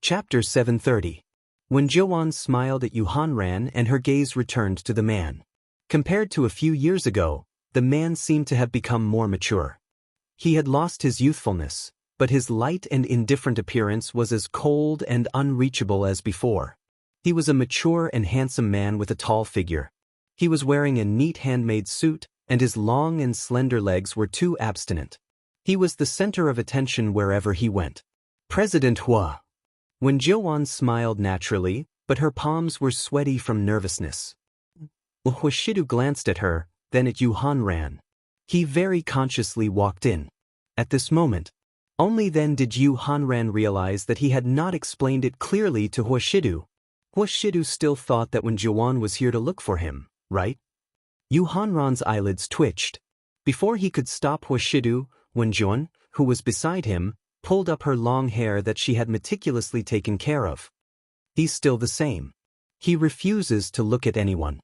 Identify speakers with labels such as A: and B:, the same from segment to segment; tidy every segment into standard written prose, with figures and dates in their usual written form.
A: Chapter 730. When Joanne smiled at Yohanran and her gaze returned to the man. Compared to a few years ago, the man seemed to have become more mature. He had lost his youthfulness, but his light and indifferent appearance was as cold and unreachable as before. He was a mature and handsome man with a tall figure. He was wearing a neat handmade suit, and his long and slender legs were too abstinent. He was the center of attention wherever he went. President Hua. When Joanne smiled naturally, but her palms were sweaty from nervousness. Huashidu glanced at her, then at Yohanran. He very consciously walked in. At this moment, only then did Yohanran realize that he had not explained it clearly to Huashidu. Huashidu still thought that when Joanne was here to look for him, right? Yohanran's eyelids twitched. Before he could stop Huashidu, when Joanne, who was beside him, pulled up her long hair that she had meticulously taken care of. He's still the same. He refuses to look at anyone.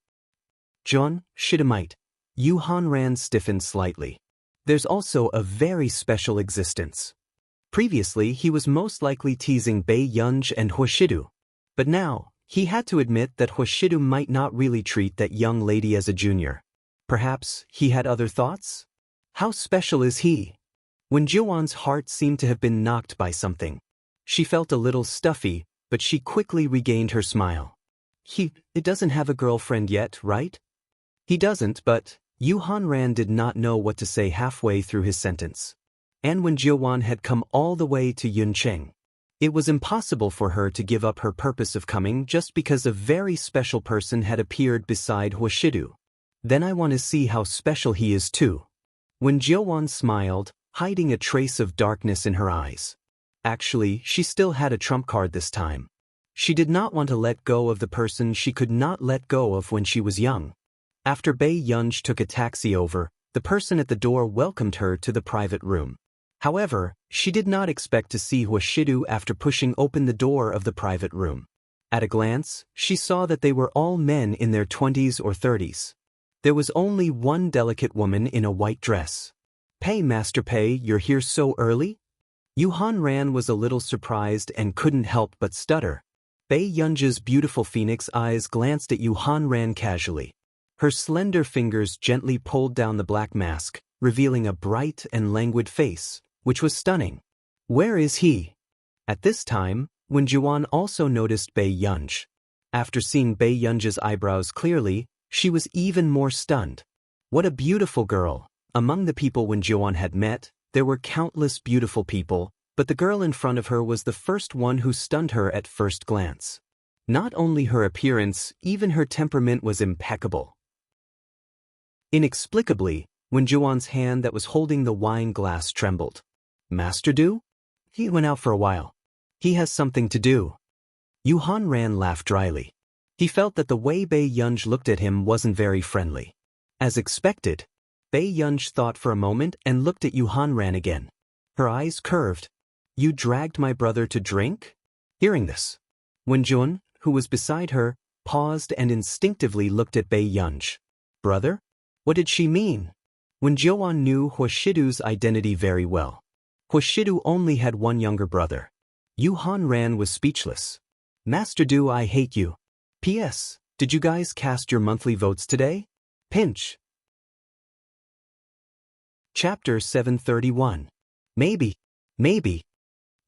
A: John, Shidamite. Yohanran stiffened slightly. There's also a very special existence. Previously he was most likely teasing Bei Yunj and Huashidu. But now, he had to admit that Huashidu might not really treat that young lady as a junior. Perhaps he had other thoughts? How special is he? When Joanne's heart seemed to have been knocked by something. She felt a little stuffy, but she quickly regained her smile. He doesn't have a girlfriend yet, right? He doesn't, but Yohanran did not know what to say halfway through his sentence. And when Joanne had come all the way to Yuncheng, it was impossible for her to give up her purpose of coming just because a very special person had appeared beside Huashidu. Then I want to see how special he is too. When Joanne smiled, hiding a trace of darkness in her eyes. Actually, she still had a trump card this time. She did not want to let go of the person she could not let go of when she was young. After Bei Yunj took a taxi over, the person at the door welcomed her to the private room. However, she did not expect to see Huashidu after pushing open the door of the private room. At a glance, she saw that they were all men in their 20s or 30s. There was only one delicate woman in a white dress. Pei, Master Pei, you're here so early? Yohanran was a little surprised and couldn't help but stutter. Bei Yunj's beautiful phoenix eyes glanced at Yohanran casually. Her slender fingers gently pulled down the black mask, revealing a bright and languid face, which was stunning. Where is he? At this time, when Joanne also noticed Bei Yunj. After seeing Bei Yunj's eyebrows clearly, she was even more stunned. What a beautiful girl! Among the people when Joanne had met, there were countless beautiful people, but the girl in front of her was the first one who stunned her at first glance. Not only her appearance, even her temperament was impeccable. Inexplicably, when Joanne's hand that was holding the wine glass trembled. Master Du? He went out for a while. He has something to do. Yohanran laughed dryly. He felt that the way Bei Yunj looked at him wasn't very friendly. As expected, Bei Yunj thought for a moment and looked at Yohanran again. Her eyes curved. You dragged my brother to drink? Hearing this, when Jun, who was beside her, paused and instinctively looked at Bei Yunj. Brother? What did she mean? When Joanne knew Huashidu's identity very well. Huashidu only had one younger brother. Yohanran was speechless. Master Du, I hate you. P.S. Did you guys cast your monthly votes today? Pinch. Chapter 731. Maybe.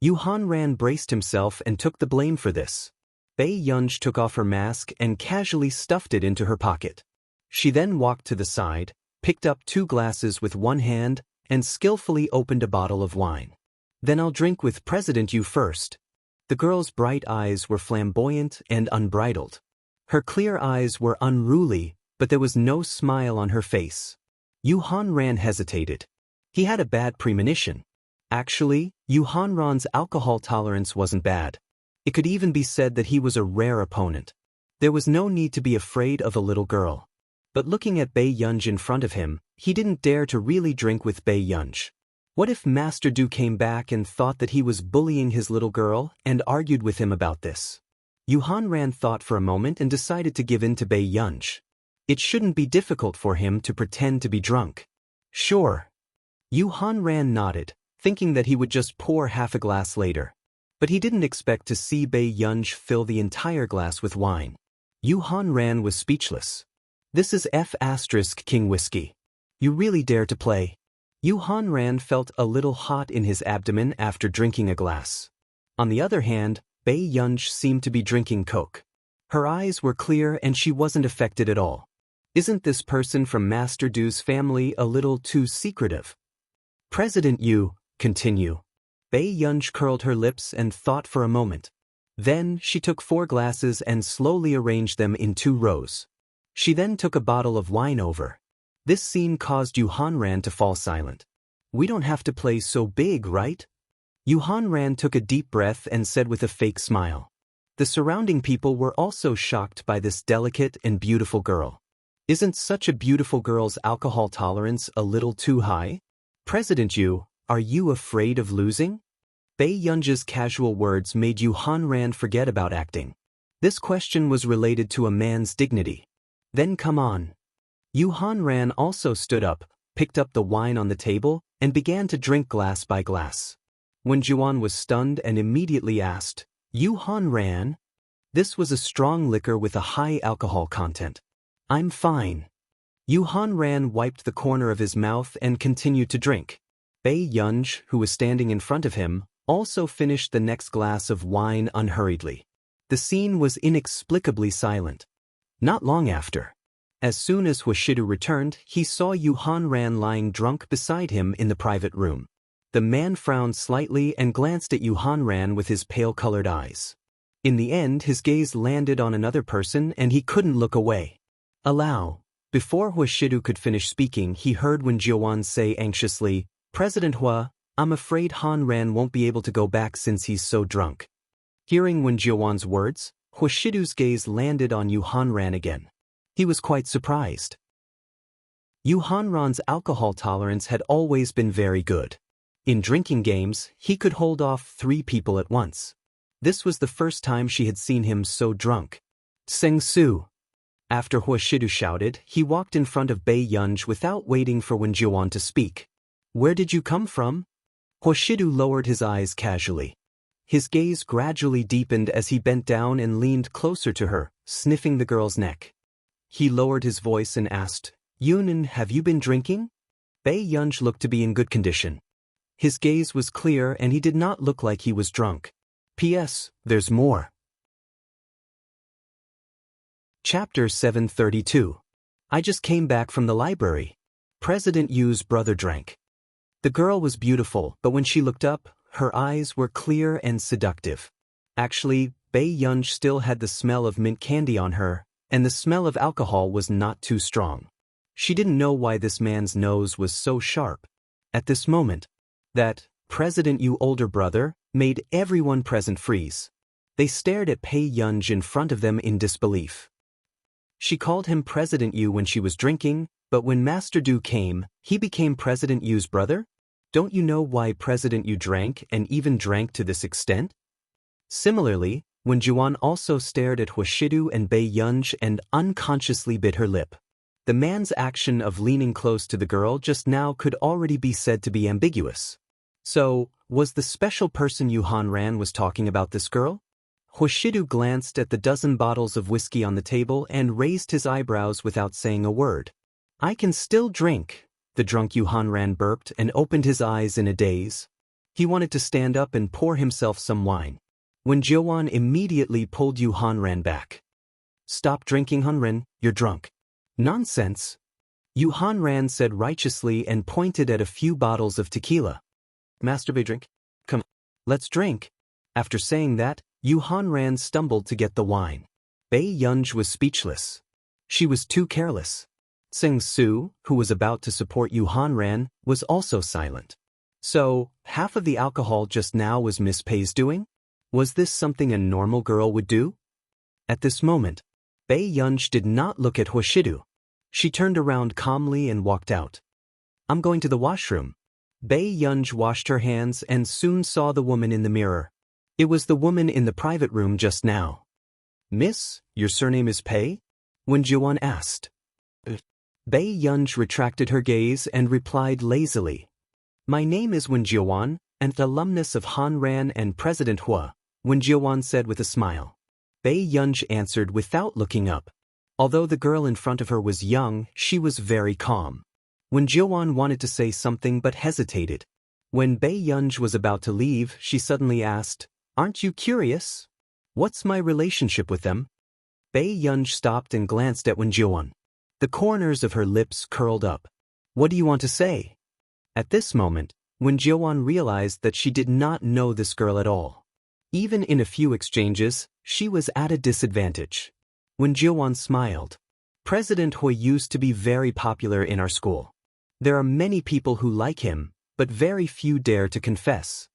A: Yohanran braced himself and took the blame for this. Bei Yunj took off her mask and casually stuffed it into her pocket. She then walked to the side, picked up 2 glasses with one hand, and skillfully opened a bottle of wine. Then I'll drink with President Yu first. The girl's bright eyes were flamboyant and unbridled. Her clear eyes were unruly, but there was no smile on her face. Yohanran hesitated. He had a bad premonition. Actually, Yohanran's alcohol tolerance wasn't bad. It could even be said that he was a rare opponent. There was no need to be afraid of a little girl. But looking at Bei Yunj in front of him, he didn't dare to really drink with Bei Yunj. What if Master Du came back and thought that he was bullying his little girl and argued with him about this? Yohanran thought for a moment and decided to give in to Bei Yunj. It shouldn't be difficult for him to pretend to be drunk. Sure. Yohanran nodded, thinking that he would just pour half a glass later. But he didn't expect to see Bei Yunj fill the entire glass with wine. Yu Hanran was speechless. This is F** King whiskey. You really dare to play? Yu Hanran felt a little hot in his abdomen after drinking a glass. On the other hand, Bei Yunj seemed to be drinking Coke. Her eyes were clear and she wasn't affected at all. Isn't this person from Master Du's family a little too secretive? President Yu, continue. Bei Yunj curled her lips and thought for a moment. Then she took 4 glasses and slowly arranged them in 2 rows. She then took a bottle of wine over. This scene caused Yu Hanran to fall silent. We don't have to play so big, right? Yu Hanran took a deep breath and said with a fake smile. The surrounding people were also shocked by this delicate and beautiful girl. Isn't such a beautiful girl's alcohol tolerance a little too high? President Yu, are you afraid of losing? Bei Yunj's casual words made Yu Hanran forget about acting. This question was related to a man's dignity. Then come on. Yu Hanran also stood up, picked up the wine on the table, and began to drink glass by glass. When Juan was stunned and immediately asked, Yu Hanran? This was a strong liquor with a high alcohol content. I'm fine. Yu Hanran wiped the corner of his mouth and continued to drink. Bei Yunj, who was standing in front of him, also finished the next glass of wine unhurriedly. The scene was inexplicably silent. Not long after. As soon as Huashidu returned, he saw Yu Hanran lying drunk beside him in the private room. The man frowned slightly and glanced at Yu Hanran with his pale-colored eyes. In the end, his gaze landed on another person and he couldn't look away. Allow. Before Huashidu could finish speaking, he heard Wen Jiuan say anxiously, President Hua, I'm afraid Hanran won't be able to go back since he's so drunk. Hearing Wen Jiuan's words, Huashidu's gaze landed on Yu Hanran again. He was quite surprised. Yu Hanran's alcohol tolerance had always been very good. In drinking games, he could hold off 3 people at once. This was the first time she had seen him so drunk. Seng Su. After Huashidu shouted, he walked in front of Bei Yunj without waiting for Wen Jiuan to speak. Where did you come from? Huashidu lowered his eyes casually. His gaze gradually deepened as he bent down and leaned closer to her, sniffing the girl's neck. He lowered his voice and asked, Yunin, have you been drinking? Bei Yunj looked to be in good condition. His gaze was clear and he did not look like he was drunk. P.S. There's more. Chapter 732. I just came back from the library. President Yu's brother drank. The girl was beautiful, but when she looked up, her eyes were clear and seductive. Actually, Bei Yunj still had the smell of mint candy on her, and the smell of alcohol was not too strong. She didn't know why this man's nose was so sharp. At this moment, that President Yu older brother made everyone present freeze. They stared at Bei Yunj in front of them in disbelief. She called him President Yu when she was drinking, but when Master Du came, he became President Yu's brother? Don't you know why President Yu drank and even drank to this extent? Similarly, when Juan also stared at Huashidu and Bei Yunj and unconsciously bit her lip. The man's action of leaning close to the girl just now could already be said to be ambiguous. So, was the special person Yu Hanran was talking about this girl? Huashidu glanced at the dozen bottles of whiskey on the table and raised his eyebrows without saying a word. I can still drink, the drunk Yu Hanran burped and opened his eyes in a daze. He wanted to stand up and pour himself some wine. When Jiuan immediately pulled Yu Hanran back. Stop drinking, Hanran, you're drunk. Nonsense. Yu Hanran said righteously and pointed at a few bottles of tequila. Masturbate drink? Come, let's drink. After saying that, Yu Hanran stumbled to get the wine. Bei Yunj was speechless. She was too careless. Seng Su, who was about to support Yu Hanran, was also silent. So, half of the alcohol just now was Miss Pei's doing? Was this something a normal girl would do? At this moment, Bei Yunj did not look at Huashidu. She turned around calmly and walked out. I'm going to the washroom. Bei Yunj washed her hands and soon saw the woman in the mirror. It was the woman in the private room just now. Miss, your surname is Pei? Wen Jiuan asked. Bei Yunj retracted her gaze and replied lazily. My name is Wen Jiuan, an alumnus of Hanran and President Hua, Wen Jiuan said with a smile. Bei Yunj answered without looking up. Although the girl in front of her was young, she was very calm. Wen Jiuan wanted to say something but hesitated. When Bei Yunj was about to leave, she suddenly asked, "Aren't you curious? What's my relationship with them?" Bei Yunj stopped and glanced at Wen Jiuan. The corners of her lips curled up. "What do you want to say?" At this moment, Wen Jiuan realized that she did not know this girl at all. Even in a few exchanges, she was at a disadvantage. Wen Jiuan smiled. "President Hui used to be very popular in our school. There are many people who like him, but very few dare to confess.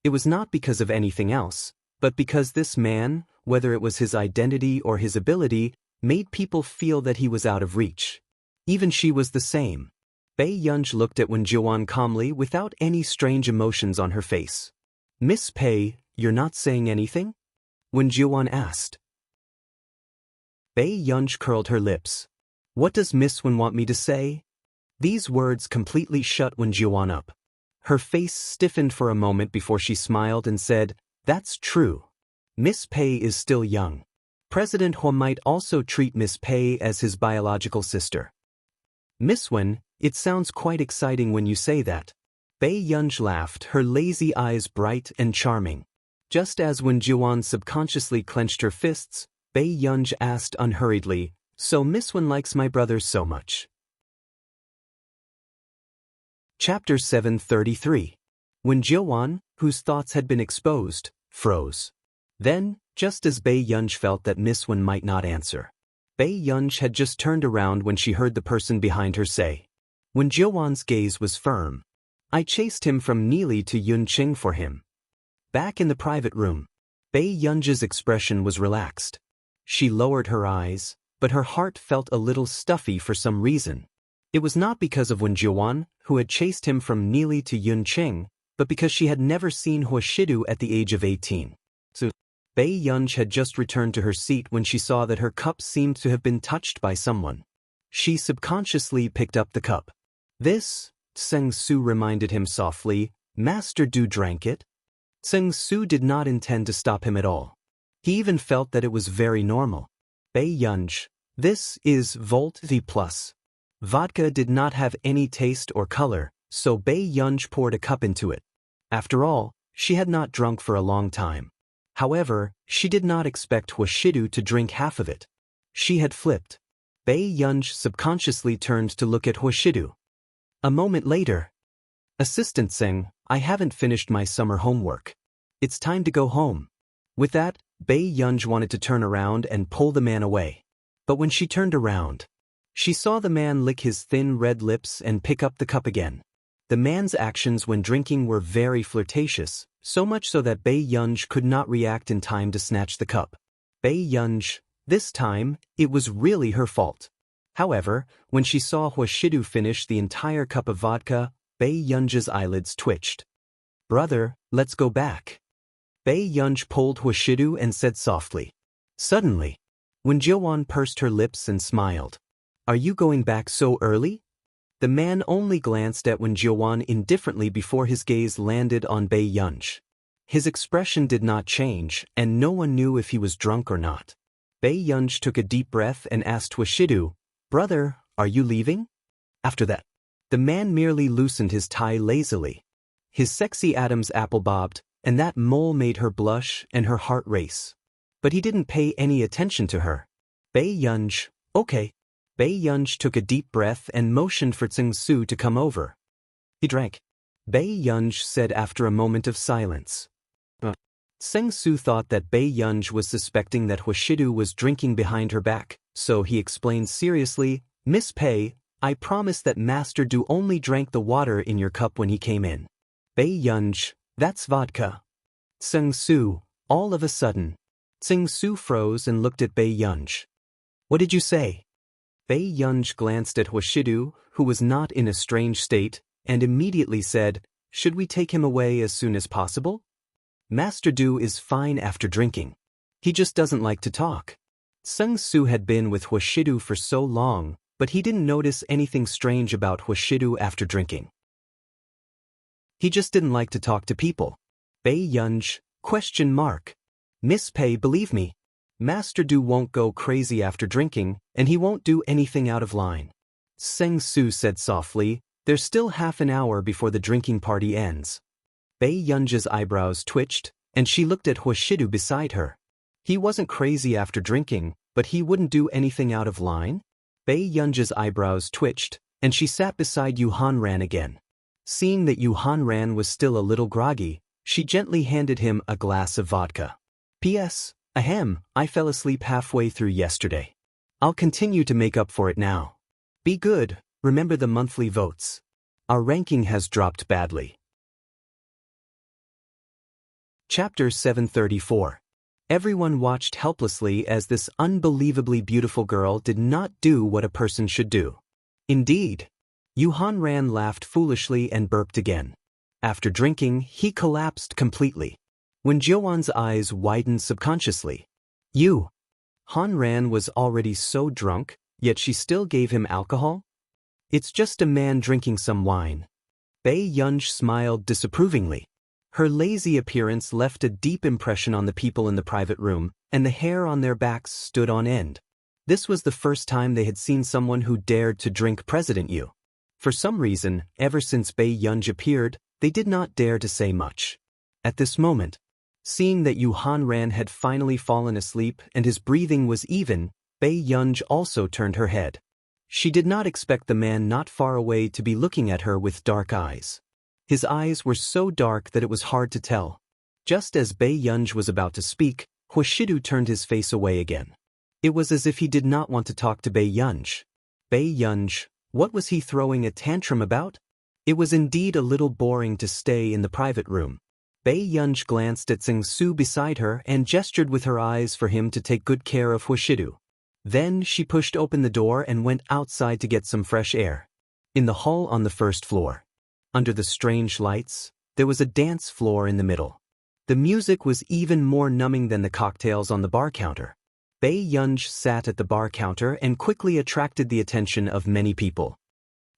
A: It was not because of anything else, but because this man, whether it was his identity or his ability, made people feel that he was out of reach. Even she was the same." Bei Yunj looked at Wen Jiuan calmly without any strange emotions on her face. "Miss Pei, you're not saying anything?" Wen Jiuan asked. Bei Yunj curled her lips. "What does Miss Wen want me to say?" These words completely shut Wen Jiuan up. Her face stiffened for a moment before she smiled and said, "That's true. Miss Pei is still young. President Hua might also treat Miss Pei as his biological sister." "Miss Wen, it sounds quite exciting when you say that." Bei Yunj laughed, her lazy eyes bright and charming. Just as Wen Jiuan subconsciously clenched her fists, Bei Yunj asked unhurriedly, "So Miss Wen likes my brother so much?" Chapter 733. Wen Jiuan, whose thoughts had been exposed, froze. Then, just as Bei Yunj felt that Miss Wen might not answer, Bei Yunj had just turned around when she heard the person behind her say. Wen Jiuan's gaze was firm. "I chased him from Nili to Yunqing for him." Back in the private room, Bei Yunj's expression was relaxed. She lowered her eyes, but her heart felt a little stuffy for some reason. It was not because of Wen Jiuan, who had chased him from Nili to Yunqing, but because she had never seen Hua Shidu at the age of 18. Bei Yunj had just returned to her seat when she saw that her cup seemed to have been touched by someone. She subconsciously picked up the cup. "This," Tseng Su reminded him softly, "Master Du drank it." Tseng Su did not intend to stop him at all. He even felt that it was very normal. "Bei Yunj, this is Volt V+. Vodka did not have any taste or color, so Bei Yunj poured a cup into it. After all, she had not drunk for a long time. However, she did not expect Hua Shidu to drink half of it. She had flipped. Bei Yunj subconsciously turned to look at Hua Shidu. A moment later, "Assistant Tseng, I haven't finished my summer homework. It's time to go home." With that, Bei Yunj wanted to turn around and pull the man away. But when she turned around, she saw the man lick his thin red lips and pick up the cup again. The man's actions when drinking were very flirtatious, so much so that Bei Yunj could not react in time to snatch the cup. Bei Yunj, this time, it was really her fault. However, when she saw Hua Shidu finish the entire cup of vodka, Bei Yunj's eyelids twitched. "Brother, let's go back." Bei Yunj pulled Hua Shidu and said softly. Suddenly, Wen Jiuan pursed her lips and smiled. "Are you going back so early?" The man only glanced at Wen Jiuan indifferently before his gaze landed on Bei Yunj. His expression did not change, and no one knew if he was drunk or not. Bei Yunj took a deep breath and asked Hua Shidu, "Brother, are you leaving?" After that, the man merely loosened his tie lazily. His sexy Adam's apple bobbed, and that mole made her blush and her heart race. But he didn't pay any attention to her. "Bei Yunj, okay." Bei Yunj took a deep breath and motioned for Tseng Su to come over. He drank. Bei Yunj said after a moment of silence. Tseng Su thought that Bei Yunj was suspecting that Hua Shidu was drinking behind her back, so he explained seriously, "Miss Pei, I promise that Master Du only drank the water in your cup when he came in." Bei Yunj, "That's vodka." Tseng Su, all of a sudden. Tseng Su froze and looked at Bei Yunj. "What did you say?" Bei Yunj glanced at Hua Shidu, who was not in a strange state, and immediately said, "Should we take him away as soon as possible? Master Du is fine after drinking. He just doesn't like to talk." Tseng Su had been with Hua Shidu for so long, but he didn't notice anything strange about Hua Shidu after drinking. He just didn't like to talk to people. Bei Yunj, ? Miss Pei, believe me. Master Du won't go crazy after drinking, and he won't do anything out of line. Seng Su said softly, there's still half an hour before the drinking party ends. Bei Yunj's eyebrows twitched, and she looked at Huashidu beside her. He wasn't crazy after drinking, but he wouldn't do anything out of line? Bei Yunj's eyebrows twitched, and she sat beside Yu Hanran again. Seeing that Yu Hanran was still a little groggy, she gently handed him a glass of vodka. P.S. Ahem, I fell asleep halfway through yesterday. I'll continue to make up for it now. Be good, remember the monthly votes. Our ranking has dropped badly. Chapter 734. Everyone watched helplessly as this unbelievably beautiful girl did not do what a person should do. Indeed. Yu Hanran laughed foolishly and burped again. After drinking, he collapsed completely. When Jiuwan's eyes widened subconsciously. Yu Hanran was already so drunk, yet she still gave him alcohol? It's just a man drinking some wine. Bei Yunj smiled disapprovingly. Her lazy appearance left a deep impression on the people in the private room, and the hair on their backs stood on end. This was the first time they had seen someone who dared to drink President Yu. For some reason, ever since Bei Yunj appeared, they did not dare to say much. At this moment, seeing that Yu Hanran had finally fallen asleep and his breathing was even, Bei Yunj also turned her head. She did not expect the man not far away to be looking at her with dark eyes. His eyes were so dark that it was hard to tell. Just as Bei Yunj was about to speak, Huashidu turned his face away again. It was as if he did not want to talk to Bei Yunj. Bei Yunj, what was he throwing a tantrum about? It was indeed a little boring to stay in the private room. Bei Yunj glanced at Seng Su beside her and gestured with her eyes for him to take good care of Huashidu. Then she pushed open the door and went outside to get some fresh air. In the hall on the first floor, under the strange lights, there was a dance floor in the middle. The music was even more numbing than the cocktails on the bar counter. Bei Yunj sat at the bar counter and quickly attracted the attention of many people.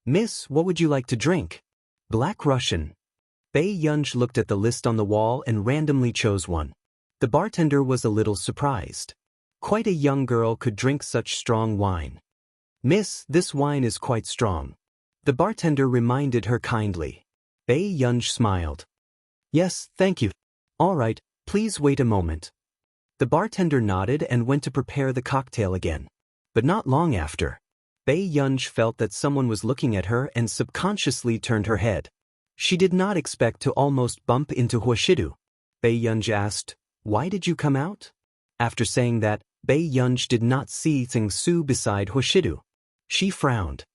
A: Miss, what would you like to drink? Black Russian. Bei Yunj looked at the list on the wall and randomly chose one. The bartender was a little surprised. Quite a young girl could drink such strong wine. Miss, this wine is quite strong. The bartender reminded her kindly. Bei Yunj smiled. Yes, thank you. All right, please wait a moment. The bartender nodded and went to prepare the cocktail again. But not long after, Bei Yunj felt that someone was looking at her and subconsciously turned her head. She did not expect to almost bump into Huashidu. Bei Yunj asked, why did you come out? After saying that, Bei Yunj did not see Seng Su beside Huashidu. She frowned.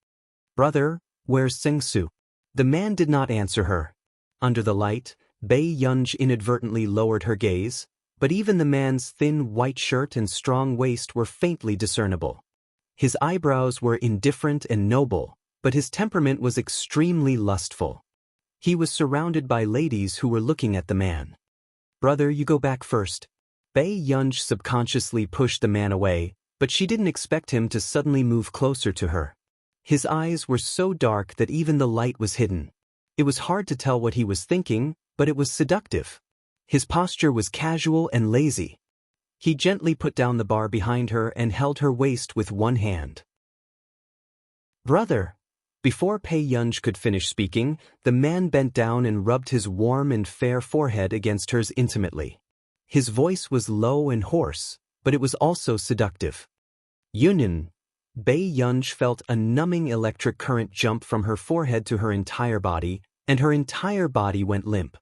A: Brother, where's Seng Su? The man did not answer her. Under the light, Bei Yunj inadvertently lowered her gaze, but even the man's thin white shirt and strong waist were faintly discernible. His eyebrows were indifferent and noble, but his temperament was extremely lustful. He was surrounded by ladies who were looking at the man. Brother, you go back first. Bei Yunj subconsciously pushed the man away, but she didn't expect him to suddenly move closer to her. His eyes were so dark that even the light was hidden. It was hard to tell what he was thinking, but it was seductive. His posture was casual and lazy. He gently put down the bar behind her and held her waist with one hand. Brother. Before Bei Yunj could finish speaking, the man bent down and rubbed his warm and fair forehead against hers intimately. His voice was low and hoarse, but it was also seductive. Yunin. Bei Yunj felt a numbing electric current jump from her forehead to her entire body, and her entire body went limp.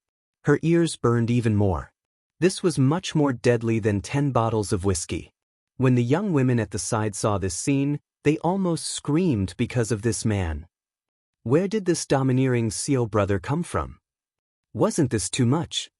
A: Her ears burned even more. This was much more deadly than 10 bottles of whiskey. When the young women at the side saw this scene, they almost screamed because of this man. Where did this domineering Seo brother come from? Wasn't this too much?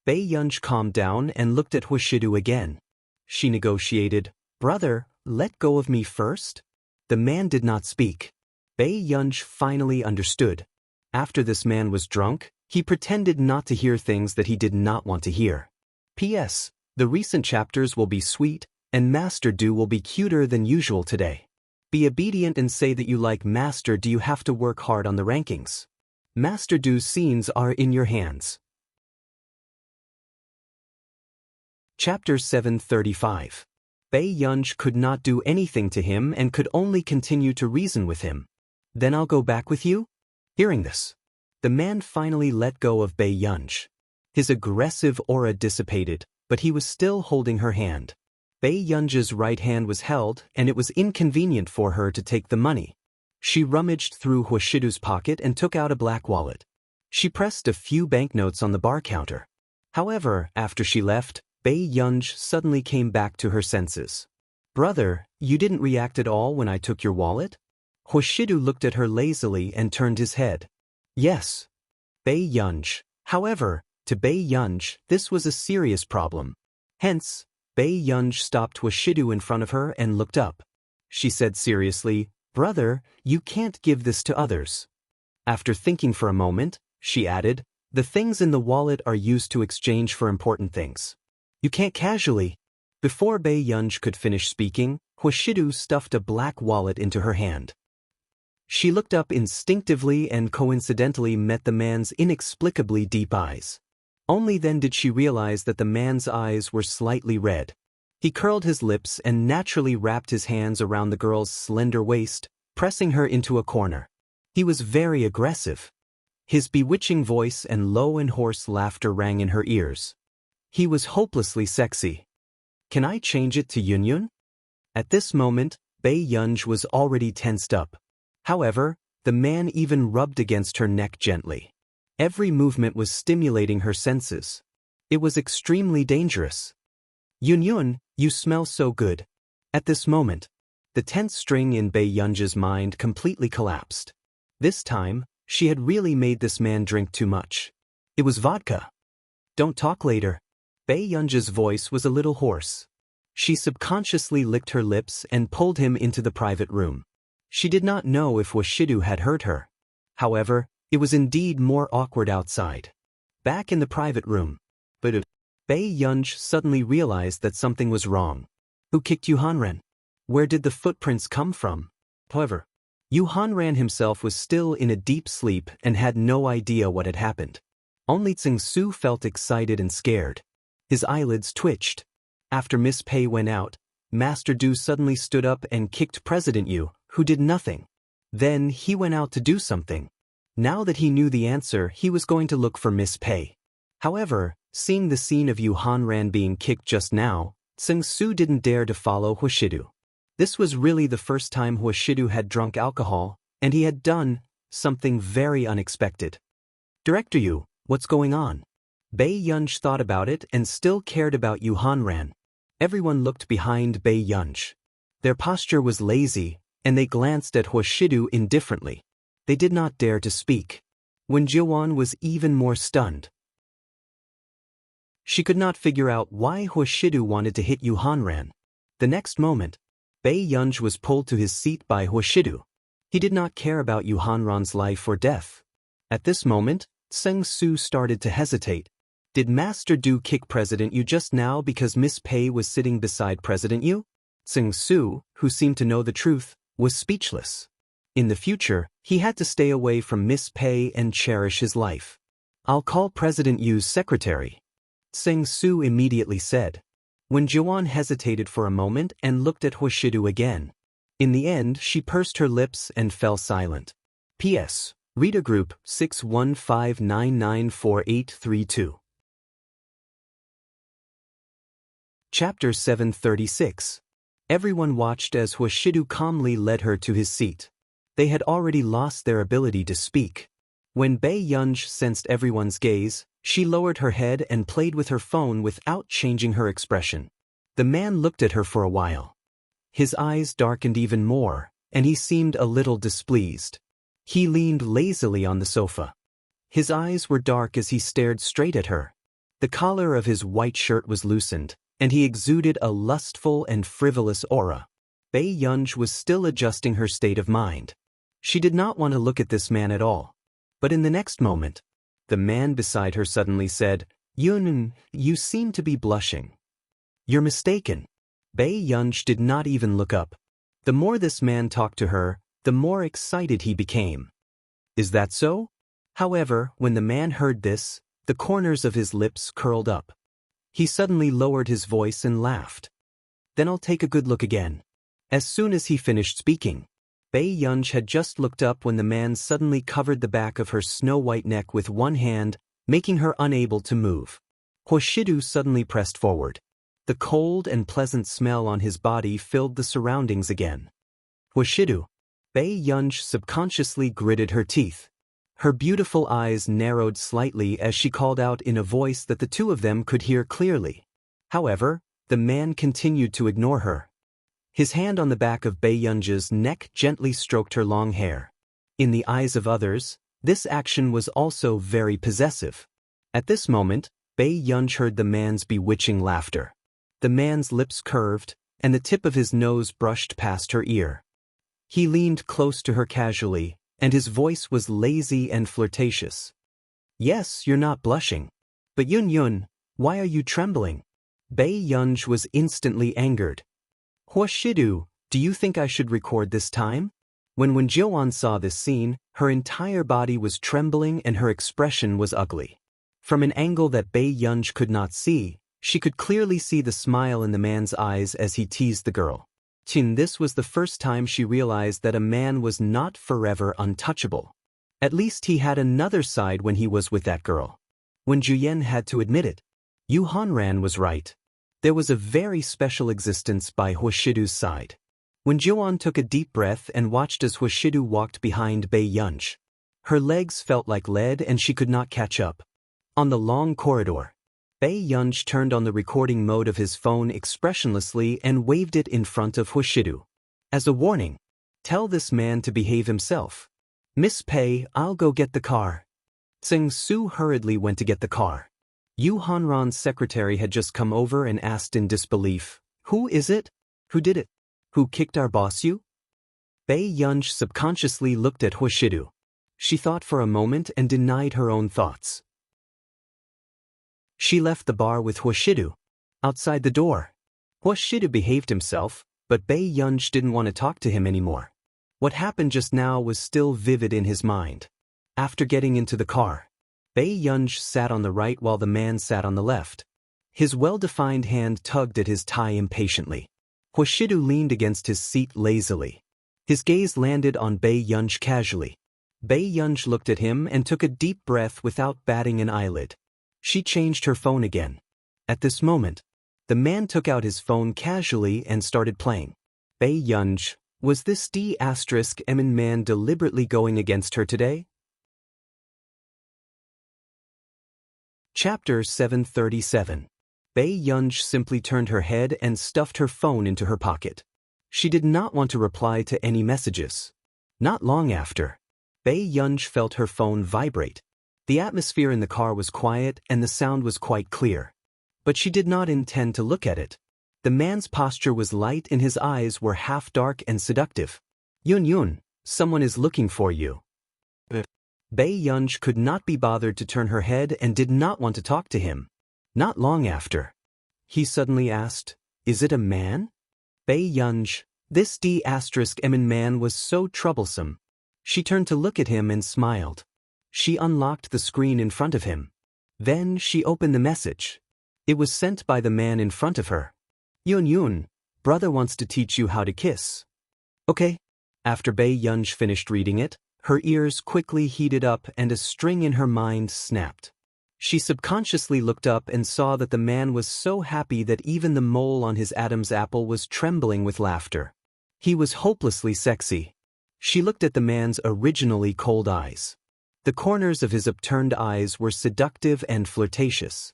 A: Bei Yunj calmed down and looked at Huashidu again. She negotiated, Brother, let go of me first? The man did not speak. Bei Yunj finally understood. After this man was drunk, he pretended not to hear things that he did not want to hear. P.S. The recent chapters will be sweet, and Master Du will be cuter than usual today. Be obedient and say that you like Master Du. You have to work hard on the rankings. Master Du's scenes are in your hands. Chapter 735. Bei Yunj could not do anything to him and could only continue to reason with him. Then I'll go back with you? Hearing this, the man finally let go of Bei Yunj. His aggressive aura dissipated, but he was still holding her hand. Bei Yunj's right hand was held, and it was inconvenient for her to take the money. She rummaged through Huashidu's pocket and took out a black wallet. She pressed a few banknotes on the bar counter. However, after she left, Bei Yunj suddenly came back to her senses. Brother, you didn't react at all when I took your wallet? Huashidu looked at her lazily and turned his head. Yes. Bei Yunj. However, to Bei Yunj, this was a serious problem. Hence, Bei Yunj stopped Huashidu in front of her and looked up. She said seriously, Brother, you can't give this to others. After thinking for a moment, she added, the things in the wallet are used to exchange for important things. You can't casually. Before Bei Yunj could finish speaking, Huashidu stuffed a black wallet into her hand. She looked up instinctively and coincidentally met the man's inexplicably deep eyes. Only then did she realize that the man's eyes were slightly red. He curled his lips and naturally wrapped his hands around the girl's slender waist, pressing her into a corner. He was very aggressive. His bewitching voice and low and hoarse laughter rang in her ears. He was hopelessly sexy. Can I change it to Yunyun? At this moment, Bei Yunj was already tensed up. However, the man even rubbed against her neck gently. Every movement was stimulating her senses. It was extremely dangerous. Yunyun, you smell so good. At this moment, the tense string in Bei Yunj's mind completely collapsed. This time, she had really made this man drink too much. It was vodka. Don't talk later. Bei Yunj's voice was a little hoarse. She subconsciously licked her lips and pulled him into the private room. She did not know if Huashidu had heard her. However, it was indeed more awkward outside. Back in the private room. But Bei Yunj suddenly realized that something was wrong. Who kicked Yu Hanren? Where did the footprints come from? However, Yu Hanren himself was still in a deep sleep and had no idea what had happened. Only Tsing Su felt excited and scared. His eyelids twitched. After Miss Pei went out, Master Du suddenly stood up and kicked President Yu, who did nothing. Then he went out to do something. Now that he knew the answer, he was going to look for Miss Pei. However, seeing the scene of Yu Hanren being kicked just now, Tsing Su didn't dare to follow Huashidu. This was really the first time Huashidu had drunk alcohol, and he had done something very unexpected. Director Yu, what's going on? Bei Yunj thought about it and still cared about Yu Hanren. Everyone looked behind Bei Yunj. Their posture was lazy, and they glanced at Huashidu indifferently. They did not dare to speak. Wen Jiuan was even more stunned. She could not figure out why Huashidu wanted to hit Yu Hanren. The next moment, Bei Yunj was pulled to his seat by Huashidu. He did not care about Yu Hanren's life or death. At this moment, Tsing Su started to hesitate. Did Master Du kick President Yu just now because Miss Pei was sitting beside President Yu? Tsing Su, who seemed to know the truth, was speechless. In the future, he had to stay away from Miss Pei and cherish his life. I'll call President Yu's secretary. Tsing Su immediately said. Wen Jiuan hesitated for a moment and looked at Huashidu again. In the end, she pursed her lips and fell silent. P.S. Reader Group 615994832. Chapter 736. Everyone watched as Huashidu calmly led her to his seat. They had already lost their ability to speak. When Bei Yunj sensed everyone's gaze, she lowered her head and played with her phone without changing her expression. The man looked at her for a while. His eyes darkened even more, and he seemed a little displeased. He leaned lazily on the sofa. His eyes were dark as he stared straight at her. The collar of his white shirt was loosened, and he exuded a lustful and frivolous aura. Bei Yunj was still adjusting her state of mind. She did not want to look at this man at all. But in the next moment, the man beside her suddenly said, Yun, you seem to be blushing. You're mistaken. Bei Yunj did not even look up. The more this man talked to her, the more excited he became. Is that so? However, when the man heard this, the corners of his lips curled up. He suddenly lowered his voice and laughed. Then I'll take a good look again. As soon as he finished speaking, Bei Yunj had just looked up when the man suddenly covered the back of her snow-white neck with one hand, making her unable to move. Hoshidu suddenly pressed forward. The cold and pleasant smell on his body filled the surroundings again. Hoshidu. Bei Yunj subconsciously gritted her teeth. Her beautiful eyes narrowed slightly as she called out in a voice that the two of them could hear clearly. However, the man continued to ignore her. His hand on the back of Bei Yunj's neck gently stroked her long hair. In the eyes of others, this action was also very possessive. At this moment, Bei Yunj heard the man's bewitching laughter. The man's lips curved, and the tip of his nose brushed past her ear. He leaned close to her casually, and his voice was lazy and flirtatious. Yes, you're not blushing. But Yun, why are you trembling? Bei Yunj was instantly angered. Hoshidu, do you think I should record this time? When Jioan saw this scene, her entire body was trembling and her expression was ugly. From an angle that Bei Yunj could not see, she could clearly see the smile in the man's eyes as he teased the girl. This was the first time she realized that a man was not forever untouchable. At least he had another side when he was with that girl. When Juyen had to admit it, Yu Hanran was right. There was a very special existence by Hoshidu's side. When Jioan took a deep breath and watched as Hoshidu walked behind Bei Yunj, her legs felt like lead and she could not catch up. On the long corridor, Bei Yunj turned on the recording mode of his phone expressionlessly and waved it in front of Hoshidu. As a warning, tell this man to behave himself. Miss Pei, I'll go get the car. Tseng Su hurriedly went to get the car. Yu Hanran's secretary had just come over and asked in disbelief, "Who is it? Who did it? Who kicked our boss you?" Bei Yunj subconsciously looked at Hoshidu. She thought for a moment and denied her own thoughts. She left the bar with Hoshidu. Outside the door, Hoshidu behaved himself, but Bei Yunj didn't want to talk to him anymore. What happened just now was still vivid in his mind. After getting into the car, Bei Yunj sat on the right while the man sat on the left. His well-defined hand tugged at his tie impatiently. Hoshidu leaned against his seat lazily. His gaze landed on Bei Yunj casually. Bei Yunj looked at him and took a deep breath without batting an eyelid. She changed her phone again. At this moment, the man took out his phone casually and started playing. Bei Yunj, was this D***M man deliberately going against her today? Chapter 737. Bei Yunj simply turned her head and stuffed her phone into her pocket. She did not want to reply to any messages. Not long after, Bei Yunj felt her phone vibrate. The atmosphere in the car was quiet and the sound was quite clear. But she did not intend to look at it. The man's posture was light and his eyes were half dark and seductive. Yun, someone is looking for you. Bei Yunj could not be bothered to turn her head and did not want to talk to him. Not long after, he suddenly asked, "Is it a man?" Bei Yunj, this D***M man was so troublesome. She turned to look at him and smiled. She unlocked the screen in front of him. Then she opened the message. It was sent by the man in front of her. Yun, brother wants to teach you how to kiss. Okay. After Bei Yunj finished reading it, her ears quickly heated up and a string in her mind snapped. She subconsciously looked up and saw that the man was so happy that even the mole on his Adam's apple was trembling with laughter. He was hopelessly sexy. She looked at the man's originally cold eyes. The corners of his upturned eyes were seductive and flirtatious.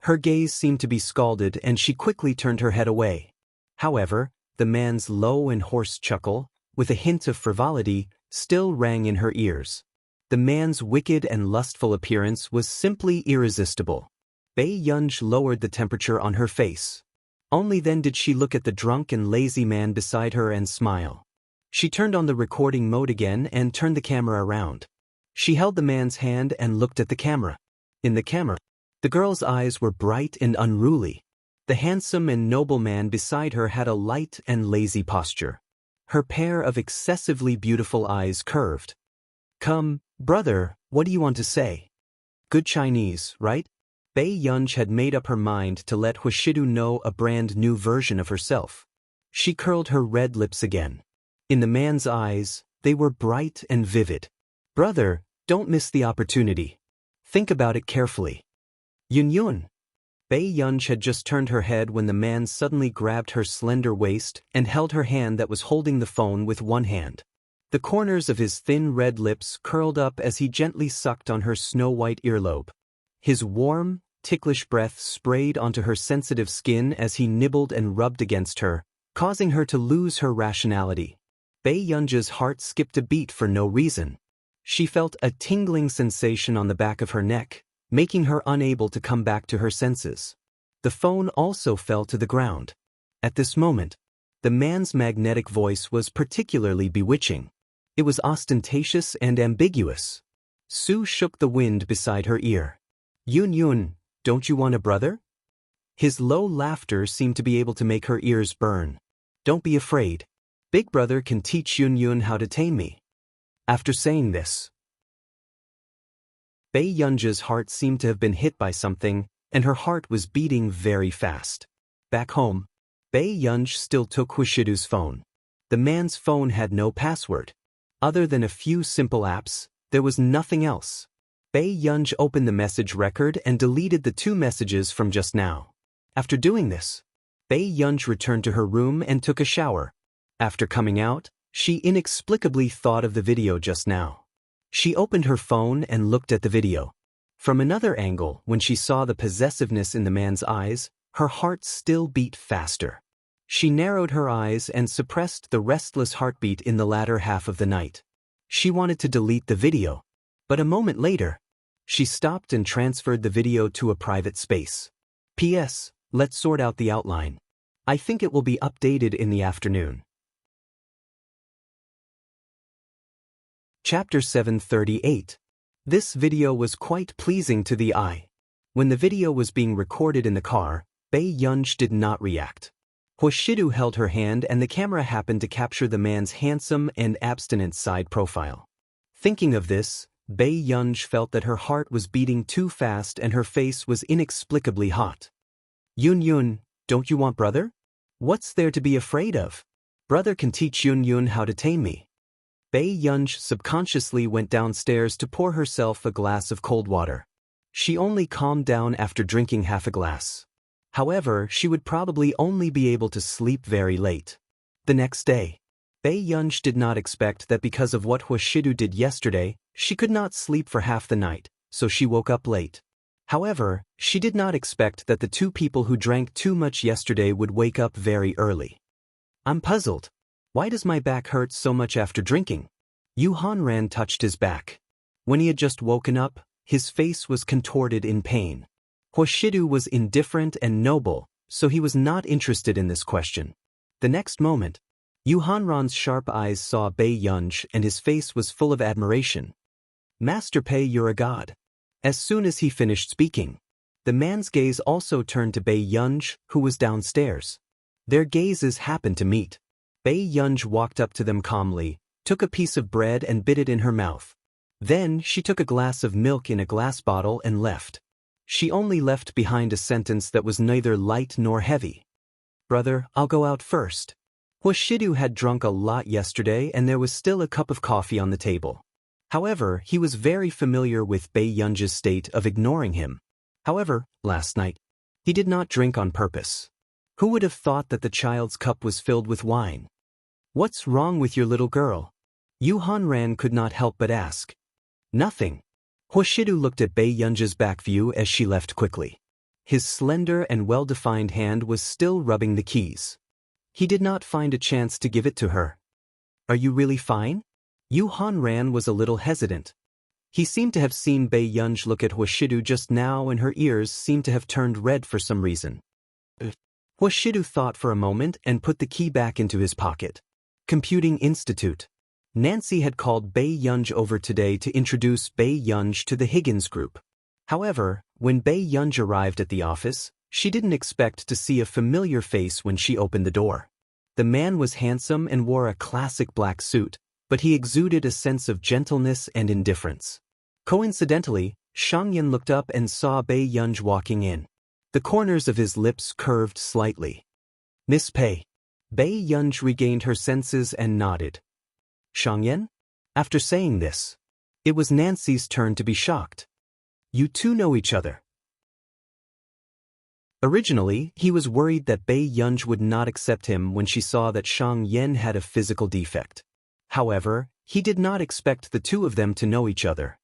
A: Her gaze seemed to be scalded and she quickly turned her head away. However, the man's low and hoarse chuckle, with a hint of frivolity, still rang in her ears. The man's wicked and lustful appearance was simply irresistible. Bei Yunj lowered the temperature on her face. Only then did she look at the drunk and lazy man beside her and smile. She turned on the recording mode again and turned the camera around. She held the man's hand and looked at the camera. In the camera, the girl's eyes were bright and unruly. The handsome and noble man beside her had a light and lazy posture. Her pair of excessively beautiful eyes curved. "Come, Brother, what do you want to say? Good Chinese, right? Bei Yunj had made up her mind to let Hwashidu know a brand new version of herself. She curled her red lips again. In the man's eyes, they were bright and vivid. Brother, don't miss the opportunity. Think about it carefully. Yun. Bei Yunj had just turned her head when the man suddenly grabbed her slender waist and held her hand that was holding the phone with one hand. The corners of his thin red lips curled up as he gently sucked on her snow-white earlobe. His warm, ticklish breath sprayed onto her sensitive skin as he nibbled and rubbed against her, causing her to lose her rationality. Bei Yunj's heart skipped a beat for no reason. She felt a tingling sensation on the back of her neck, making her unable to come back to her senses. The phone also fell to the ground. At this moment, the man's magnetic voice was particularly bewitching. It was ostentatious and ambiguous. Sue shook the wind beside her ear. Yun, don't you want a brother? His low laughter seemed to be able to make her ears burn. Don't be afraid. Big brother can teach Yun how to tame me. After saying this, Bei Yunj's heart seemed to have been hit by something, and her heart was beating very fast. Back home, Bei Yunj still took Hwashidu's phone. The man's phone had no password. Other than a few simple apps, there was nothing else. Bei Yunj opened the message record and deleted the 2 messages from just now. After doing this, Bei Yunj returned to her room and took a shower. After coming out, she inexplicably thought of the video just now. She opened her phone and looked at the video. From another angle, when she saw the possessiveness in the man's eyes, her heart still beat faster. She narrowed her eyes and suppressed the restless heartbeat in the latter half of the night. She wanted to delete the video, but a moment later, she stopped and transferred the video to a private space. P.S. Let's sort out the outline. I think it will be updated in the afternoon. Chapter 738. This video was quite pleasing to the eye. When the video was being recorded in the car, Bei Yunj did not react. Hwashidu held her hand and the camera happened to capture the man's handsome and abstinent side profile. Thinking of this, Bei Yunj felt that her heart was beating too fast and her face was inexplicably hot. Yun, don't you want brother? What's there to be afraid of? Brother can teach Yun how to tame me. Bei Yunj subconsciously went downstairs to pour herself a glass of cold water. She only calmed down after drinking half a glass. However, she would probably only be able to sleep very late. The next day, Bei Yunj did not expect that because of what Hwashidu did yesterday, she could not sleep for half the night, so she woke up late. However, she did not expect that the 2 people who drank too much yesterday would wake up very early. I'm puzzled. Why does my back hurt so much after drinking? Yu Hanran touched his back. When he had just woken up, his face was contorted in pain. Hwashidu was indifferent and noble, so he was not interested in this question. The next moment, Yu Hanran's sharp eyes saw Bei Yunj and his face was full of admiration. Master Pei, you're a god. As soon as he finished speaking, the man's gaze also turned to Bei Yunj, who was downstairs. Their gazes happened to meet. Bei Yunj walked up to them calmly, took a piece of bread and bit it in her mouth. Then she took a glass of milk in a glass bottle and left. She only left behind a sentence that was neither light nor heavy. Brother, I'll go out first. Hwashidu had drunk a lot yesterday and there was still a cup of coffee on the table. However, he was very familiar with Bei Yunj's state of ignoring him. However, last night, he did not drink on purpose. Who would have thought that the child's cup was filled with wine? What's wrong with your little girl? Yu Hanran could not help but ask. Nothing. Hwashidu looked at Bei Yunj's back view as she left quickly. His slender and well-defined hand was still rubbing the keys. He did not find a chance to give it to her. Are you really fine? Yu Hanran was a little hesitant. He seemed to have seen Bei Yunj look at Hwashidu just now and her ears seemed to have turned red for some reason. Hwashidu thought for a moment and put the key back into his pocket. Computing Institute. Nancy had called Bei Yunj over today to introduce Bei Yunj to the Higgins group. However, when Bei Yunj arrived at the office, she didn't expect to see a familiar face when she opened the door. The man was handsome and wore a classic black suit, but he exuded a sense of gentleness and indifference. Coincidentally, Shangyan looked up and saw Bei Yunj walking in. The corners of his lips curved slightly. "Miss Pei." Bei Yunj regained her senses and nodded. "Shangyan?" After saying this, it was Nancy's turn to be shocked. "You two know each other." Originally, he was worried that Bei Yunj would not accept him when she saw that Shang Yan had a physical defect. However, he did not expect the two of them to know each other.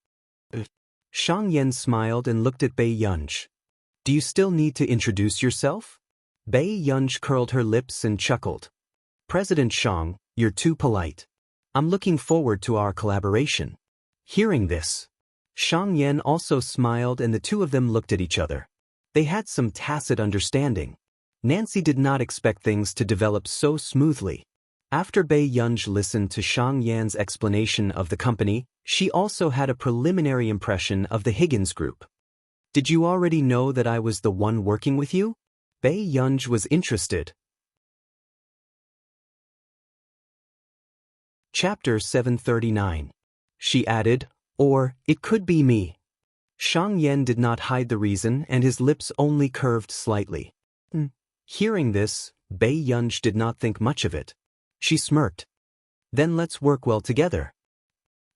A: Shang Yan smiled and looked at Bei Yunj. "Do you still need to introduce yourself?" Bei Yunj curled her lips and chuckled. "President Shang, you're too polite. I'm looking forward to our collaboration." Hearing this, Shang Yan also smiled and the two of them looked at each other. They had some tacit understanding. Nancy did not expect things to develop so smoothly. After Bei Yunj listened to Shang Yan's explanation of the company, she also had a preliminary impression of the Higgins Group. "Did you already know that I was the one working with you?" Bei Yunj was interested. Chapter 739. She added, "Or, it could be me." Shang Yan did not hide the reason and his lips only curved slightly. Hearing this, Bei Yunj did not think much of it. She smirked. "Then let's work well together."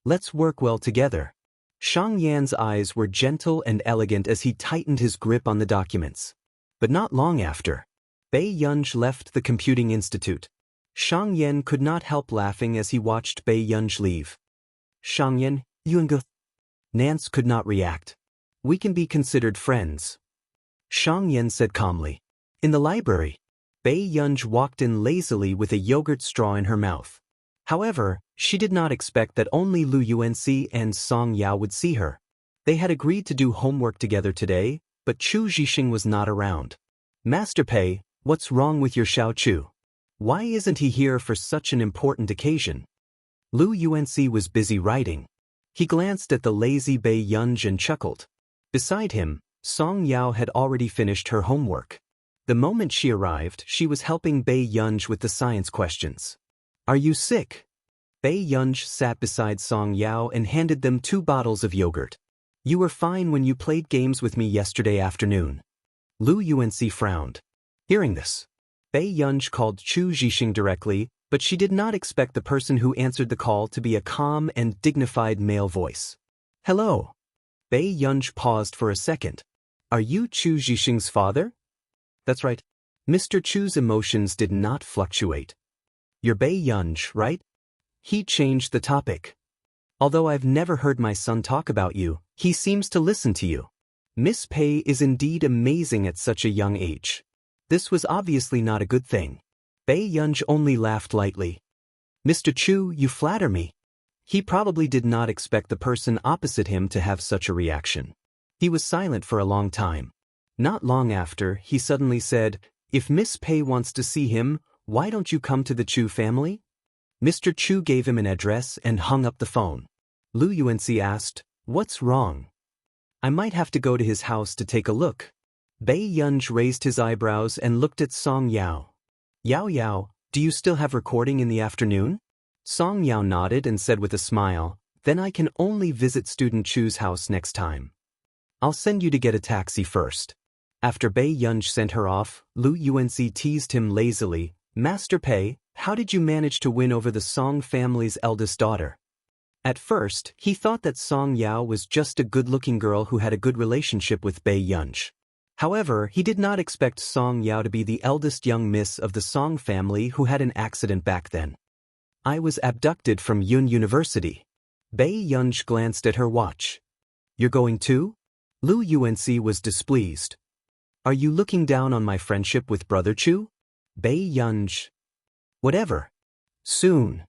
A: "Let's work well together." Shang Yan's eyes were gentle and elegant as he tightened his grip on the documents. But not long after, Bei Yunj left the computing institute. Shang Yan could not help laughing as he watched Bei Yunj leave. "Shang Yan, you and go." Nance could not react. "We can be considered friends," Shang Yan said calmly. In the library, Bei Yunj walked in lazily with a yogurt straw in her mouth. However, she did not expect that only Lu Yuanxi and Song Yao would see her. They had agreed to do homework together today, but Chu Zhixing was not around. "Master Pei, what's wrong with your Xiao Chu? Why isn't he here for such an important occasion?" Lu Yuanxi was busy writing. He glanced at the lazy Bei Yunj and chuckled. Beside him, Song Yao had already finished her homework. The moment she arrived, she was helping Bei Yunj with the science questions. "Are you sick?" Bei Yunj sat beside Song Yao and handed them 2 bottles of yogurt. "You were fine when you played games with me yesterday afternoon." Lu Yuanxi frowned. Hearing this, Bei Yunj called Chu Zhixing directly, but she did not expect the person who answered the call to be a calm and dignified male voice. "Hello." Bei Yunj paused for a second. "Are you Chu Zhixing's father?" "That's right." Mr. Chu's emotions did not fluctuate. "You're Bei Yunj, right?" He changed the topic. "Although I've never heard my son talk about you, he seems to listen to you. Miss Pei is indeed amazing at such a young age." This was obviously not a good thing. Bei Yunj only laughed lightly. "Mr. Chu, you flatter me." He probably did not expect the person opposite him to have such a reaction. He was silent for a long time. Not long after, he suddenly said, "If Miss Pei wants to see him, why don't you come to the Chu family?" Mr. Chu gave him an address and hung up the phone. Lu Yuanxi asked, "What's wrong?" "I might have to go to his house to take a look." Bei Yunj raised his eyebrows and looked at Song Yao. "Yao Yao, do you still have recording in the afternoon?" Song Yao nodded and said with a smile, "Then I can only visit student Chu's house next time. I'll send you to get a taxi first." After Bei Yunj sent her off, Lu Yuanxi teased him lazily, "Master Pei, how did you manage to win over the Song family's eldest daughter?" At first, he thought that Song Yao was just a good-looking girl who had a good relationship with Bei Yunj. However, he did not expect Song Yao to be the eldest young miss of the Song family who had an accident back then. "I was abducted from Yun University." Bei Yunj glanced at her watch. "You're going too?" Lu Yuanxi was displeased. "Are you looking down on my friendship with Brother Chu?" Bei Yunj. "Whatever. Soon."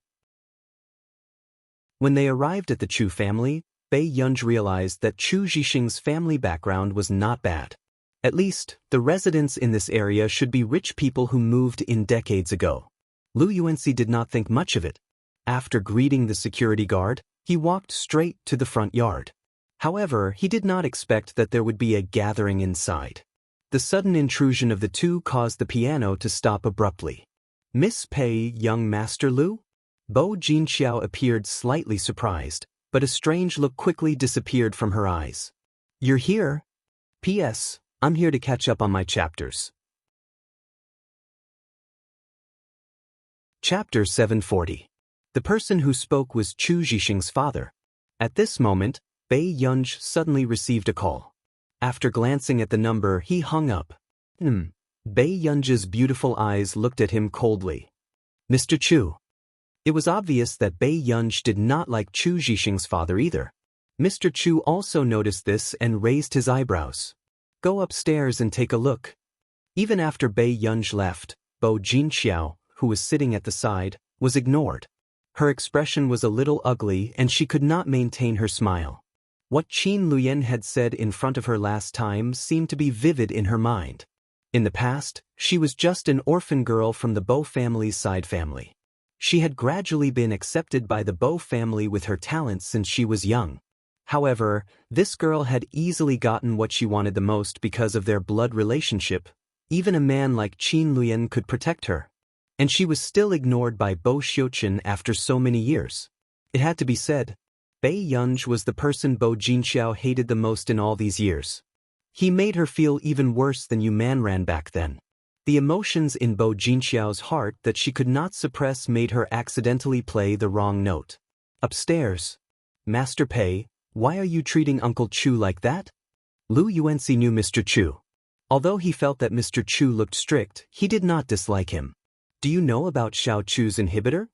A: When they arrived at the Chu family, Bei Yunj realized that Chu Zhixing's family background was not bad. At least, the residents in this area should be rich people who moved in decades ago. Lu Yuanxi did not think much of it. After greeting the security guard, he walked straight to the front yard. However, he did not expect that there would be a gathering inside. The sudden intrusion of the two caused the piano to stop abruptly. "Miss Pei, young Master Lu?" Bo Jinxiao appeared slightly surprised, but a strange look quickly disappeared from her eyes. You're here? P.S. I'm here to catch up on my chapters. Chapter 740. The person who spoke was Chu Zhixing's father. At this moment, Bei Yunj suddenly received a call. After glancing at the number, he hung up. Bei Yunj's beautiful eyes looked at him coldly. Mr. Chu. It was obvious that Bei Yunj did not like Chu Zhixing's father either. Mr. Chu also noticed this and raised his eyebrows. Go upstairs and take a look. Even after Bei Yunj left, Bo Jinxiao, who was sitting at the side, was ignored. Her expression was a little ugly and she could not maintain her smile. What Qin Luyan had said in front of her last time seemed to be vivid in her mind. In the past, she was just an orphan girl from the Bo family's side family. She had gradually been accepted by the Bo family with her talents since she was young. However, this girl had easily gotten what she wanted the most because of their blood relationship. Even a man like Qin Luyan could protect her. And she was still ignored by Bo Xiuqin after so many years. It had to be said, Bei Yunj was the person Bo Jinxiao hated the most in all these years. He made her feel even worse than Yu Manran back then. The emotions in Bo Jinxiao's heart that she could not suppress made her accidentally play the wrong note. Upstairs. Master Pei, why are you treating Uncle Chu like that? Lu Yuanxi knew Mr. Chu. Although he felt that Mr. Chu looked strict, he did not dislike him. Do you know about Xiao Chu's inhibitor?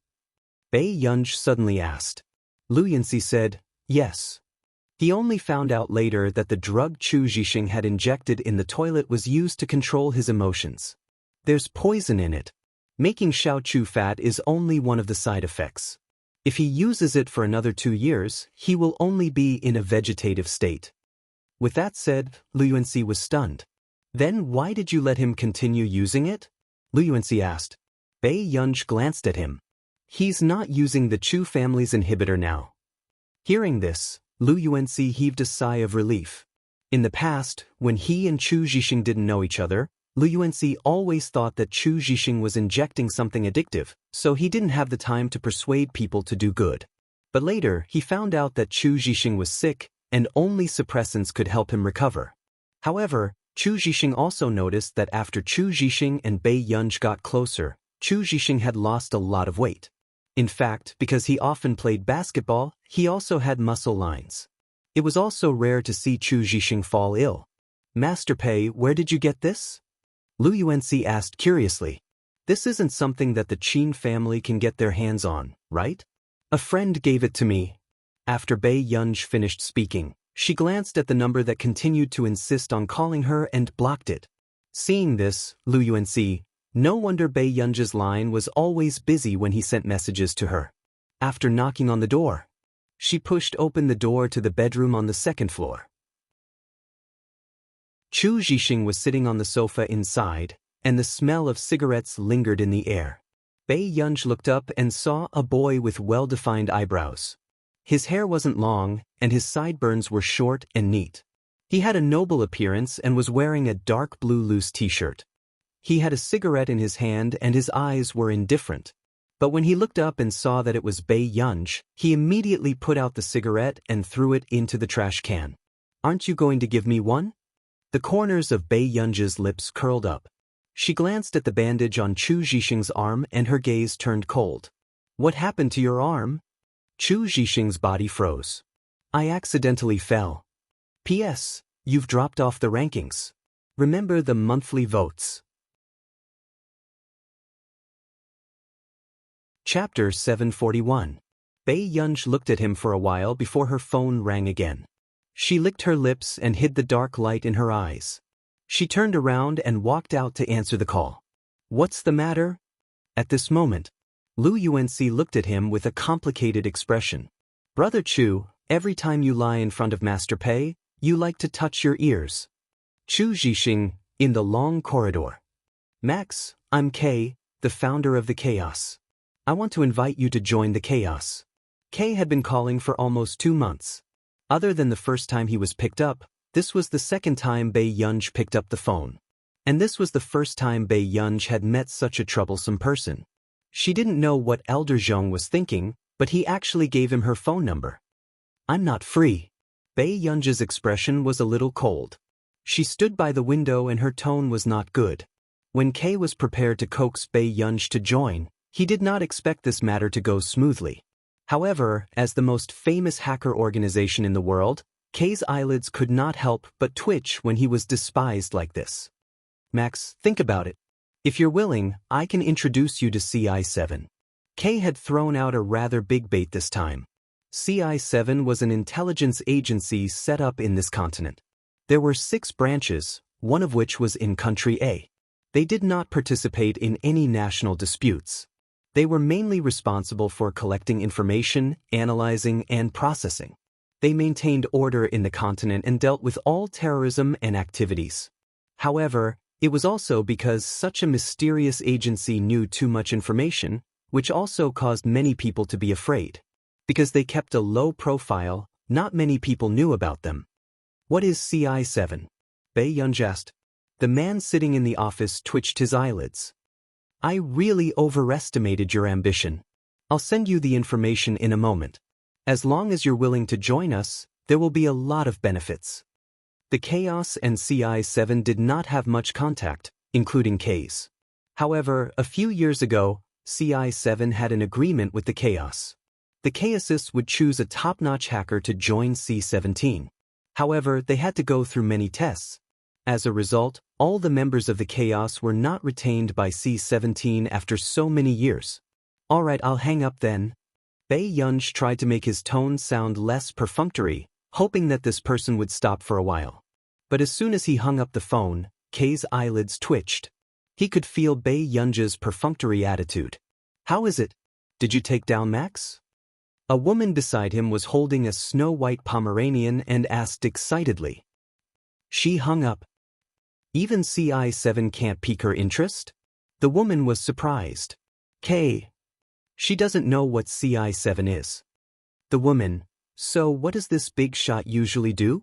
A: Bei Yunj suddenly asked. Lu Yuanxi said, yes. He only found out later that the drug Chu Zhixing had injected in the toilet was used to control his emotions. There's poison in it. Making Xiao Chu fat is only one of the side effects. If he uses it for another 2 years, he will only be in a vegetative state. With that said, Lu Yuanxi was stunned. Then why did you let him continue using it? Lu Yuanxi asked. Bei Yunj glanced at him. He's not using the Chu family's inhibitor now. Hearing this, Lu Yuanxi heaved a sigh of relief. In the past, when he and Chu Zhixing didn't know each other, Lu Yuanxi always thought that Chu Zhixing was injecting something addictive, so he didn't have the time to persuade people to do good. But later, he found out that Chu Zhixing was sick, and only suppressants could help him recover. However, Chu Zhixing also noticed that after Chu Zhixing and Bei Yunj got closer, Chu Zhixing had lost a lot of weight. In fact, because he often played basketball, he also had muscle lines. It was also rare to see Chu Zhixing fall ill. Master Pei, where did you get this? Lu Yuanxi asked curiously. This isn't something that the Qin family can get their hands on, right? A friend gave it to me. After Bei Yunj finished speaking, she glanced at the number that continued to insist on calling her and blocked it. Seeing this, Lu Yuanxi, no wonder Bei Yunj's line was always busy when he sent messages to her. After knocking on the door, she pushed open the door to the bedroom on the second floor. Chu Zhixing was sitting on the sofa inside, and the smell of cigarettes lingered in the air. Bei Yunj looked up and saw a boy with well-defined eyebrows. His hair wasn't long, and his sideburns were short and neat. He had a noble appearance and was wearing a dark blue loose t-shirt. He had a cigarette in his hand and his eyes were indifferent. But when he looked up and saw that it was Bei Yunj, he immediately put out the cigarette and threw it into the trash can. Aren't you going to give me one? The corners of Bei Yunj's lips curled up. She glanced at the bandage on Chu Zhixing's arm and her gaze turned cold. What happened to your arm? Chu Zhixing's body froze. I accidentally fell. P.S. You've dropped off the rankings. Remember the monthly votes. Chapter 741. Bei Yunj looked at him for a while before her phone rang again. She licked her lips and hid the dark light in her eyes. She turned around and walked out to answer the call. What's the matter? At this moment, Lu Yuanxi looked at him with a complicated expression. Brother Chu, every time you lie in front of Master Pei, you like to touch your ears. Chu Zhixing, in the long corridor. Max, I'm Kay, the founder of the Chaos. I want to invite you to join the Chaos. Kay had been calling for almost 2 months. Other than the first time he was picked up, this was the second time Bei Yunj picked up the phone. And this was the first time Bei Yunj had met such a troublesome person. She didn't know what Elder Zhong was thinking, but he actually gave him her phone number. I'm not free. Bei Yunji's expression was a little cold. She stood by the window and her tone was not good. When Kay was prepared to coax Bei Yunji to join, he did not expect this matter to go smoothly. However, as the most famous hacker organization in the world, Kay's eyelids could not help but twitch when he was despised like this. Max, think about it. If you're willing, I can introduce you to CI7. Kay had thrown out a rather big bait this time. CI7 was an intelligence agency set up in this continent. There were 6 branches, one of which was in Country A. They did not participate in any national disputes. They were mainly responsible for collecting information, analyzing, and processing. They maintained order in the continent and dealt with all terrorism and activities. However, it was also because such a mysterious agency knew too much information, which also caused many people to be afraid. Because they kept a low profile, not many people knew about them. What is CI7? Bei Yunji asked. The man sitting in the office twitched his eyelids. I really overestimated your ambition. I'll send you the information in a moment. As long as you're willing to join us, there will be a lot of benefits. The Chaos and CI7 did not have much contact, including K's. However, a few years ago, CI7 had an agreement with the Chaos. The Chaosists would choose a top-notch hacker to join C17. However, they had to go through many tests. As a result, all the members of the Chaos were not retained by C17 after so many years. Alright, I'll hang up then. Bei Yunji tried to make his tone sound less perfunctory, hoping that this person would stop for a while. But as soon as he hung up the phone, Kay's eyelids twitched. He could feel Bei Yunji's perfunctory attitude. How is it? Did you take down Max? A woman beside him was holding a snow-white Pomeranian and asked excitedly. She hung up. Even CI7 can't pique her interest? The woman was surprised. Kay. She doesn't know what CI7 is. The woman. So what does this big shot usually do?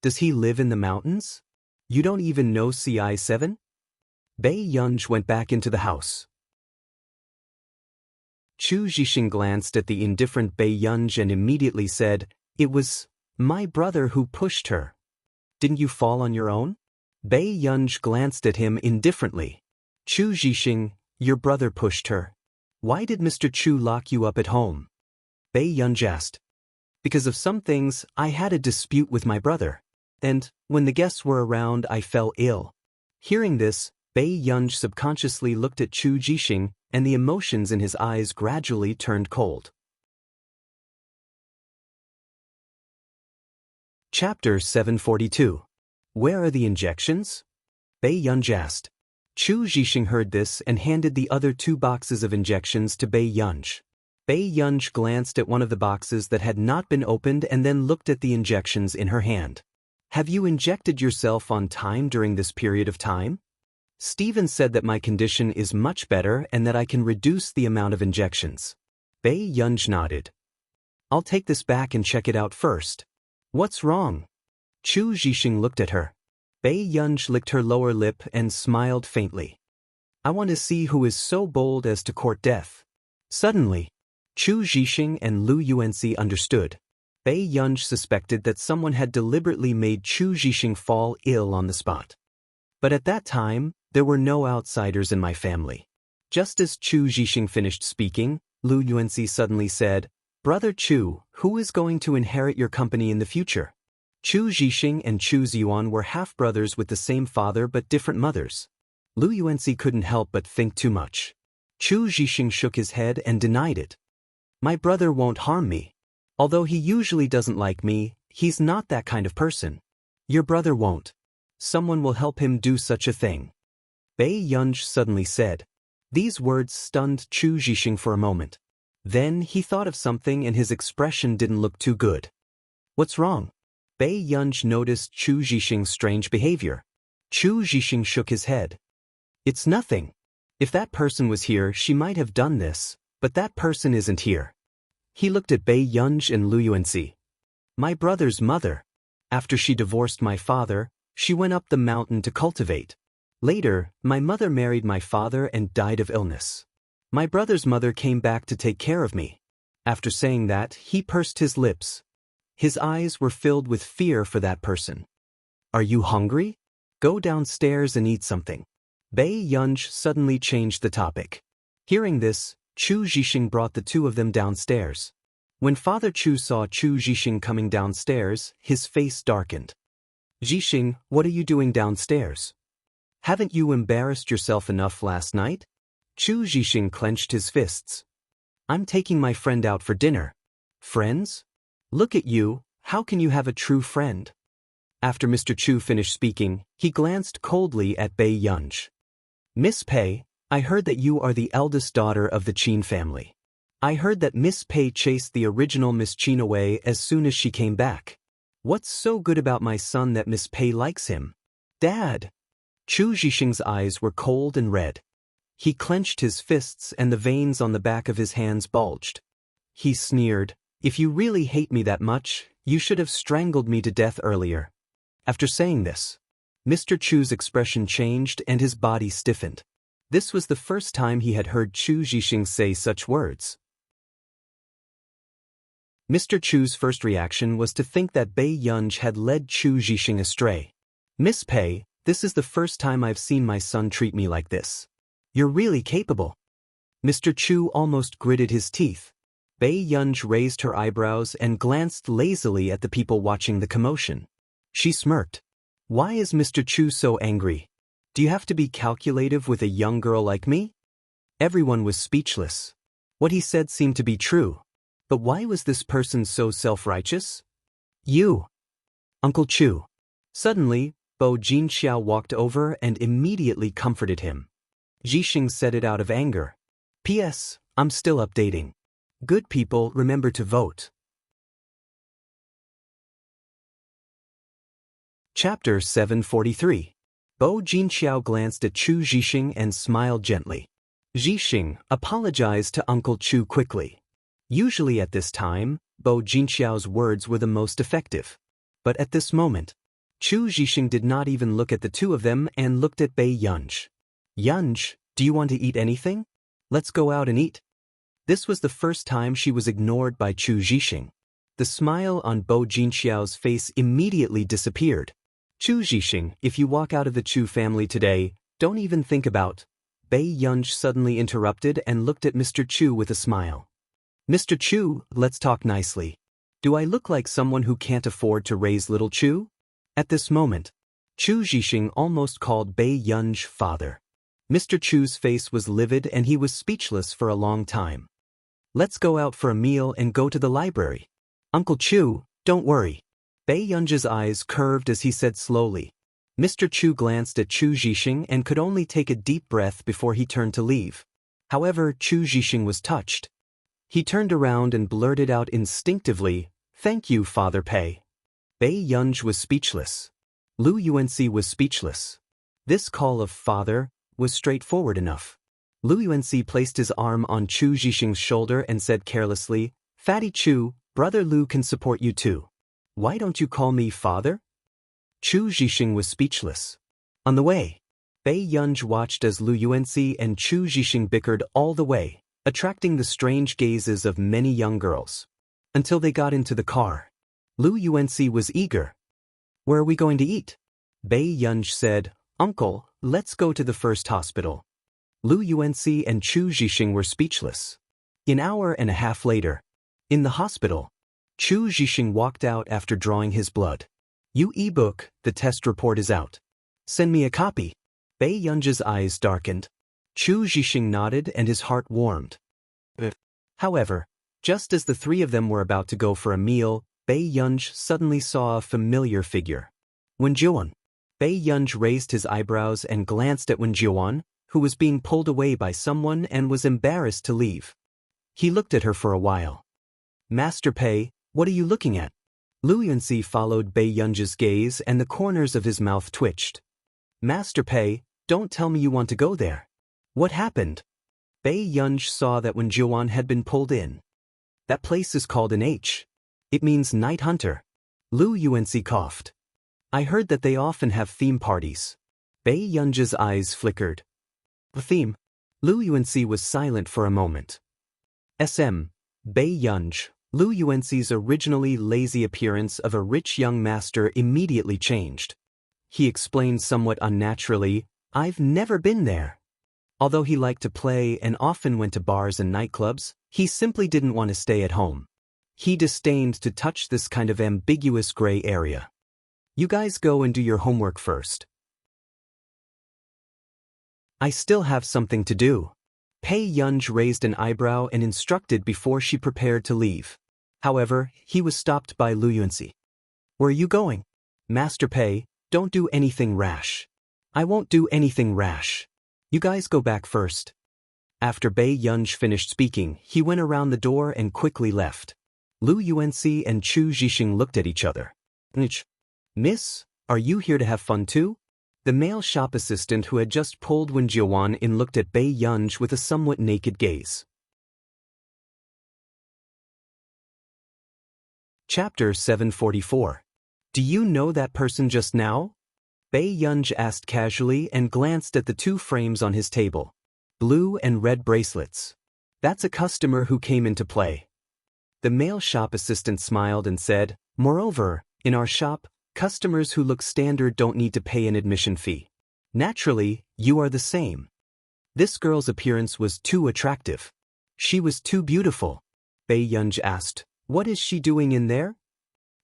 A: Does he live in the mountains? You don't even know CI7? Bei Yunji went back into the house. Chu Zhixing glanced at the indifferent Bei Yunji and immediately said, It was my brother who pushed her. Didn't you fall on your own? Bei Yunji glanced at him indifferently. Chu Zhixing, your brother pushed her. Why did Mr. Chu lock you up at home? Bei Yunji asked. Because of some things, I had a dispute with my brother. And, when the guests were around, I fell ill. Hearing this, Bei Yunji subconsciously looked at Chu Zhixing, and the emotions in his eyes gradually turned cold. Chapter 742. Where are the injections? Bei Yunji asked. Chu Zhixing heard this and handed the other 2 boxes of injections to Bei Yunji. Bei Yunji glanced at one of the boxes that had not been opened and then looked at the injections in her hand. Have you injected yourself on time during this period of time? Stephen said that my condition is much better and that I can reduce the amount of injections. Bei Yunji nodded. I'll take this back and check it out first. What's wrong? Chu Zhixing looked at her. Bei Yunji licked her lower lip and smiled faintly. I want to see who is so bold as to court death. Suddenly, Chu Zhixing and Lu Yuanxi understood. Bei Yunji suspected that someone had deliberately made Chu Zhixing fall ill on the spot. But at that time, there were no outsiders in my family. Just as Chu Zhixing finished speaking, Lu Yuanxi suddenly said, Brother Chu, who is going to inherit your company in the future? Chu Zhixing and Chu Ziyuan were half-brothers with the same father but different mothers. Lu Yuanxi couldn't help but think too much. Chu Zhixing shook his head and denied it. My brother won't harm me. Although he usually doesn't like me, he's not that kind of person. Your brother won't. Someone will help him do such a thing. Bei Yunji suddenly said. These words stunned Chu Zhixing for a moment. Then he thought of something and his expression didn't look too good. What's wrong? Bei Yunji noticed Chu Zhixing's strange behavior. Chu Zhixing shook his head. It's nothing. If that person was here, she might have done this, but that person isn't here. He looked at Bei Yunji and Lu Yuanxi. My brother's mother. After she divorced my father, she went up the mountain to cultivate. Later, my mother married my father and died of illness. My brother's mother came back to take care of me. After saying that, he pursed his lips. His eyes were filled with fear for that person. Are you hungry? Go downstairs and eat something. Bei Yunj suddenly changed the topic. Hearing this, Chu Zhixing brought the two of them downstairs. When Father Chu saw Chu Zhixing coming downstairs, his face darkened. Zhixing, what are you doing downstairs? Haven't you embarrassed yourself enough last night? Chu Zhixing clenched his fists. I'm taking my friend out for dinner. Friends? Look at you, how can you have a true friend? After Mr. Chu finished speaking, he glanced coldly at Bei Yunj. Miss Pei, I heard that you are the eldest daughter of the Qin family. I heard that Miss Pei chased the original Miss Qin away as soon as she came back. What's so good about my son that Miss Pei likes him? Dad! Chu Zhixing's eyes were cold and red. He clenched his fists and the veins on the back of his hands bulged. He sneered, if you really hate me that much, you should have strangled me to death earlier. After saying this, Mr. Chu's expression changed and his body stiffened. This was the first time he had heard Chu Zhixing say such words. Mr. Chu's first reaction was to think that Bei Yunj had led Chu Zhixing astray. Miss Pei, this is the first time I've seen my son treat me like this. You're really capable. Mr. Chu almost gritted his teeth. Bei Yunj raised her eyebrows and glanced lazily at the people watching the commotion. She smirked. Why is Mr. Chu so angry? Do you have to be calculative with a young girl like me? Everyone was speechless. What he said seemed to be true. But why was this person so self-righteous? You! Uncle Chu. Suddenly, Bo Jinxiao walked over and immediately comforted him. Zhixing said it out of anger. P.S. I'm still updating. Good people, remember to vote. Chapter 743. Bo Jinxiao glanced at Chu Zhixing and smiled gently. Zhixing apologized to Uncle Chu quickly. Usually at this time, Bo Jinxiao's words were the most effective. But at this moment, Chu Zhixing did not even look at the two of them and looked at Bei Yunj. Yunj, do you want to eat anything? Let's go out and eat. This was the first time she was ignored by Chu Zhixing. The smile on Bo Jinxiao's face immediately disappeared. Chu Zhixing, if you walk out of the Chu family today, don't even think about. Bei Yunj suddenly interrupted and looked at Mr. Chu with a smile. Mr. Chu, let's talk nicely. Do I look like someone who can't afford to raise little Chu? At this moment, Chu Zhixing almost called Bei Yunj father. Mr. Chu's face was livid and he was speechless for a long time. Let's go out for a meal and go to the library. Uncle Chu, don't worry. Bei Yunj's eyes curved as he said slowly. Mr. Chu glanced at Chu Zhixing and could only take a deep breath before he turned to leave. However, Chu Zhixing was touched. He turned around and blurted out instinctively, "Thank you, Father Pei." Bei Yunj was speechless. Lu Yuanci was speechless. This call of father was straightforward enough. Lu Yuanci placed his arm on Chu Zhixing's shoulder and said carelessly, "Fatty Chu, Brother Lu can support you too. Why don't you call me father?" Chu Zhixing was speechless. On the way, Bei Yunj watched as Lu Yuanci and Chu Zhixing bickered all the way, attracting the strange gazes of many young girls. Until they got into the car. Lu Yuanci was eager. "Where are we going to eat?" Bei Yunj said, "Uncle, let's go to the first hospital." Lu Yuanci and Chu Zhixing were speechless. An hour and a half later, in the hospital, Chu Zhixing walked out after drawing his blood. "You e-book, the test report is out. Send me a copy." Bei Yunj's eyes darkened. Chu Zhixing nodded and his heart warmed. However, just as the three of them were about to go for a meal, Bei Yunj suddenly saw a familiar figure. Wen Jiuan. Bei Yunj raised his eyebrows and glanced at Wen Jiuan, who was being pulled away by someone and was embarrassed to leave. He looked at her for a while. "Master Pei, what are you looking at?" Lu Yuanci followed Bei Yunj's gaze and the corners of his mouth twitched. "Master Pei, don't tell me you want to go there. What happened?" Bei Yunj saw that Wen Jiuan had been pulled in. "That place is called an H. It means night hunter." Lu Yuanci coughed. "I heard that they often have theme parties." Bei Yunj's eyes flickered. "A theme?" Lu Yuanxi was silent for a moment. Bei Yunj, Lu Yuanxi's originally lazy appearance of a rich young master immediately changed. He explained somewhat unnaturally, "I've never been there." Although he liked to play and often went to bars and nightclubs, he simply didn't want to stay at home. He disdained to touch this kind of ambiguous gray area. "You guys go and do your homework first. I still have something to do." Pei Yunj raised an eyebrow and instructed before she prepared to leave. However, he was stopped by Lu Yuanxi. "Where are you going?" "Master Pei, don't do anything rash." "I won't do anything rash. You guys go back first." After Bei Yunj finished speaking, he went around the door and quickly left. Lu Yuanxi and Chu Zhixing looked at each other. "Miss, are you here to have fun too?" The male shop assistant who had just pulled Wen Jiawan in looked at Bei Yunj with a somewhat naked gaze. Chapter 744. Do you know that person just now? Bei Yunj asked casually and glanced at the two frames on his table. Blue and red bracelets. "That's a customer who came into play." The male shop assistant smiled and said, "Moreover, in our shop, customers who look standard don't need to pay an admission fee. Naturally, you are the same." This girl's appearance was too attractive. She was too beautiful. Bei Yunj asked, "What is she doing in there?"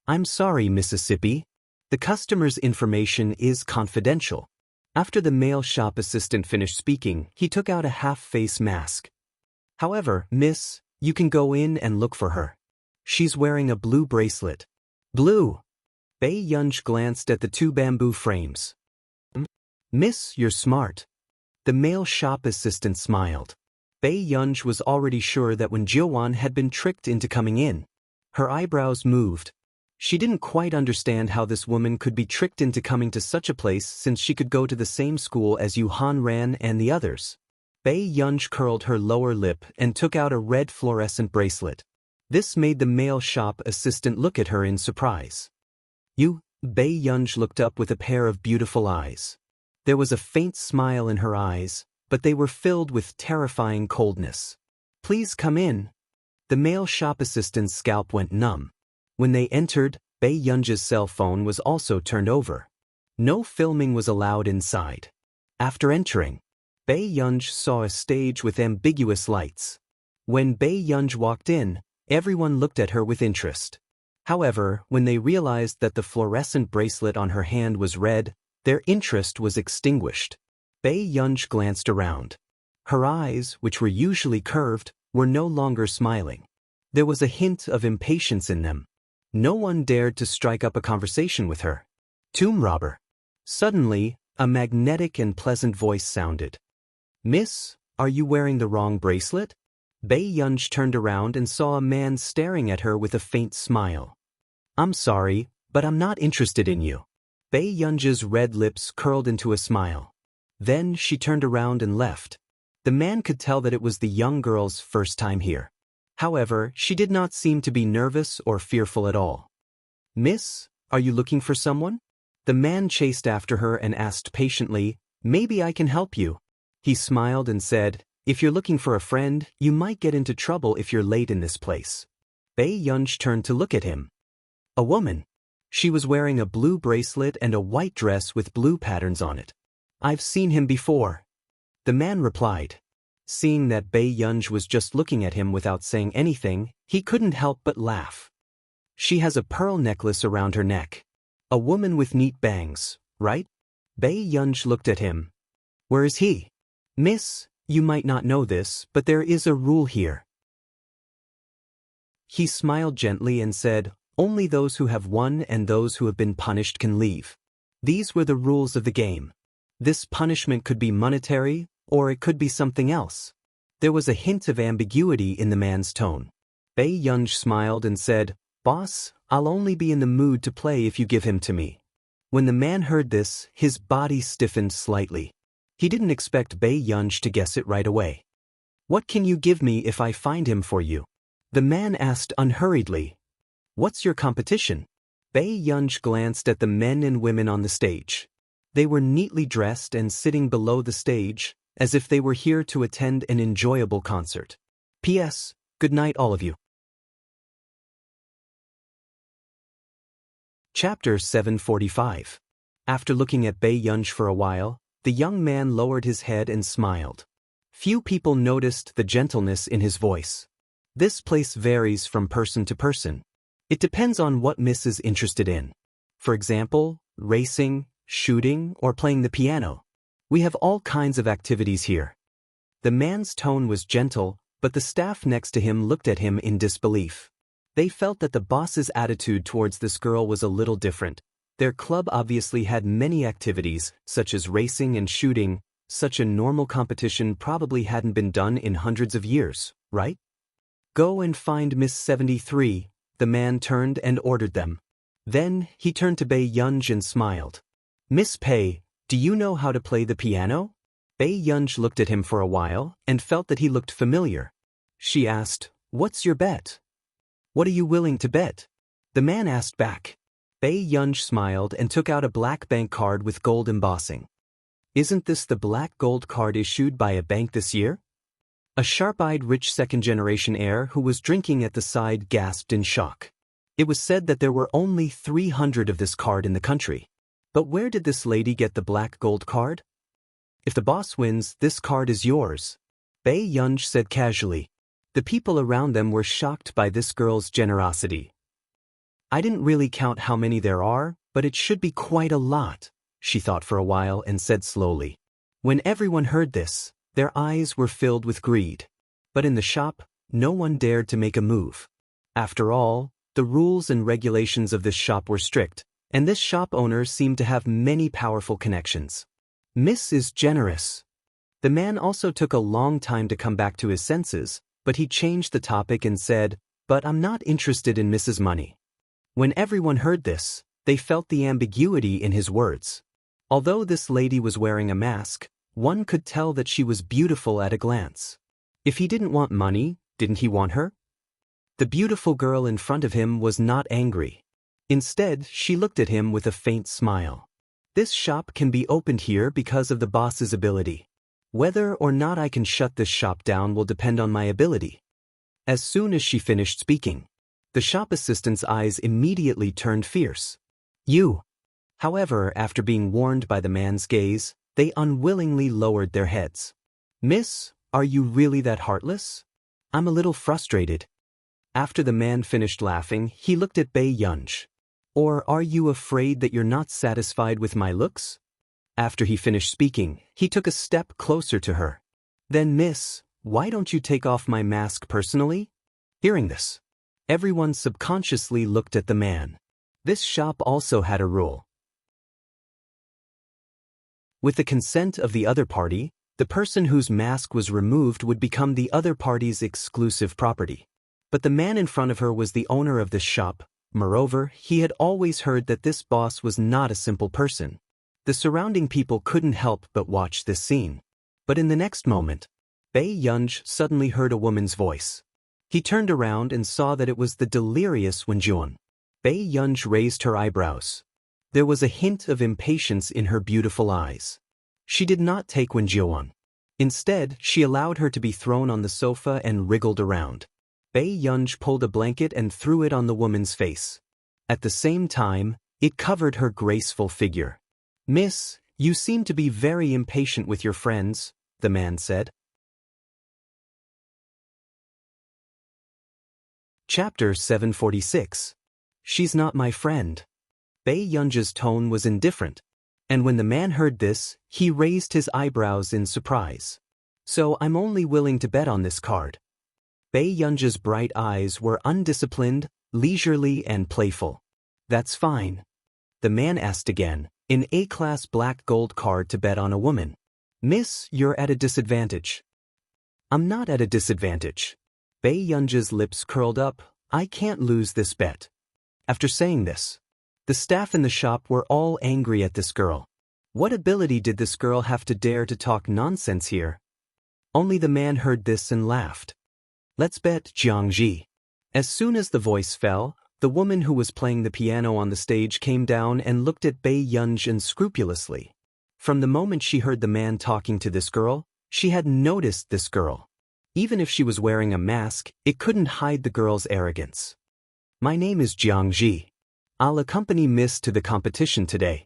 A: "I'm sorry, Mississippi. The customer's information is confidential." After the male shop assistant finished speaking, he took out a half-face mask. "However, miss, you can go in and look for her. She's wearing a blue bracelet." "Blue?" Bei Yunj glanced at the two bamboo frames. "Miss, you're smart." The male shop assistant smiled. Bei Yunj was already sure that Wen Jiawan had been tricked into coming in. Her eyebrows moved. She didn't quite understand how this woman could be tricked into coming to such a place since she could go to the same school as Yu Hanran and the others. Bei Yunj curled her lower lip and took out a red fluorescent bracelet. This made the male shop assistant look at her in surprise. "You?" Bei Yunj looked up with a pair of beautiful eyes. There was a faint smile in her eyes, but they were filled with terrifying coldness. "Please come in." The male shop assistant's scalp went numb. When they entered, Bei Yunj's cell phone was also turned over. No filming was allowed inside. After entering, Bei Yunj saw a stage with ambiguous lights. When Bei Yunj walked in, everyone looked at her with interest. However, when they realized that the fluorescent bracelet on her hand was red, their interest was extinguished. Bei Yunj glanced around. Her eyes, which were usually curved, were no longer smiling. There was a hint of impatience in them. No one dared to strike up a conversation with her. "Tomb robber." Suddenly, a magnetic and pleasant voice sounded. "Miss, are you wearing the wrong bracelet?" Bei Yunj turned around and saw a man staring at her with a faint smile. "I'm sorry, but I'm not interested in you." Bei Yunj's red lips curled into a smile. Then she turned around and left. The man could tell that it was the young girl's first time here. However, she did not seem to be nervous or fearful at all. "Miss, are you looking for someone?" The man chased after her and asked patiently, "Maybe I can help you." He smiled and said, "If you're looking for a friend, you might get into trouble if you're late in this place." Bei Yunj turned to look at him. A woman. She was wearing a blue bracelet and a white dress with blue patterns on it. "I've seen him before." The man replied. Seeing that Bei Yunj was just looking at him without saying anything, he couldn't help but laugh. "She has a pearl necklace around her neck. A woman with neat bangs, right?" Bei Yunj looked at him. "Where is he?" "Miss, you might not know this, but there is a rule here." He smiled gently and said, "Only those who have won and those who have been punished can leave." These were the rules of the game. This punishment could be monetary, or it could be something else. There was a hint of ambiguity in the man's tone. Bei Yunj smiled and said, "Boss, I'll only be in the mood to play if you give him to me." When the man heard this, his body stiffened slightly. He didn't expect Bei Yunj to guess it right away. "What can you give me if I find him for you?" The man asked unhurriedly. "What's your competition?" Bei Yunj glanced at the men and women on the stage. They were neatly dressed and sitting below the stage, as if they were here to attend an enjoyable concert. P.S. Good night, all of you. Chapter 745. After looking at Bei Yunj for a while, the young man lowered his head and smiled. Few people noticed the gentleness in his voice. This place varies from person to person. It depends on what Miss is interested in. For example, racing, shooting, or playing the piano. We have all kinds of activities here. The man's tone was gentle, but the staff next to him looked at him in disbelief. They felt that the boss's attitude towards this girl was a little different. Their club obviously had many activities, such as racing and shooting. Such a normal competition probably hadn't been done in hundreds of years, right? Go and find Miss 73, the man turned and ordered them. Then, he turned to Bei Yunj and smiled. Miss Pei, do you know how to play the piano? Bei Yunj looked at him for a while and felt that he looked familiar. She asked, What's your bet? What are you willing to bet? The man asked back. Bei Yunj smiled and took out a black bank card with gold embossing. Isn't this the black gold card issued by a bank this year? A sharp-eyed rich second-generation heir who was drinking at the side gasped in shock. It was said that there were only 300 of this card in the country. But where did this lady get the black gold card? If the boss wins, this card is yours, Bei Yunj said casually. The people around them were shocked by this girl's generosity. I didn't really count how many there are, but it should be quite a lot, she thought for a while and said slowly. When everyone heard this, their eyes were filled with greed. But in the shop, no one dared to make a move. After all, the rules and regulations of this shop were strict, and this shop owner seemed to have many powerful connections. Miss is generous. The man also took a long time to come back to his senses, but he changed the topic and said, But I'm not interested in Mrs. Money. When everyone heard this, they felt the ambiguity in his words. Although this lady was wearing a mask, one could tell that she was beautiful at a glance. If he didn't want money, didn't he want her? The beautiful girl in front of him was not angry. Instead, she looked at him with a faint smile. This shop can be opened here because of the boss's ability. Whether or not I can shut this shop down will depend on my ability. As soon as she finished speaking, the shop assistant's eyes immediately turned fierce. You. However, after being warned by the man's gaze, they unwillingly lowered their heads. Miss, are you really that heartless? I'm a little frustrated. After the man finished laughing, he looked at Bei Yunj. Or are you afraid that you're not satisfied with my looks? After he finished speaking, he took a step closer to her. Then Miss, why don't you take off my mask personally? Hearing this, everyone subconsciously looked at the man. This shop also had a rule. With the consent of the other party, the person whose mask was removed would become the other party's exclusive property. But the man in front of her was the owner of this shop. Moreover, he had always heard that this boss was not a simple person. The surrounding people couldn't help but watch this scene. But in the next moment, Bei Yunj suddenly heard a woman's voice. He turned around and saw that it was the delirious Wenjuan. Bei Yunj raised her eyebrows. There was a hint of impatience in her beautiful eyes. She did not take Wenjuan. Instead, she allowed her to be thrown on the sofa and wriggled around. Bei Yunj pulled a blanket and threw it on the woman's face. At the same time, it covered her graceful figure. Miss, you seem to be very impatient with your friends, the man said. Chapter 746. She's not my friend. Bei Yunj's tone was indifferent, and when the man heard this, he raised his eyebrows in surprise. So I'm only willing to bet on this card. Bei Yunj's bright eyes were undisciplined, leisurely, and playful. That's fine. The man asked again, an A-class black gold card to bet on a woman. Miss, you're at a disadvantage. I'm not at a disadvantage. Bei Yunj's lips curled up. I can't lose this bet. After saying this, the staff in the shop were all angry at this girl. What ability did this girl have to dare to talk nonsense here? Only the man heard this and laughed. Let's bet Jiangji. As soon as the voice fell, the woman who was playing the piano on the stage came down and looked at Bei Yunj unscrupulously. From the moment she heard the man talking to this girl, She had noticed this girl. Even if she was wearing a mask, it couldn't hide the girl's arrogance. My name is Jiang Ji. I'll accompany Miss to the competition today.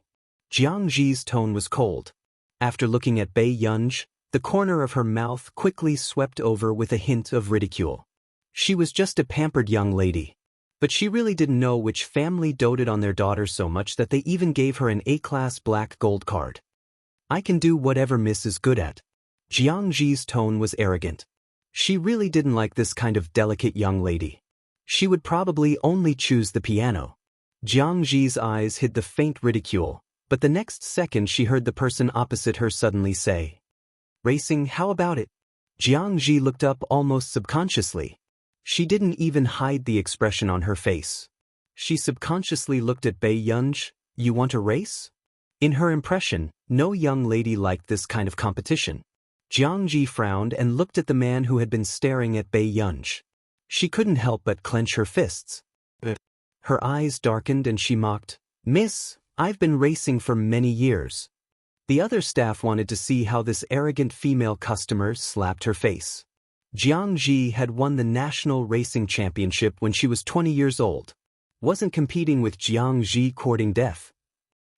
A: Jiang Ji's tone was cold. After looking at Bei Yunj, the corner of her mouth quickly swept over with a hint of ridicule. She was just a pampered young lady. But she really didn't know which family doted on their daughter so much that they even gave her an A-class black gold card. I can do whatever Miss is good at. Jiang Ji's tone was arrogant. She really didn't like this kind of delicate young lady. She would probably only choose the piano. Jiang Ji's eyes hid the faint ridicule, but the next second she heard the person opposite her suddenly say, "Racing, how about it?" Jiang Ji looked up almost subconsciously. She didn't even hide the expression on her face. She subconsciously looked at Bei Yunj. You want a race? In her impression, no young lady liked this kind of competition. Jiang Ji frowned and looked at the man who had been staring at Bei Yunj. She couldn't help but clench her fists. Her eyes darkened and she mocked, "Miss, I've been racing for many years." The other staff wanted to see how this arrogant female customer slapped her face. Jiang Ji had won the national racing championship when she was 20 years old. Wasn't competing with Jiang Ji courting death.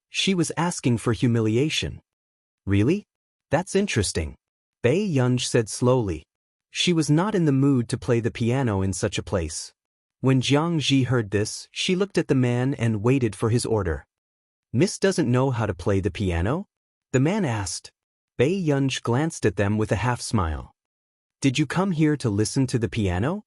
A: She was asking for humiliation. Really? That's interesting. Bei Yunj said slowly. She was not in the mood to play the piano in such a place. When Jiang Ji heard this, she looked at the man and waited for his order. Miss doesn't know how to play the piano? The man asked. Bei Yunj glanced at them with a half-smile. Did you come here to listen to the piano?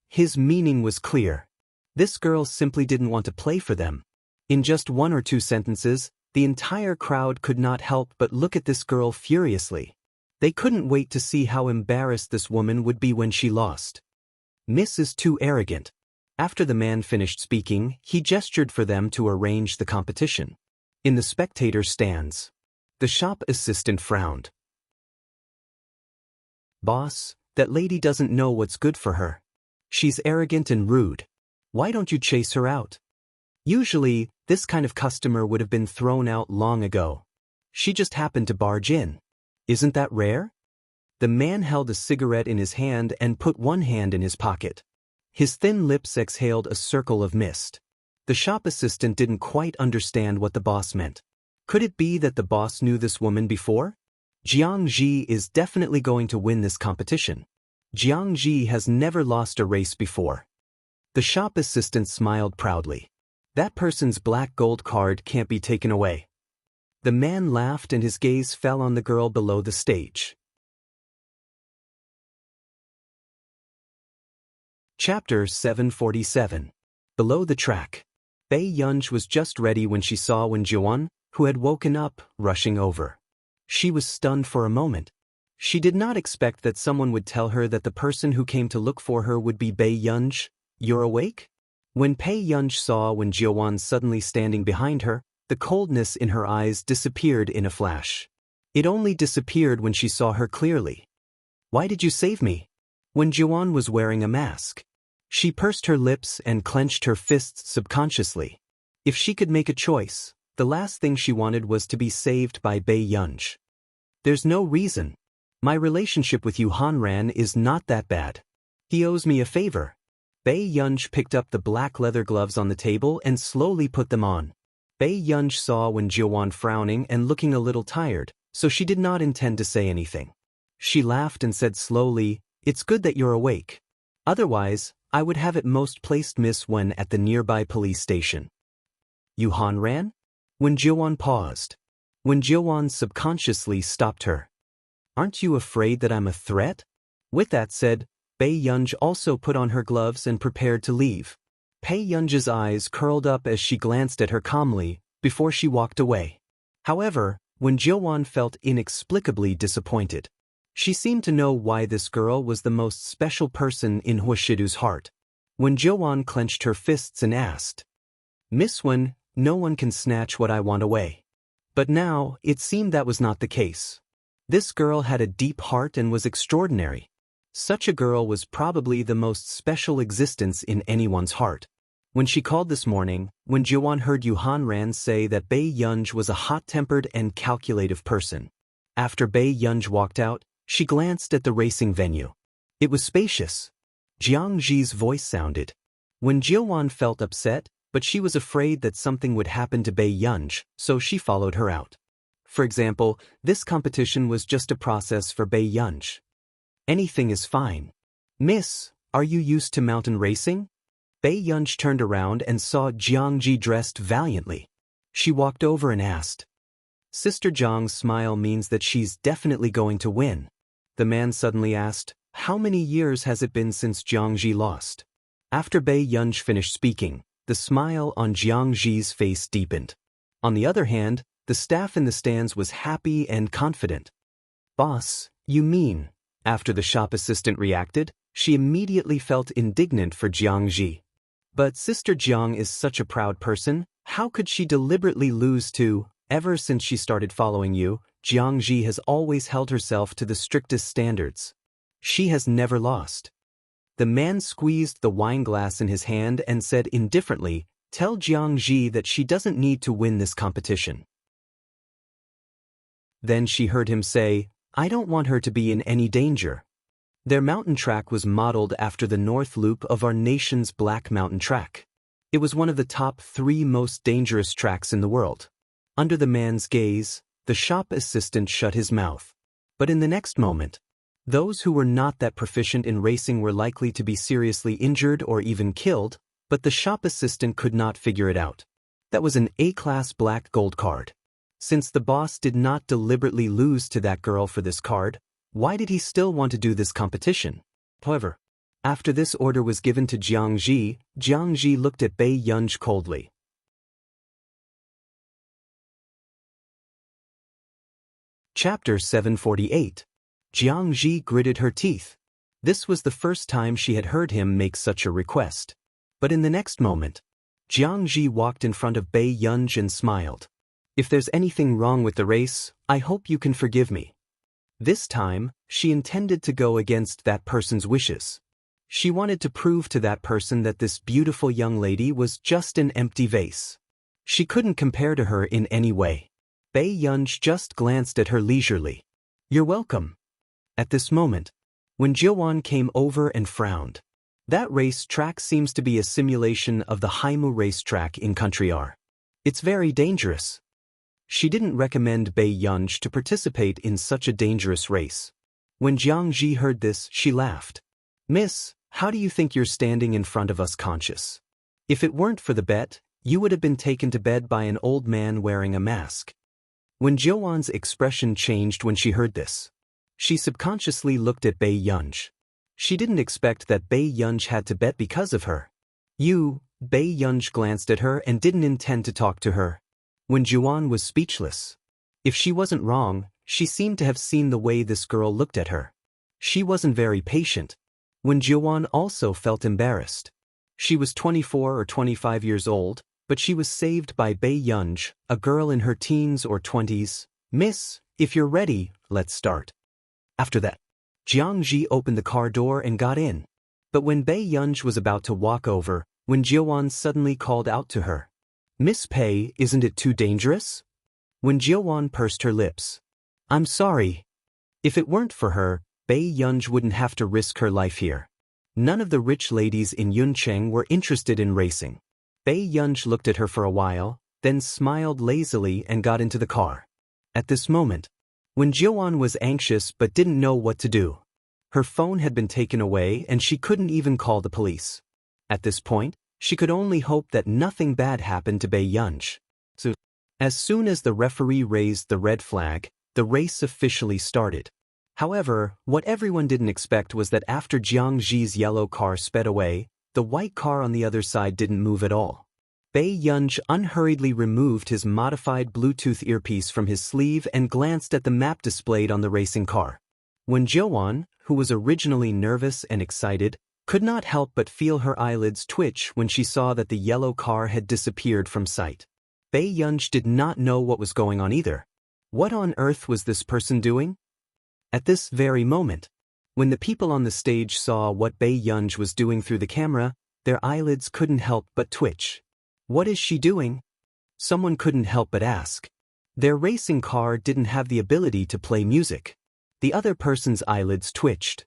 A: His meaning was clear. This girl simply didn't want to play for them. In just 1 or 2 sentences, the entire crowd could not help but look at this girl furiously. They couldn't wait to see how embarrassed this woman would be when she lost. Miss is too arrogant. After the man finished speaking, he gestured for them to arrange the competition. In the spectator stands. The shop assistant frowned. Boss, that lady doesn't know what's good for her. She's arrogant and rude. Why don't you chase her out? Usually, this kind of customer would have been thrown out long ago. She just happened to barge in. Isn't that rare? The man held a cigarette in his hand and put one hand in his pocket. His thin lips exhaled a circle of mist. The shop assistant didn't quite understand what the boss meant. Could it be that the boss knew this woman before? Jiang Ji is definitely going to win this competition. Jiang Ji has never lost a race before. The shop assistant smiled proudly. That person's black gold card can't be taken away. The man laughed and his gaze fell on the girl below the stage. Chapter 747. Below the track. Bei Yunj was just ready when she saw Wen Jiuan, who had woken up, rushing over. She was stunned for a moment. She did not expect that someone would tell her that the person who came to look for her would be Bei Yunj. You're awake? When Bei Yunj saw Wen Jiuan suddenly standing behind her, the coldness in her eyes disappeared in a flash. It only disappeared when she saw her clearly. Why did you save me? Wen Jiuan was wearing a mask. She pursed her lips and clenched her fists subconsciously. If she could make a choice, the last thing she wanted was to be saved by Bei Yunj. There's no reason. My relationship with Yu Hanran is not that bad. He owes me a favor. Bei Yunj picked up the black leather gloves on the table and slowly put them on. Bei Yunj saw Wen Jiuan frowning and looking a little tired, so she did not intend to say anything. She laughed and said slowly, "It's good that you're awake. Otherwise, I would have at most placed Miss Wen at the nearby police station." Yu Hanran? Wen Jiuan paused. Wen Jiuan subconsciously stopped her. Aren't you afraid that I'm a threat? With that said, Bei Yunj also put on her gloves and prepared to leave. Bei Yunj's eyes curled up as she glanced at her calmly, before she walked away. However, Wen Jiuan felt inexplicably disappointed. She seemed to know why this girl was the most special person in Huashidu's heart. Wen Jiuan clenched her fists and asked, "Miss Wen, no one can snatch what I want away." But now, it seemed that was not the case. This girl had a deep heart and was extraordinary. Such a girl was probably the most special existence in anyone's heart. When she called this morning, Wen Jiuan heard Yu Hanran say that Bei Yunj was a hot-tempered and calculative person. After Bei Yunj walked out, She glanced at the racing venue. It was spacious. Jiang Ji's voice sounded. When Jiuan felt upset, but she was afraid that something would happen to Bei Yunj, so she followed her out. For example, this competition was just a process for Bei Yunj. Anything is fine. Miss, are you used to mountain racing? Bei Yunj turned around and saw Jiang Ji dressed valiantly. She walked over and asked. Sister Jiang's smile means that she's definitely going to win. The man suddenly asked, how many years has it been since Jiang Ji lost? After Bei Yunj finished speaking, the smile on Jiang Ji's face deepened. On the other hand, the staff in the stands was happy and confident. Boss, you mean? After the shop assistant reacted, she immediately felt indignant for Jiang Ji. But Sister Jiang is such a proud person, how could she deliberately lose to? Ever since she started following you, Jiang Ji has always held herself to the strictest standards. She has never lost. The man squeezed the wine glass in his hand and said indifferently, tell Jiang Ji that she doesn't need to win this competition. Then she heard him say, I don't want her to be in any danger. Their mountain track was modeled after the North Loop of our nation's Black Mountain Track. It was one of the top 3 most dangerous tracks in the world. Under the man's gaze, the shop assistant shut his mouth. But in the next moment, those who were not that proficient in racing were likely to be seriously injured or even killed, but the shop assistant could not figure it out. That was an A-class black gold card. Since the boss did not deliberately lose to that girl for this card, why did he still want to do this competition? However, after this order was given to Jiang Ji looked at Bei Yunj coldly. Chapter 748. Jiang Ji gritted her teeth. This was the first time she had heard him make such a request. But in the next moment, Jiang Ji walked in front of Bei Yunj and smiled. If there's anything wrong with the race, I hope you can forgive me. This time, she intended to go against that person's wishes. She wanted to prove to that person that this beautiful young lady was just an empty vase. She couldn't compare to her in any way. Bei Yunj just glanced at her leisurely. You're welcome. At this moment, when Jiuan came over and frowned. That race track seems to be a simulation of the Haimu racetrack in Country R. It's very dangerous. She didn't recommend Bei Yunj to participate in such a dangerous race. When Jiang Ji heard this, she laughed. Miss, how do you think you're standing in front of us conscious? If it weren't for the bet, you would have been taken to bed by an old man wearing a mask. When Jiuan's expression changed when she heard this, she subconsciously looked at Bei Yunj. She didn't expect that Bei Yunj had to bet because of her. Bei Yunj glanced at her and didn't intend to talk to her. When Jiuan was speechless. If she wasn't wrong, she seemed to have seen the way this girl looked at her. She wasn't very patient. When Jiuan also felt embarrassed. She was 24 or 25 years old, but she was saved by Bei Yunj, a girl in her teens or 20s. Miss, if you're ready, let's start. After that, Jiang Ji opened the car door and got in. But when Bei Yunj was about to walk over, when Jiuan suddenly called out to her, Miss Pei, isn't it too dangerous? When Jiuan pursed her lips. I'm sorry. If it weren't for her, Bei Yunj wouldn't have to risk her life here. None of the rich ladies in Yuncheng were interested in racing. Bei Yunj looked at her for a while, then smiled lazily and got into the car. At this moment, when Jiuan was anxious but didn't know what to do. Her phone had been taken away and she couldn't even call the police. At this point, she could only hope that nothing bad happened to Bei Yunj. So, as soon as the referee raised the red flag, the race officially started. However, what everyone didn't expect was that after Jiang Ji's yellow car sped away, the white car on the other side didn't move at all. Bei Yunj unhurriedly removed his modified Bluetooth earpiece from his sleeve and glanced at the map displayed on the racing car. When Jiuan, who was originally nervous and excited, could not help but feel her eyelids twitch when she saw that the yellow car had disappeared from sight. Bei Yunj did not know what was going on either. What on earth was this person doing? At this very moment, when the people on the stage saw what Bei Yunj was doing through the camera, their eyelids couldn't help but twitch. What is she doing? Someone couldn't help but ask. Their racing car didn't have the ability to play music. The other person's eyelids twitched.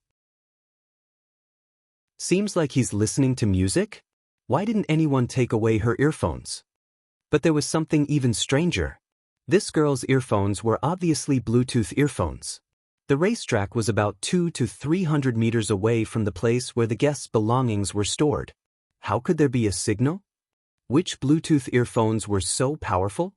A: Seems like he's listening to music? Why didn't anyone take away her earphones? But there was something even stranger. This girl's earphones were obviously Bluetooth earphones. The racetrack was about 200 to 300 meters away from the place where the guests' belongings were stored. How could there be a signal? Which Bluetooth earphones were so powerful?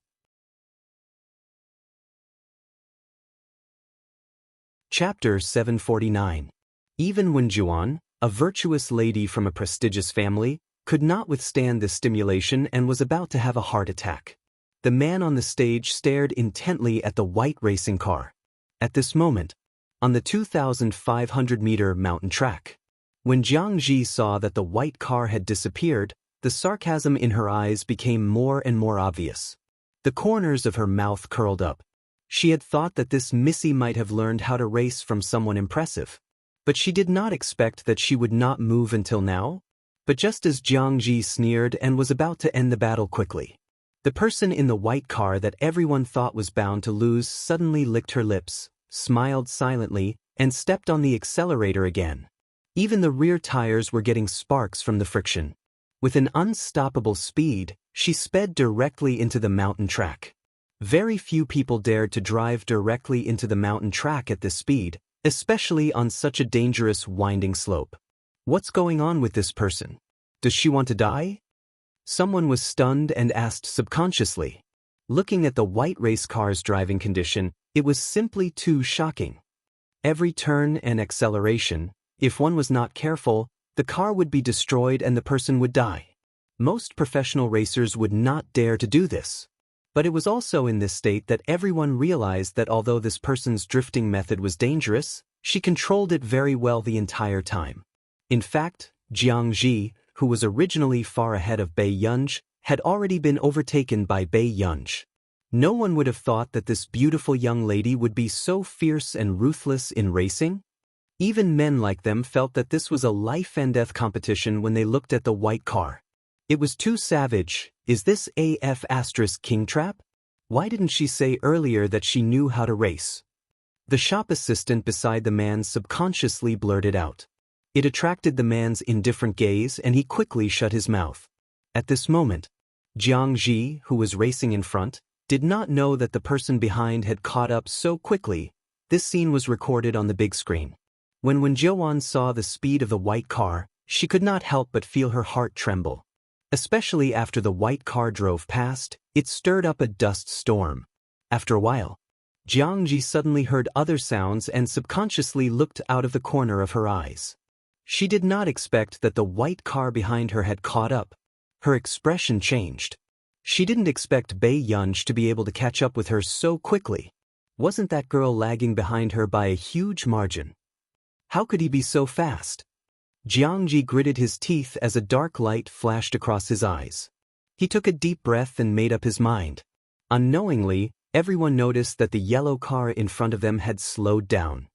A: Chapter 749. Even when Juan, a virtuous lady from a prestigious family, could not withstand this stimulation and was about to have a heart attack. The man on the stage stared intently at the white racing car. At this moment, on the 2,500-meter mountain track, when Jiang Ji saw that the white car had disappeared, the sarcasm in her eyes became more and more obvious. The corners of her mouth curled up. She had thought that this Missy might have learned how to race from someone impressive. But she did not expect that she would not move until now. But just as Jiang Ji sneered and was about to end the battle quickly, the person in the white car that everyone thought was bound to lose suddenly licked her lips, smiled silently, and stepped on the accelerator again. Even the rear tires were getting sparks from the friction. With an unstoppable speed, she sped directly into the mountain track. Very few people dared to drive directly into the mountain track at this speed, especially on such a dangerous winding slope. What's going on with this person? Does she want to die? Someone was stunned and asked subconsciously. Looking at the white race car's driving condition, it was simply too shocking. Every turn and acceleration, if one was not careful, the car would be destroyed and the person would die. Most professional racers would not dare to do this. But it was also in this state that everyone realized that although this person's drifting method was dangerous, she controlled it very well the entire time. In fact, Jiang Ji, who was originally far ahead of Bei Yunj, had already been overtaken by Bei Yunj. No one would have thought that this beautiful young lady would be so fierce and ruthless in racing. Even men like them felt that this was a life-and-death competition when they looked at the white car. It was too savage. Is this AF * king trap? Why didn't she say earlier that she knew how to race? The shop assistant beside the man subconsciously blurted out. It attracted the man's indifferent gaze and he quickly shut his mouth. At this moment, Jiang Ji, who was racing in front, did not know that the person behind had caught up so quickly. This scene was recorded on the big screen. When Joanne saw the speed of the white car, she could not help but feel her heart tremble. Especially after the white car drove past, it stirred up a dust storm. After a while, Jiang Ji suddenly heard other sounds and subconsciously looked out of the corner of her eyes. She did not expect that the white car behind her had caught up. Her expression changed. She didn't expect Bei Yunj to be able to catch up with her so quickly. Wasn't that girl lagging behind her by a huge margin? How could he be so fast? Jiang Ji gritted his teeth as a dark light flashed across his eyes. He took a deep breath and made up his mind. Unknowingly, everyone noticed that the yellow car in front of them had slowed down.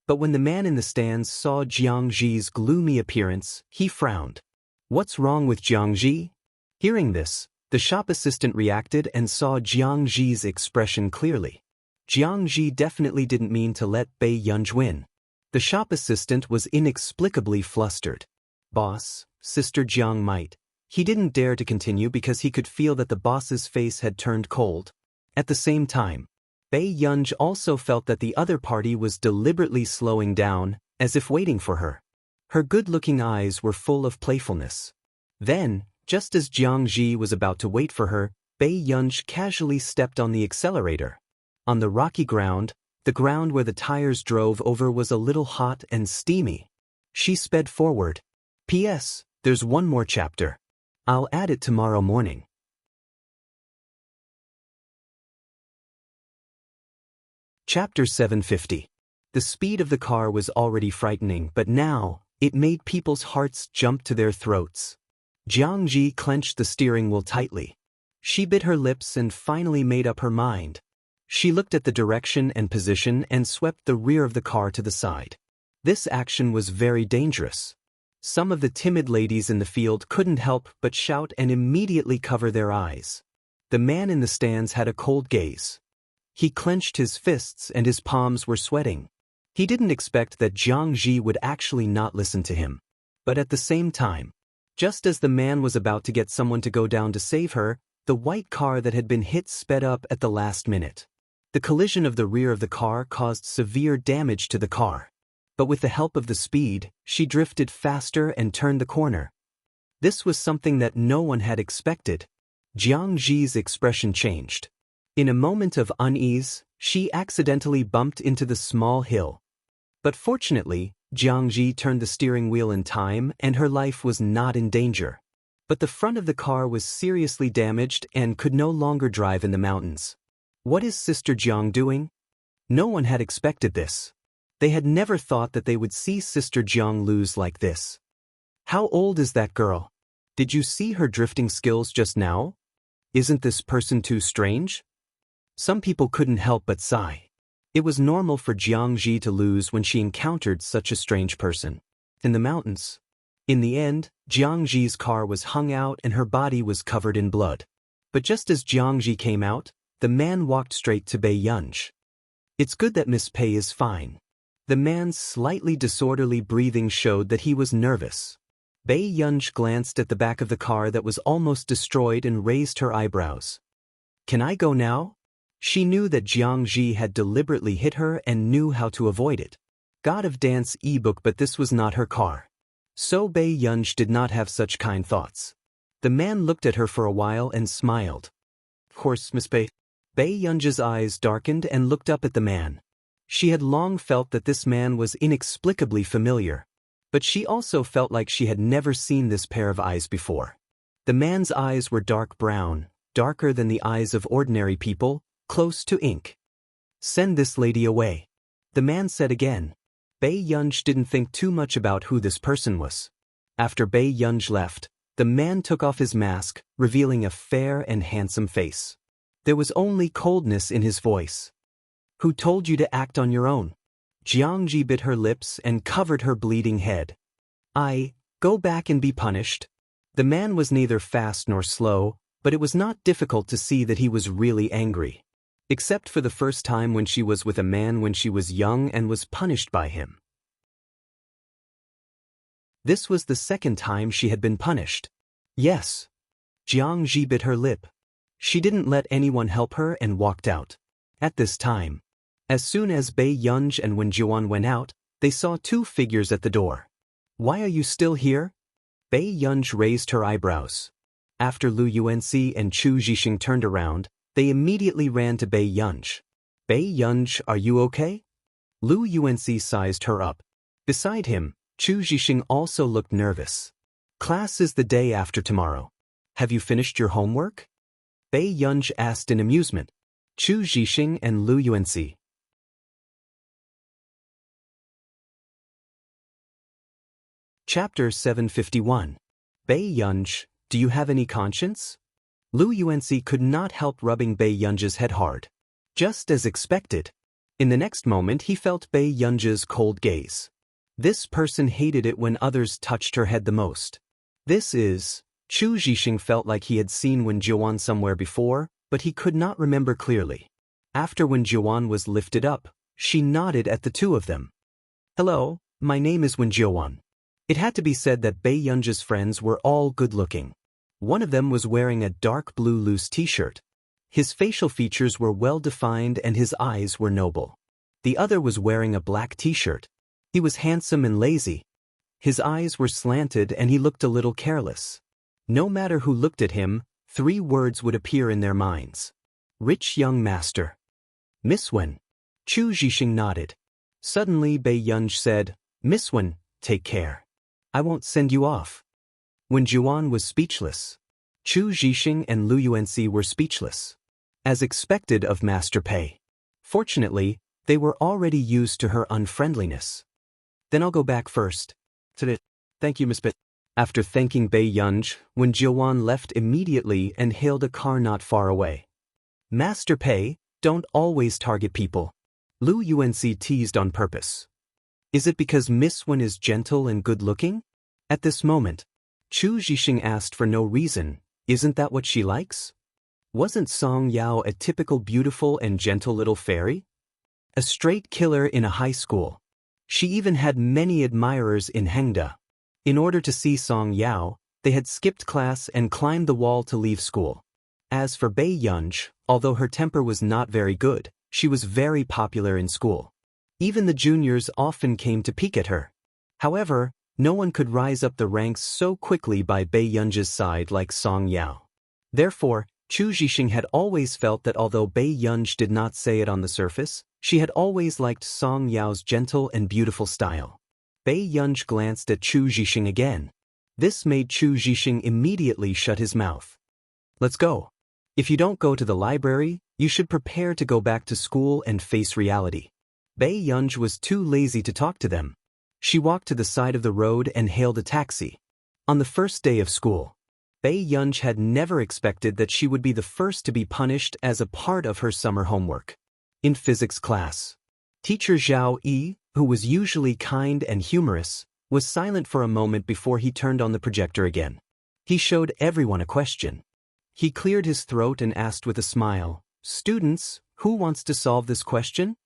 A: But when the man in the stands saw Jiang Ji's gloomy appearance, he frowned. What's wrong with Jiang Ji? Hearing this, the shop assistant reacted and saw Jiang Ji's expression clearly. Jiang Ji definitely didn't mean to let Bei Yunj win. The shop assistant was inexplicably flustered. Boss, Sister Jiang might. He didn't dare to continue because he could feel that the boss's face had turned cold. At the same time, Bei Yunj also felt that the other party was deliberately slowing down, as if waiting for her. Her good-looking eyes were full of playfulness. Then, just as Jiang Ji was about to wait for her, Bei Yunj casually stepped on the accelerator. On the rocky ground, the ground where the tires drove over was a little hot and steamy. She sped forward. P.S. There's one more chapter. I'll add it tomorrow morning. Chapter 750. The speed of the car was already frightening, but now, it made people's hearts jump to their throats. Jiang Ji clenched the steering wheel tightly. She bit her lips and finally made up her mind. She looked at the direction and position and swept the rear of the car to the side. This action was very dangerous. Some of the timid ladies in the field couldn't help but shout and immediately cover their eyes. The man in the stands had a cold gaze. He clenched his fists and his palms were sweating. He didn't expect that Jiang Ji would actually not listen to him. But at the same time, just as the man was about to get someone to go down to save her, the white car that had been hit sped up at the last minute. The collision of the rear of the car caused severe damage to the car. But with the help of the speed, she drifted faster and turned the corner. This was something that no one had expected. Jiang Ji's expression changed. In a moment of unease, she accidentally bumped into the small hill. But fortunately, Jiang Ji turned the steering wheel in time and her life was not in danger. But the front of the car was seriously damaged and could no longer drive in the mountains. What is Sister Jiang doing? No one had expected this. They had never thought that they would see Sister Jiang lose like this. How old is that girl? Did you see her drifting skills just now? Isn't this person too strange? Some people couldn't help but sigh. It was normal for Jiang Ji to lose when she encountered such a strange person. In the mountains. In the end, Jiang Ji's car was hung out and her body was covered in blood. But just as Jiang Ji came out, the man walked straight to Bei Yunj. It's good that Miss Pei is fine. The man's slightly disorderly breathing showed that he was nervous. Bei Yunj glanced at the back of the car that was almost destroyed and raised her eyebrows. Can I go now? She knew that Jiang Ji had deliberately hit her and knew how to avoid it. God of Dance ebook, but this was not her car. So Bei Yunj did not have such kind thoughts. The man looked at her for a while and smiled. Of course, Miss Pei. Bei Yunj's eyes darkened and looked up at the man. She had long felt that this man was inexplicably familiar. But she also felt like she had never seen this pair of eyes before. The man's eyes were dark brown, darker than the eyes of ordinary people, close to ink. Send this lady away. The man said again. Bei Yunj didn't think too much about who this person was. After Bei Yunj left, the man took off his mask, revealing a fair and handsome face. There was only coldness in his voice. Who told you to act on your own? Jiang Ji bit her lips and covered her bleeding head. Go back and be punished. The man was neither fast nor slow, but it was not difficult to see that he was really angry. Except for the first time when she was with a man when she was young and was punished by him. This was the second time she had been punished. Yes. Jiang Ji bit her lip. She didn't let anyone help her and walked out. At this time, as soon as Bei Yunj and Wen Jiuan went out, they saw two figures at the door. Why are you still here? Bei Yunj raised her eyebrows. After Lu Yuanxi and Chu Zhixing turned around, they immediately ran to Bei Yunj. Bei Yunj, are you okay? Lu Yuanxi sized her up. Beside him, Chu Zhixing also looked nervous. Class is the day after tomorrow. Have you finished your homework? Bei Yunj asked in amusement. Chu Zhixing and Lu Yuanxi. Chapter 751. Bei Yunj, do you have any conscience? Lu Yuanxi could not help rubbing Bei Yunj's head hard. Just as expected. In the next moment he felt Bei Yunj's cold gaze. This person hated it when others touched her head the most. Chu Zhixing felt like he had seen Wen Jiuan somewhere before, but he could not remember clearly. After Wen Jiuan was lifted up, she nodded at the two of them. Hello, my name is Wen Jiuan. It had to be said that Bei Yunj's friends were all good-looking. One of them was wearing a dark blue loose t-shirt. His facial features were well-defined and his eyes were noble. The other was wearing a black t-shirt. He was handsome and lazy. His eyes were slanted and he looked a little careless. No matter who looked at him, 3 words would appear in their minds. Rich young master. Miss Wen. Chu Zhixing nodded. Suddenly Bei Yunj said, Miss Wen, take care. I won't send you off. Wen Jiuan was speechless. Chu Zhixing and Lu Yuanxi were speechless. As expected of Master Pei. Fortunately, they were already used to her unfriendliness. Then I'll go back first. Thank you, Miss Pei. After thanking Bei Yunj, Wen Jiuan left immediately and hailed a car not far away. Master Pei, don't always target people. Lu Yuanxi teased on purpose. Is it because Miss Wen is gentle and good-looking? At this moment, Chu Zhixing asked for no reason, isn't that what she likes? Wasn't Song Yao a typical beautiful and gentle little fairy? A straight killer in a high school. She even had many admirers in Hengda. In order to see Song Yao, they had skipped class and climbed the wall to leave school. As for Bei Yunj, although her temper was not very good, she was very popular in school. Even the juniors often came to peek at her. However, no one could rise up the ranks so quickly by Bei Yunj's side like Song Yao. Therefore, Chu Zhixing had always felt that although Bei Yunj did not say it on the surface, she had always liked Song Yao's gentle and beautiful style. Bei Yunj glanced at Chu Zhixing again. This made Chu Zhixing immediately shut his mouth. Let's go. If you don't go to the library, you should prepare to go back to school and face reality. Bei Yunj was too lazy to talk to them. She walked to the side of the road and hailed a taxi. On the first day of school, Bei Yunj had never expected that she would be the first to be punished as a part of her summer homework. In physics class, teacher Zhao Yi, who was usually kind and humorous, was silent for a moment before he turned on the projector again. He showed everyone a question. He cleared his throat and asked with a smile, "Students, who wants to solve this question?"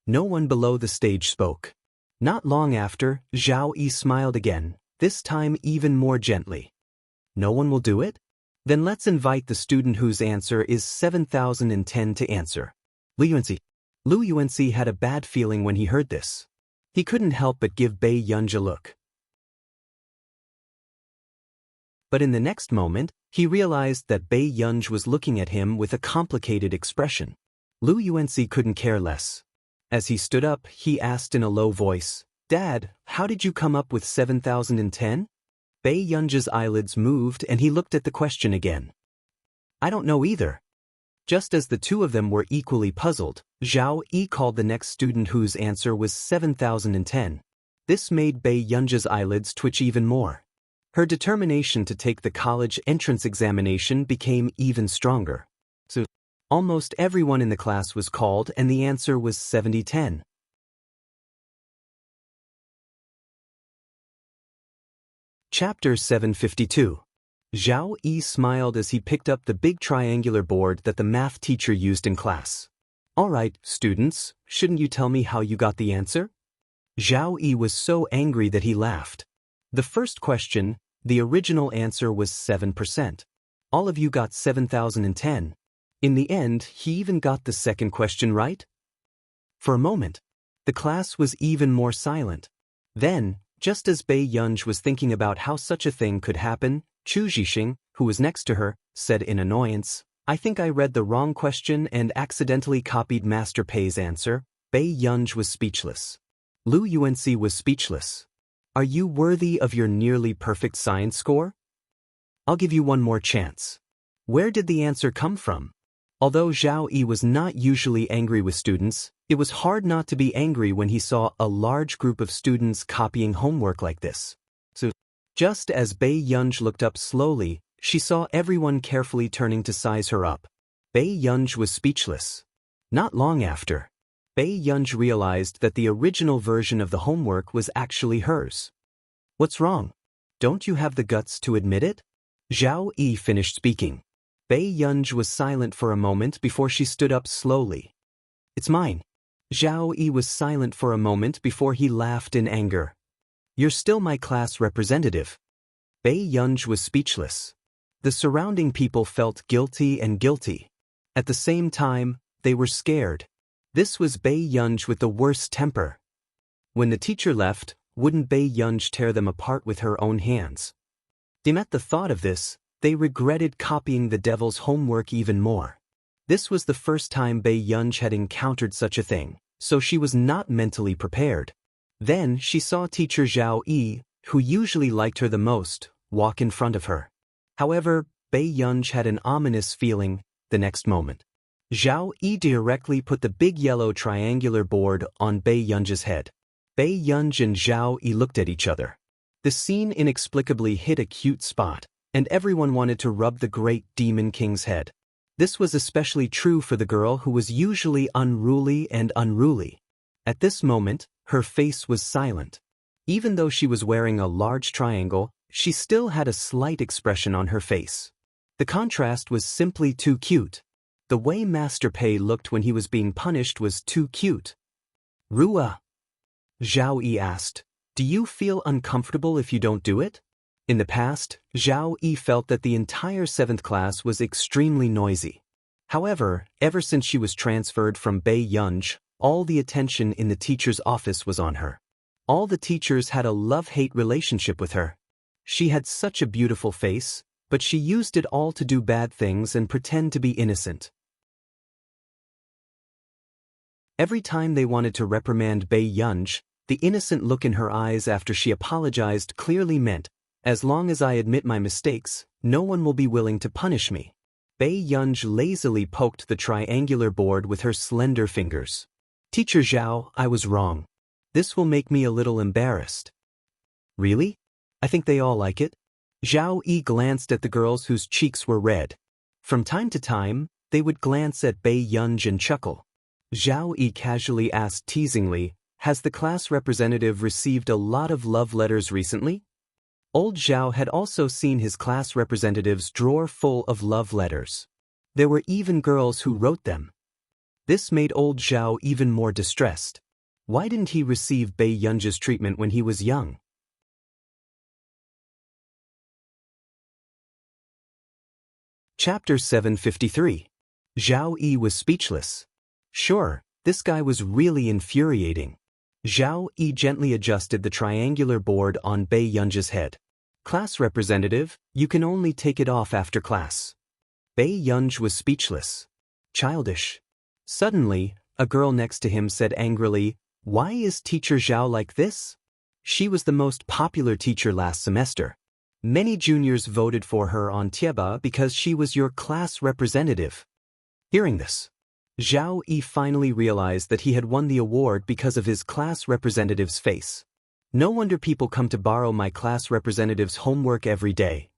A: No one below the stage spoke. Not long after, Zhao Yi smiled again, this time even more gently. No one will do it? Then let's invite the student whose answer is 7010 to answer. Lu Yuanxi had a bad feeling when he heard this. He couldn't help but give Bei Yunj a look. But in the next moment, he realized that Bei Yunj was looking at him with a complicated expression. Lu Yuanxi couldn't care less. As he stood up, he asked in a low voice, "Dad, how did you come up with 7010? Bei Yunj's eyelids moved and he looked at the question again. "I don't know either." Just as the two of them were equally puzzled, Zhao Yi called the next student whose answer was 7010. This made Bei Yunj's eyelids twitch even more. Her determination to take the college entrance examination became even stronger. So, almost everyone in the class was called and the answer was 7010. Chapter 752. Zhao Yi smiled as he picked up the big triangular board that the math teacher used in class. "All right, students, shouldn't you tell me how you got the answer?" Zhao Yi was so angry that he laughed. The first question, the original answer was 7%. All of you got 7010. In the end, he even got the second question right. For a moment, the class was even more silent. Then, just as Bei Yunj was thinking about how such a thing could happen, Chu Zhixing, who was next to her, said in annoyance, "I think I read the wrong question and accidentally copied Master Pei's answer." Bei Yunj was speechless. Lu Yuanxi was speechless. "Are you worthy of your nearly perfect science score? I'll give you one more chance. Where did the answer come from?" Although Zhao Yi was not usually angry with students, it was hard not to be angry when he saw a large group of students copying homework like this. So, just as Bei Yunj looked up slowly, she saw everyone carefully turning to size her up. Bei Yunj was speechless. Not long after, Bei Yunj realized that the original version of the homework was actually hers. "What's wrong? Don't you have the guts to admit it?" Zhao Yi finished speaking. Bei Yunj was silent for a moment before she stood up slowly. "It's mine." Zhao Yi was silent for a moment before he laughed in anger. "You're still my class representative." Bei Yunj was speechless. The surrounding people felt guilty and guilty. At the same time, they were scared. This was Bei Yunj with the worst temper. When the teacher left, wouldn't Bei Yunj tear them apart with her own hands? At the thought of this, they regretted copying the devil's homework even more. This was the first time Bei Yunj had encountered such a thing, so she was not mentally prepared. Then she saw teacher Zhao Yi, who usually liked her the most, walk in front of her. However, Bei Yunj had an ominous feeling the next moment. Zhao Yi directly put the big yellow triangular board on Bei Yunj's head. Bei Yunj and Zhao Yi looked at each other. The scene inexplicably hit a cute spot, and everyone wanted to rub the great Demon King's head. This was especially true for the girl who was usually unruly and unruly. At this moment, her face was silent. Even though she was wearing a large triangle, she still had a slight expression on her face. The contrast was simply too cute. The way Master Pei looked when he was being punished was too cute. Rua? Zhao Yi asked. Do you feel uncomfortable if you don't do it? In the past, Zhao Yi felt that the entire 7th class was extremely noisy. However, ever since she was transferred from Bei Yunj, all the attention in the teacher's office was on her. All the teachers had a love-hate relationship with her. She had such a beautiful face, but she used it all to do bad things and pretend to be innocent. Every time they wanted to reprimand Bei Yunj, the innocent look in her eyes after she apologized clearly meant, as long as I admit my mistakes, no one will be willing to punish me. Bei Yunj lazily poked the triangular board with her slender fingers. Teacher Zhao, I was wrong. This will make me a little embarrassed. Really? I think they all like it. Zhao Yi glanced at the girls whose cheeks were red. From time to time, they would glance at Bei Yunj and chuckle. Zhao Yi casually asked teasingly, has the class representative received a lot of love letters recently? Old Zhao had also seen his class representative's drawer full of love letters. There were even girls who wrote them. This made old Zhao even more distressed. Why didn't he receive Bei Yunj's treatment when he was young? Chapter 753. Zhao Yi was speechless. Sure, this guy was really infuriating. Zhao Yi gently adjusted the triangular board on Bei Yunj's head. Class representative, you can only take it off after class. Bei Yunj was speechless. Childish. Suddenly, a girl next to him said angrily, why is Teacher Zhao like this? She was the most popular teacher last semester. Many juniors voted for her on Tieba because she was your class representative. Hearing this, Zhao Yi finally realized that he had won the award because of his class representative's face. No wonder people come to borrow my class representative's homework every day.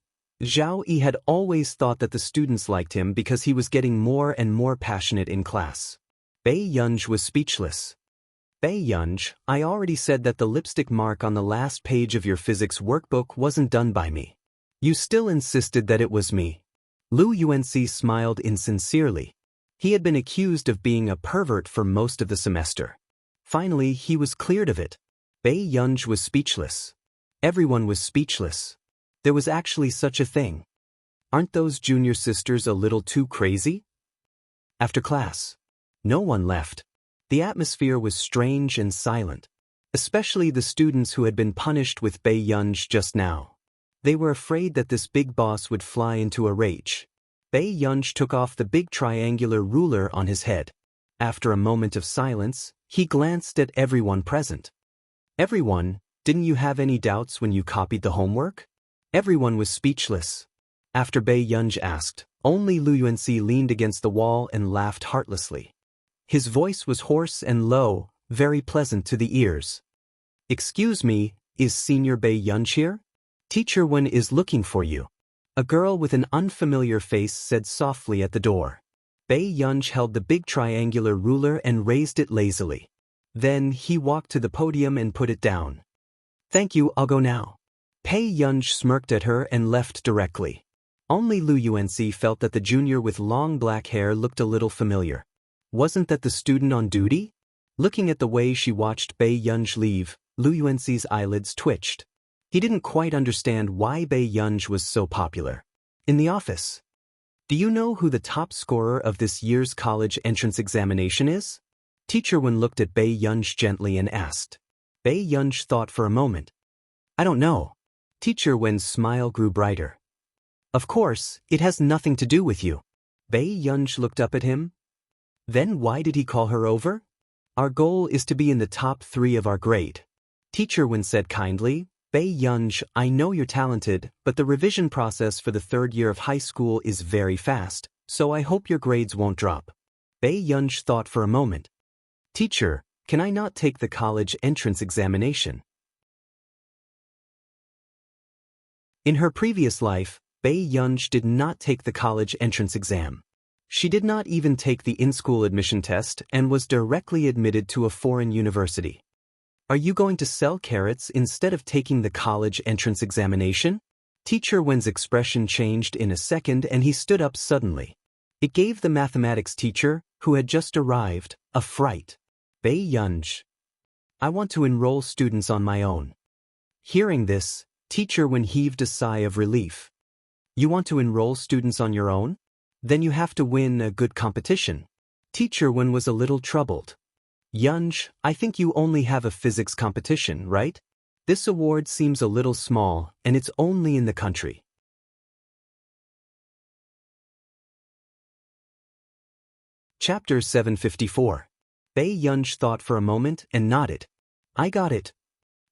A: Zhao Yi had always thought that the students liked him because he was getting more and more passionate in class. Bei Yunj was speechless. Bei Yunj, I already said that the lipstick mark on the last page of your physics workbook wasn't done by me. You still insisted that it was me. Lu Yuanci smiled insincerely. He had been accused of being a pervert for most of the semester. Finally, he was cleared of it. Bei Yunj was speechless. Everyone was speechless. There was actually such a thing. Aren't those junior sisters a little too crazy? After class, no one left. The atmosphere was strange and silent, especially the students who had been punished with Bei Yunj just now. They were afraid that this big boss would fly into a rage. Bei Yunj took off the big triangular ruler on his head. After a moment of silence, he glanced at everyone present. Everyone, didn't you have any doubts when you copied the homework? Everyone was speechless. After Bei Yunj asked, only Lu Yuanci leaned against the wall and laughed heartlessly. His voice was hoarse and low, very pleasant to the ears. Excuse me, is Senior Bei Yunj here? Teacher Wen is looking for you. A girl with an unfamiliar face said softly at the door. Bei Yunj held the big triangular ruler and raised it lazily. Then he walked to the podium and put it down. Thank you, I'll go now. Bei Yunj smirked at her and left directly. Only Lu Yuanci felt that the junior with long black hair looked a little familiar. Wasn't that the student on duty? Looking at the way she watched Bei Yunj leave, Lu Yuanci's eyelids twitched. He didn't quite understand why Bei Yunj was so popular. In the office. Do you know who the top scorer of this year's college entrance examination is? Teacher Wen looked at Bei Yunj gently and asked. Bei Yunj thought for a moment. I don't know. Teacher Wen's smile grew brighter. Of course, it has nothing to do with you. Bei Yunj looked up at him. Then why did he call her over? Our goal is to be in the top 3 of our grade. Teacher Wen said kindly, Bei Yunj, I know you're talented, but the revision process for the 3rd year of high school is very fast, so I hope your grades won't drop. Bei Yunj thought for a moment. Teacher, can I not take the college entrance examination? In her previous life, Bei Yunj did not take the college entrance exam. She did not even take the in-school admission test and was directly admitted to a foreign university. Are you going to sell carrots instead of taking the college entrance examination? Teacher Wen's expression changed in a second and he stood up suddenly. It gave the mathematics teacher, who had just arrived, a fright. Bei Yunj. I want to enroll students on my own. Hearing this, Teacher Wen heaved a sigh of relief. You want to enroll students on your own? Then you have to win a good competition. Teacher Wen was a little troubled. Yunj, I think you only have a physics competition, right? This award seems a little small, and it's only in the country. Chapter 754. Bei Yunj thought for a moment and nodded. I got it.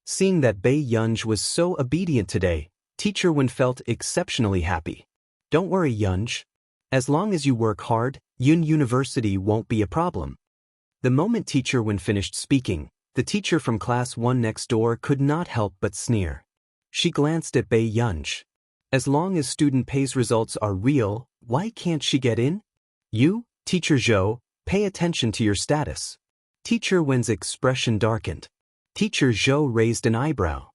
A: Seeing that Bei Yunj was so obedient today, Teacher Wen felt exceptionally happy. Don't worry, Yunj. As long as you work hard, Yun University won't be a problem. The moment Teacher Wen finished speaking, the teacher from class 1 next door could not help but sneer. She glanced at Bei Yunj. As long as student pays results are real, why can't she get in? You, Teacher Zhou, pay attention to your status. Teacher Wen's expression darkened. Teacher Zhou raised an eyebrow.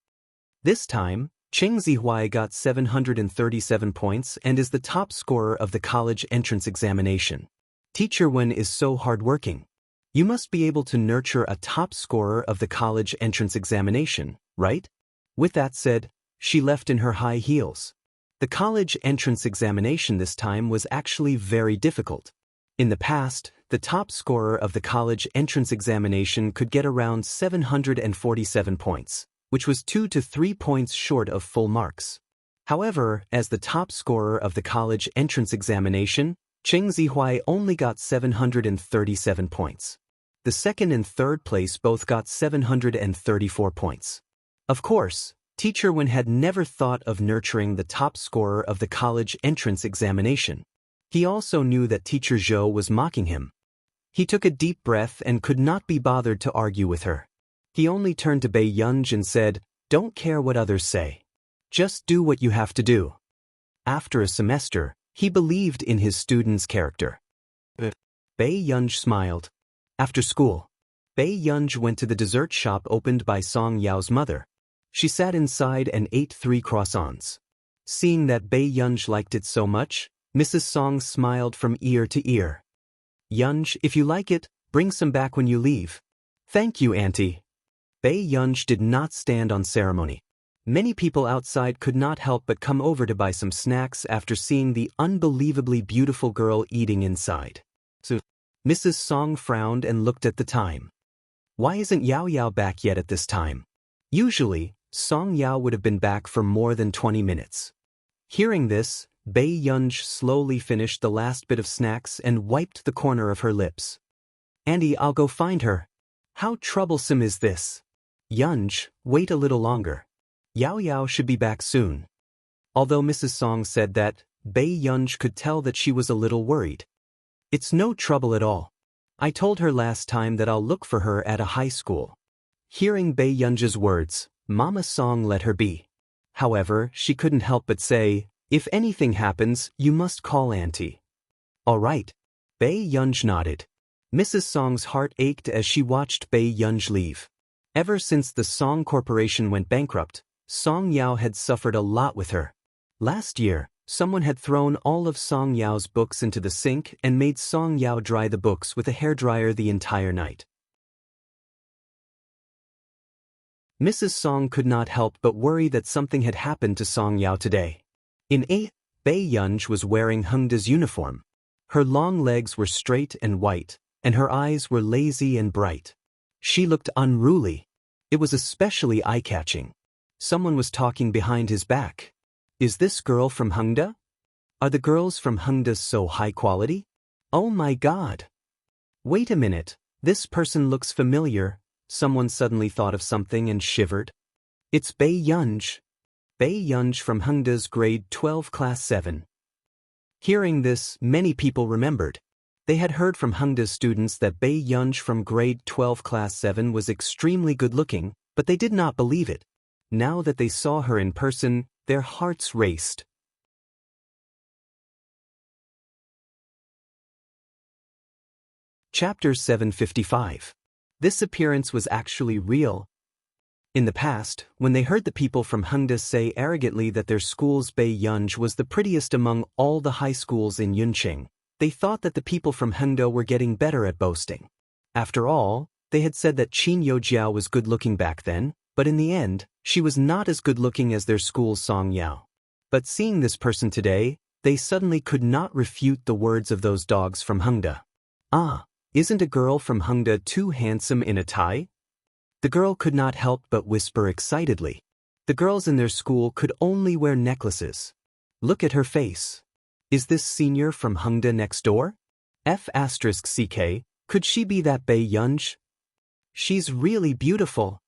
A: This time, Cheng Zihuai got 737 points and is the top scorer of the college entrance examination. Teacher Wen is so hardworking. You must be able to nurture a top scorer of the college entrance examination, right? With that said, she left in her high heels. The college entrance examination this time was actually very difficult. In the past, the top scorer of the college entrance examination could get around 747 points, which was 2 to 3 points short of full marks. However, as the top scorer of the college entrance examination, Cheng Zihuai only got 737 points. The second and third place both got 734 points. Of course, Teacher Wen had never thought of nurturing the top scorer of the college entrance examination. He also knew that Teacher Zhou was mocking him. He took a deep breath and could not be bothered to argue with her. He only turned to Bei Yunj and said, "Don't care what others say. Just do what you have to do." After a semester, he believed in his student's character. Bei Yunj smiled. After school, Bei Yunj went to the dessert shop opened by Song Yao's mother. She sat inside and ate 3 croissants. Seeing that Bei Yunj liked it so much, Mrs. Song smiled from ear to ear. Yunj, if you like it, bring some back when you leave. Thank you, Auntie. Bei Yunj did not stand on ceremony. Many people outside could not help but come over to buy some snacks after seeing the unbelievably beautiful girl eating inside. So, Mrs. Song frowned and looked at the time. Why isn't Yao Yao back yet at this time? Usually, Song Yao would have been back for more than 20 minutes. Hearing this, Bei Yunj slowly finished the last bit of snacks and wiped the corner of her lips. Auntie, I'll go find her. How troublesome is this? Yunj, wait a little longer. Yao Yao should be back soon. Although Mrs. Song said that, Bei Yunj could tell that she was a little worried. It's no trouble at all. I told her last time that I'll look for her at a high school. Hearing Bei Yunj's words, Mama Song let her be. However, she couldn't help but say, if anything happens, you must call Auntie. All right. Bei Yunj nodded. Mrs. Song's heart ached as she watched Bei Yunj leave. Ever since the Song Corporation went bankrupt, Song Yao had suffered a lot with her. Last year, someone had thrown all of Song Yao's books into the sink and made Song Yao dry the books with a hairdryer the entire night. Mrs. Song could not help but worry that something had happened to Song Yao today. In A, Bei Yunj was wearing Hengda's uniform. Her long legs were straight and white, and her eyes were lazy and bright. She looked unruly. It was especially eye-catching. Someone was talking behind his back. Is this girl from Hengda? Are the girls from Hengda so high quality? Oh my God! Wait a minute, this person looks familiar. Someone suddenly thought of something and shivered. It's Bei Yunj. Bei Yunj from Hengda's grade 12 class 7. Hearing this, many people remembered. They had heard from Hengda's students that Bei Yunj from grade 12 class 7 was extremely good-looking, but they did not believe it. Now that they saw her in person, their hearts raced. Chapter 755. This appearance was actually real. In the past, when they heard the people from Hongda say arrogantly that their school's Beiyunj was the prettiest among all the high schools in Yunqing, they thought that the people from Hongda were getting better at boasting. After all, they had said that Qin Youjiao was good-looking back then, but in the end, she was not as good-looking as their school's Song Yao. But seeing this person today, they suddenly could not refute the words of those dogs from Hongda. Ah, isn't a girl from Hongda too handsome in a tie? The girl could not help but whisper excitedly. The girls in their school could only wear necklaces. Look at her face. Is this senior from Hongda next door? F*ck, could she be that Beiyunj? She's really beautiful.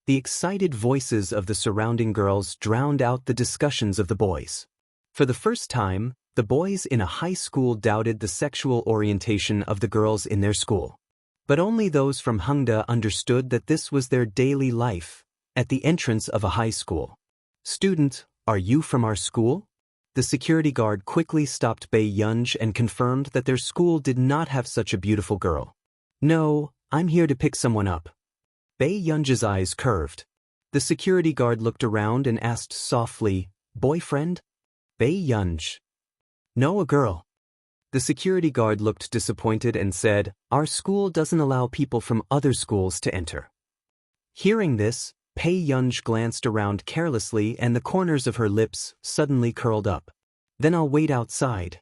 A: The excited voices of the surrounding girls drowned out the discussions of the boys. For the first time, the boys in a high school doubted the sexual orientation of the girls in their school. But only those from Hongda understood that this was their daily life, at the entrance of a high school. Student, are you from our school? The security guard quickly stopped Beiyunj and confirmed that their school did not have such a beautiful girl. No, I'm here to pick someone up. Beiyunj's eyes curved. The security guard looked around and asked softly, boyfriend? Beiyunj. No, a girl. The security guard looked disappointed and said, our school doesn't allow people from other schools to enter. Hearing this, Beiyunj glanced around carelessly and the corners of her lips suddenly curled up. Then I'll wait outside.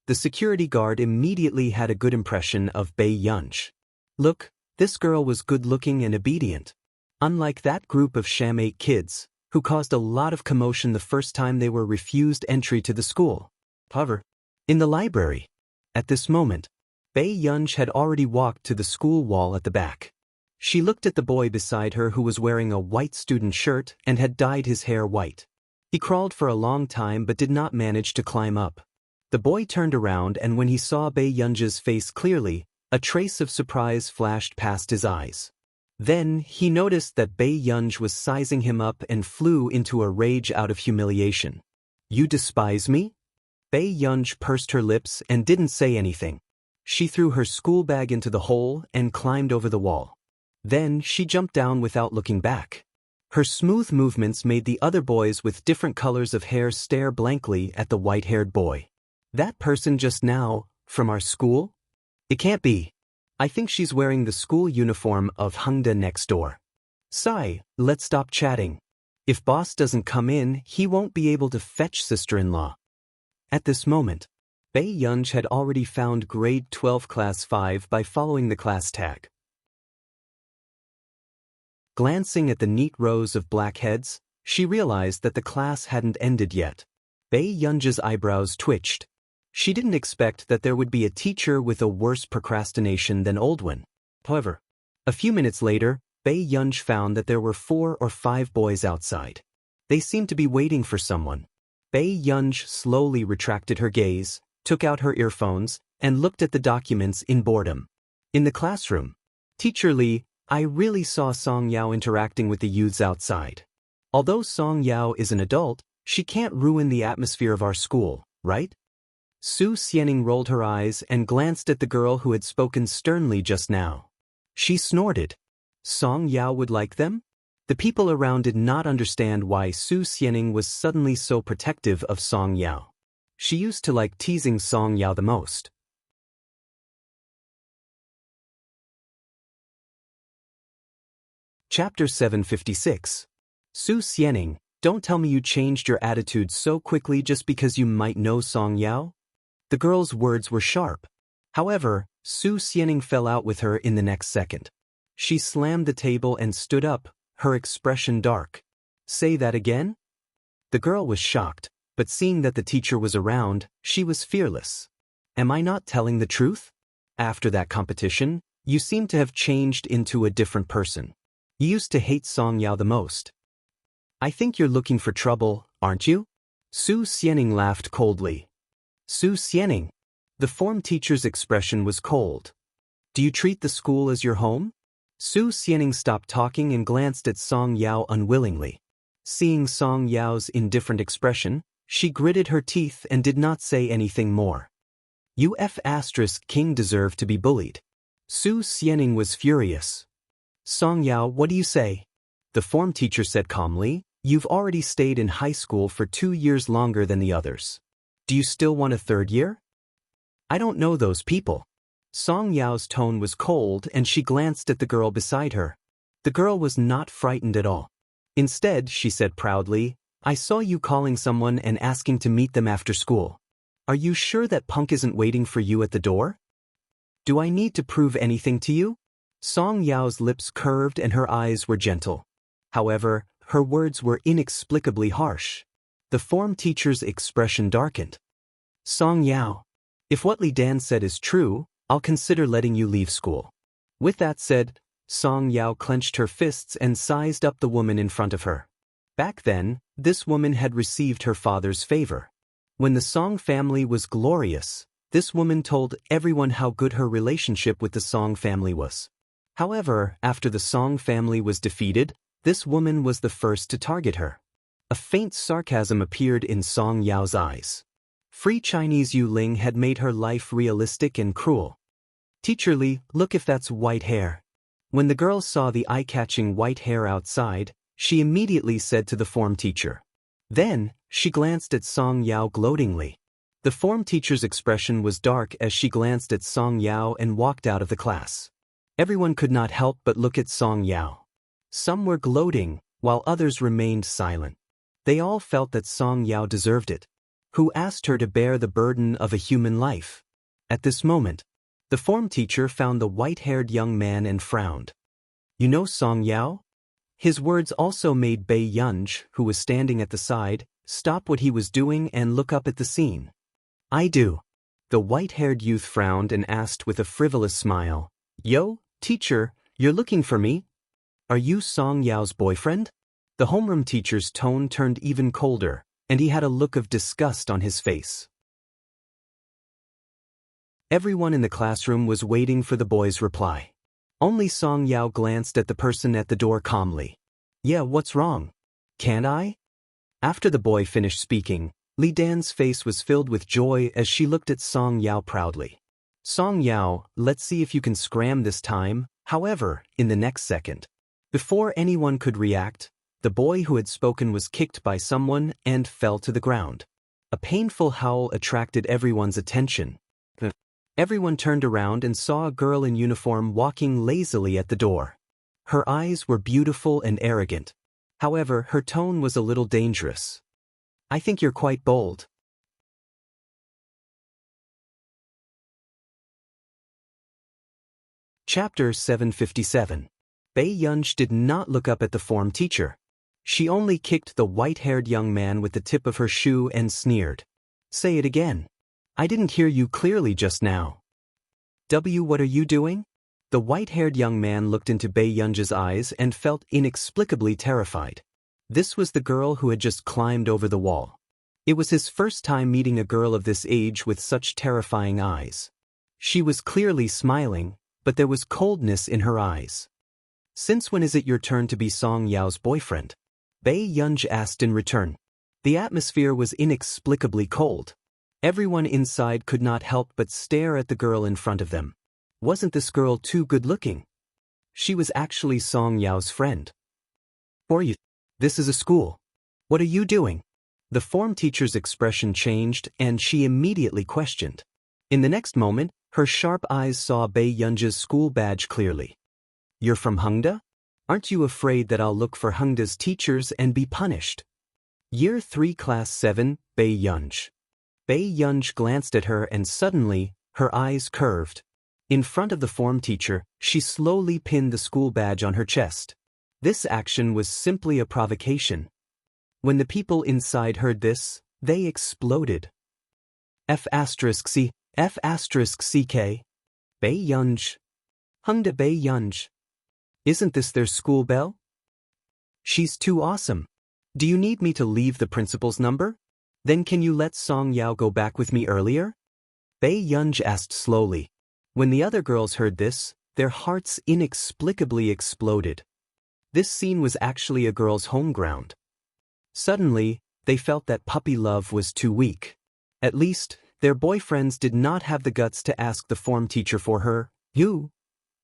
A: The security guard immediately had a good impression of Beiyunj. Look, this girl was good-looking and obedient. Unlike that group of sham-8 kids, who caused a lot of commotion the first time they were refused entry to the school. However, in the library. At this moment, Beiyunj had already walked to the school wall at the back. She looked at the boy beside her who was wearing a white student shirt and had dyed his hair white. He crawled for a long time but did not manage to climb up. The boy turned around and when he saw Beiyunj's face clearly, a trace of surprise flashed past his eyes. Then he noticed that Beiyunj was sizing him up and flew into a rage out of humiliation. You despise me? Beiyunj pursed her lips and didn't say anything. She threw her school bag into the hole and climbed over the wall. Then she jumped down without looking back. Her smooth movements made the other boys with different colors of hair stare blankly at the white-haired boy. That person just now, from our school? It can't be. I think she's wearing the school uniform of Hongda next door. Sai, let's stop chatting. If boss doesn't come in, he won't be able to fetch sister-in-law. At this moment, Beiyunj had already found grade 12 class 5 by following the class tag. Glancing at the neat rows of black heads, she realized that the class hadn't ended yet. Beiyunj's eyebrows twitched. She didn't expect that there would be a teacher with a worse procrastination than Oldwin. However, a few minutes later, Beiyunj found that there were 4 or 5 boys outside. They seemed to be waiting for someone. Beiyunj slowly retracted her gaze, took out her earphones, and looked at the documents in boredom. In the classroom, Teacher Li, I really saw Song Yao interacting with the youths outside. Although Song Yao is an adult, she can't ruin the atmosphere of our school, right? Su Xianing rolled her eyes and glanced at the girl who had spoken sternly just now. She snorted. Song Yao would like them? The people around did not understand why Su Xianing was suddenly so protective of Song Yao. She used to like teasing Song Yao the most. Chapter 756. Su Xianing, don't tell me you changed your attitude so quickly just because you might know Song Yao? The girl's words were sharp. However, Su Xianing fell out with her in the next second. She slammed the table and stood up, her expression dark. Say that again? The girl was shocked, but seeing that the teacher was around, she was fearless. Am I not telling the truth? After that competition, you seem to have changed into a different person. You used to hate Song Yao the most. I think you're looking for trouble, aren't you? Su Xianing laughed coldly. Su Xianing. The form teacher's expression was cold. Do you treat the school as your home? Su Xianing stopped talking and glanced at Song Yao unwillingly. Seeing Song Yao's indifferent expression, she gritted her teeth and did not say anything more. You F***king deserve to be bullied. Su Xianing was furious. Song Yao, what do you say? The form teacher said calmly, "You've already stayed in high school for 2 years longer than the others. Do you still want a third year?" "I don't know those people." Song Yao's tone was cold and she glanced at the girl beside her. The girl was not frightened at all. Instead, she said proudly, "I saw you calling someone and asking to meet them after school. Are you sure that punk isn't waiting for you at the door? Do I need to prove anything to you?" Song Yao's lips curved and her eyes were gentle. However, her words were inexplicably harsh. The form teacher's expression darkened. "Song Yao, if what Li Dan said is true, I'll consider letting you leave school." With that said, Song Yao clenched her fists and sized up the woman in front of her. Back then, this woman had received her father's favor. When the Song family was glorious, this woman told everyone how good her relationship with the Song family was. However, after the Song family was defeated, this woman was the first to target her. A faint sarcasm appeared in Song Yao's eyes. Free Chinese Yu Ling had made her life realistic and cruel. "Teacher Li, look if that's white hair." When the girl saw the eye-catching white hair outside, she immediately said to the form teacher. Then, she glanced at Song Yao gloatingly. The form teacher's expression was dark as she glanced at Song Yao and walked out of the class. Everyone could not help but look at Song Yao. Some were gloating, while others remained silent. They all felt that Song Yao deserved it. Who asked her to bear the burden of a human life? At this moment, the form teacher found the white-haired young man and frowned. "You know Song Yao?" His words also made Bei Yunj, who was standing at the side, stop what he was doing and look up at the scene. "I do." The white-haired youth frowned and asked with a frivolous smile, "Yo, teacher, you're looking for me? Are you Song Yao's boyfriend?" The homeroom teacher's tone turned even colder, and he had a look of disgust on his face. Everyone in the classroom was waiting for the boy's reply. Only Song Yao glanced at the person at the door calmly. "Yeah, what's wrong? Can't I?" After the boy finished speaking, Li Dan's face was filled with joy as she looked at Song Yao proudly. "Song Yao, let's see if you can scram this time." However, in the next second, before anyone could react, the boy who had spoken was kicked by someone and fell to the ground. A painful howl attracted everyone's attention. Everyone turned around and saw a girl in uniform walking lazily at the door. Her eyes were beautiful and arrogant. However, her tone was a little dangerous. "I think you're quite bold." Chapter 757. Bei Yunj did not look up at the form teacher. She only kicked the white-haired young man with the tip of her shoe and sneered. "Say it again. I didn't hear you clearly just now." What are you doing?" The white-haired young man looked into Bei Yunj's eyes and felt inexplicably terrified. This was the girl who had just climbed over the wall. It was his first time meeting a girl of this age with such terrifying eyes. She was clearly smiling, but there was coldness in her eyes. "Since when is it your turn to be Song Yao's boyfriend?" Bei Yunj asked in return. The atmosphere was inexplicably cold. Everyone inside could not help but stare at the girl in front of them. Wasn't this girl too good-looking? She was actually Song Yao's friend. "For you, this is a school. What are you doing?" The form teacher's expression changed and she immediately questioned. In the next moment, her sharp eyes saw Bei Yunj's school badge clearly. "You're from Hengda? Aren't you afraid that I'll look for Hengda's teachers and be punished?" Year 3 Class 7, Bei Yunj. Bei Yunj glanced at her and suddenly, her eyes curved. In front of the form teacher, she slowly pinned the school badge on her chest. This action was simply a provocation. When the people inside heard this, they exploded. F*C, F*CK. Bei Yunj. Hengda Bei Yunj. Isn't this their school bell? She's too awesome. Do you need me to leave the principal's number? Then can you let Song Yao go back with me earlier? Bei Yunj asked slowly. When the other girls heard this, their hearts inexplicably exploded. This scene was actually a girl's home ground. Suddenly, they felt that puppy love was too weak. At least, their boyfriends did not have the guts to ask the form teacher for her. "You?"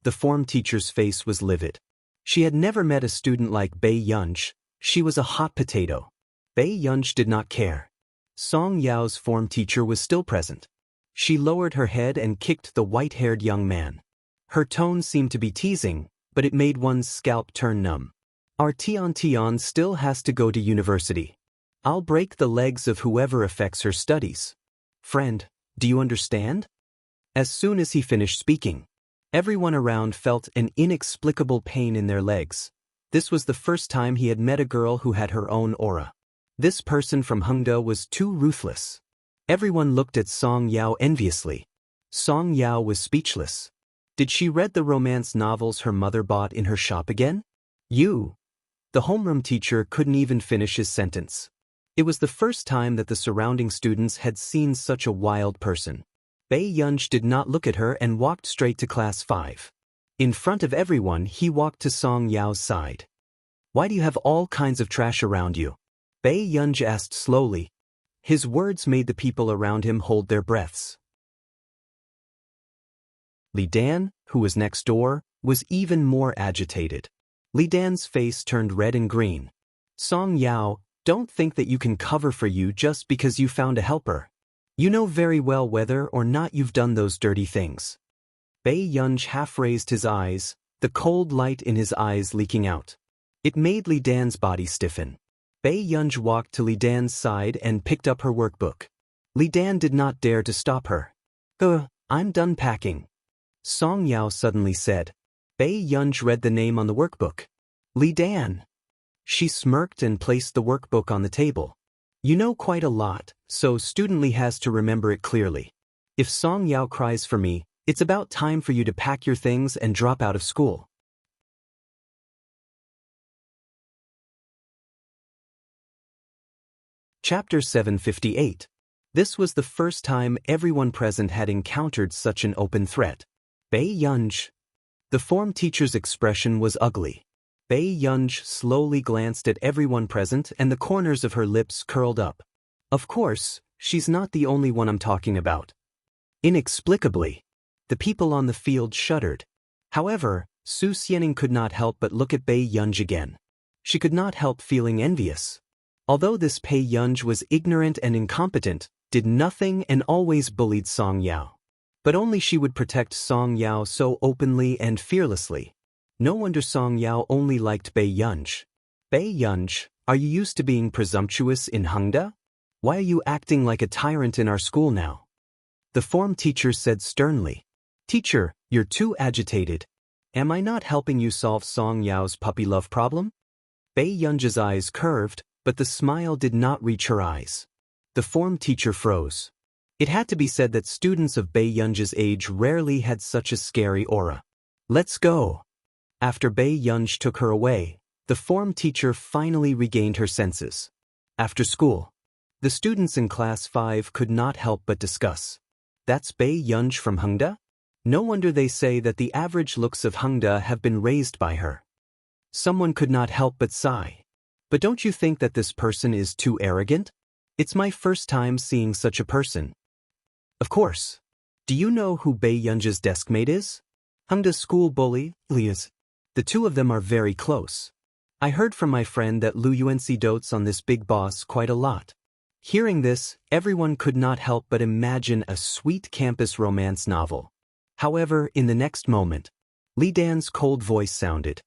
A: The form teacher's face was livid. She had never met a student like Bei Yunj. She was a hot potato. Bei Yunj did not care. Song Yao's form teacher was still present. She lowered her head and kicked the white-haired young man. Her tone seemed to be teasing, but it made one's scalp turn numb. Our Tian still has to go to university. I'll break the legs of whoever affects her studies. Friend, do you understand? As soon as he finished speaking, everyone around felt an inexplicable pain in their legs. This was the first time he had met a girl who had her own aura. This person from Hongda was too ruthless. Everyone looked at Song Yao enviously. Song Yao was speechless. Did she read the romance novels her mother bought in her shop again? You. The homeroom teacher couldn't even finish his sentence. It was the first time that the surrounding students had seen such a wild person. Bei Yunj did not look at her and walked straight to class 5. In front of everyone, he walked to Song Yao's side. Why do you have all kinds of trash around you? Bei Yunj asked slowly. His words made the people around him hold their breaths. Li Dan, who was next door, was even more agitated. Li Dan's face turned red and green. Song Yao, don't think that you can cover for you just because you found a helper. You know very well whether or not you've done those dirty things. Bei Yunj half raised his eyes, the cold light in his eyes leaking out. It made Li Dan's body stiffen. Bei Yunj walked to Li Dan's side and picked up her workbook. Li Dan did not dare to stop her. I'm done packing. Song Yao suddenly said. Bei Yunj read the name on the workbook. Li Dan. She smirked and placed the workbook on the table. You know quite a lot, so Student Li has to remember it clearly. If Song Yao cries for me, it's about time for you to pack your things and drop out of school. Chapter 758. This was the first time everyone present had encountered such an open threat. Bei Yunj. The form teacher's expression was ugly. Bei Yunj slowly glanced at everyone present and the corners of her lips curled up. Of course, she's not the only one I'm talking about. Inexplicably, the people on the field shuddered. However, Su Xianing could not help but look at Bei Yunj again. She could not help feeling envious. Although this Bei Yunj was ignorant and incompetent, did nothing and always bullied Song Yao. But only she would protect Song Yao so openly and fearlessly. No wonder Song Yao only liked Bei Yunj. Bei Yunj, are you used to being presumptuous in Hongda? Why are you acting like a tyrant in our school now? The form teacher said sternly. Teacher, you're too agitated. Am I not helping you solve Song Yao's puppy love problem? Bei Yunj's eyes curved, but the smile did not reach her eyes. The form teacher froze. It had to be said that students of Bei Yunj's age rarely had such a scary aura. Let's go. After Bei Yunj took her away, the form teacher finally regained her senses. After school, the students in class 5 could not help but discuss. That's Bei Yunj from Hongda? No wonder they say that the average looks of Hongda have been raised by her. Someone could not help but sigh. But don't you think that this person is too arrogant? It's my first time seeing such a person. Of course. Do you know who Bei Yunj's deskmate is? Hongda's school bully, Lia's. The two of them are very close. I heard from my friend that Lu Yuanxi dotes on this big boss quite a lot. Hearing this, everyone could not help but imagine a sweet campus romance novel. However, in the next moment, Li Dan's cold voice sounded.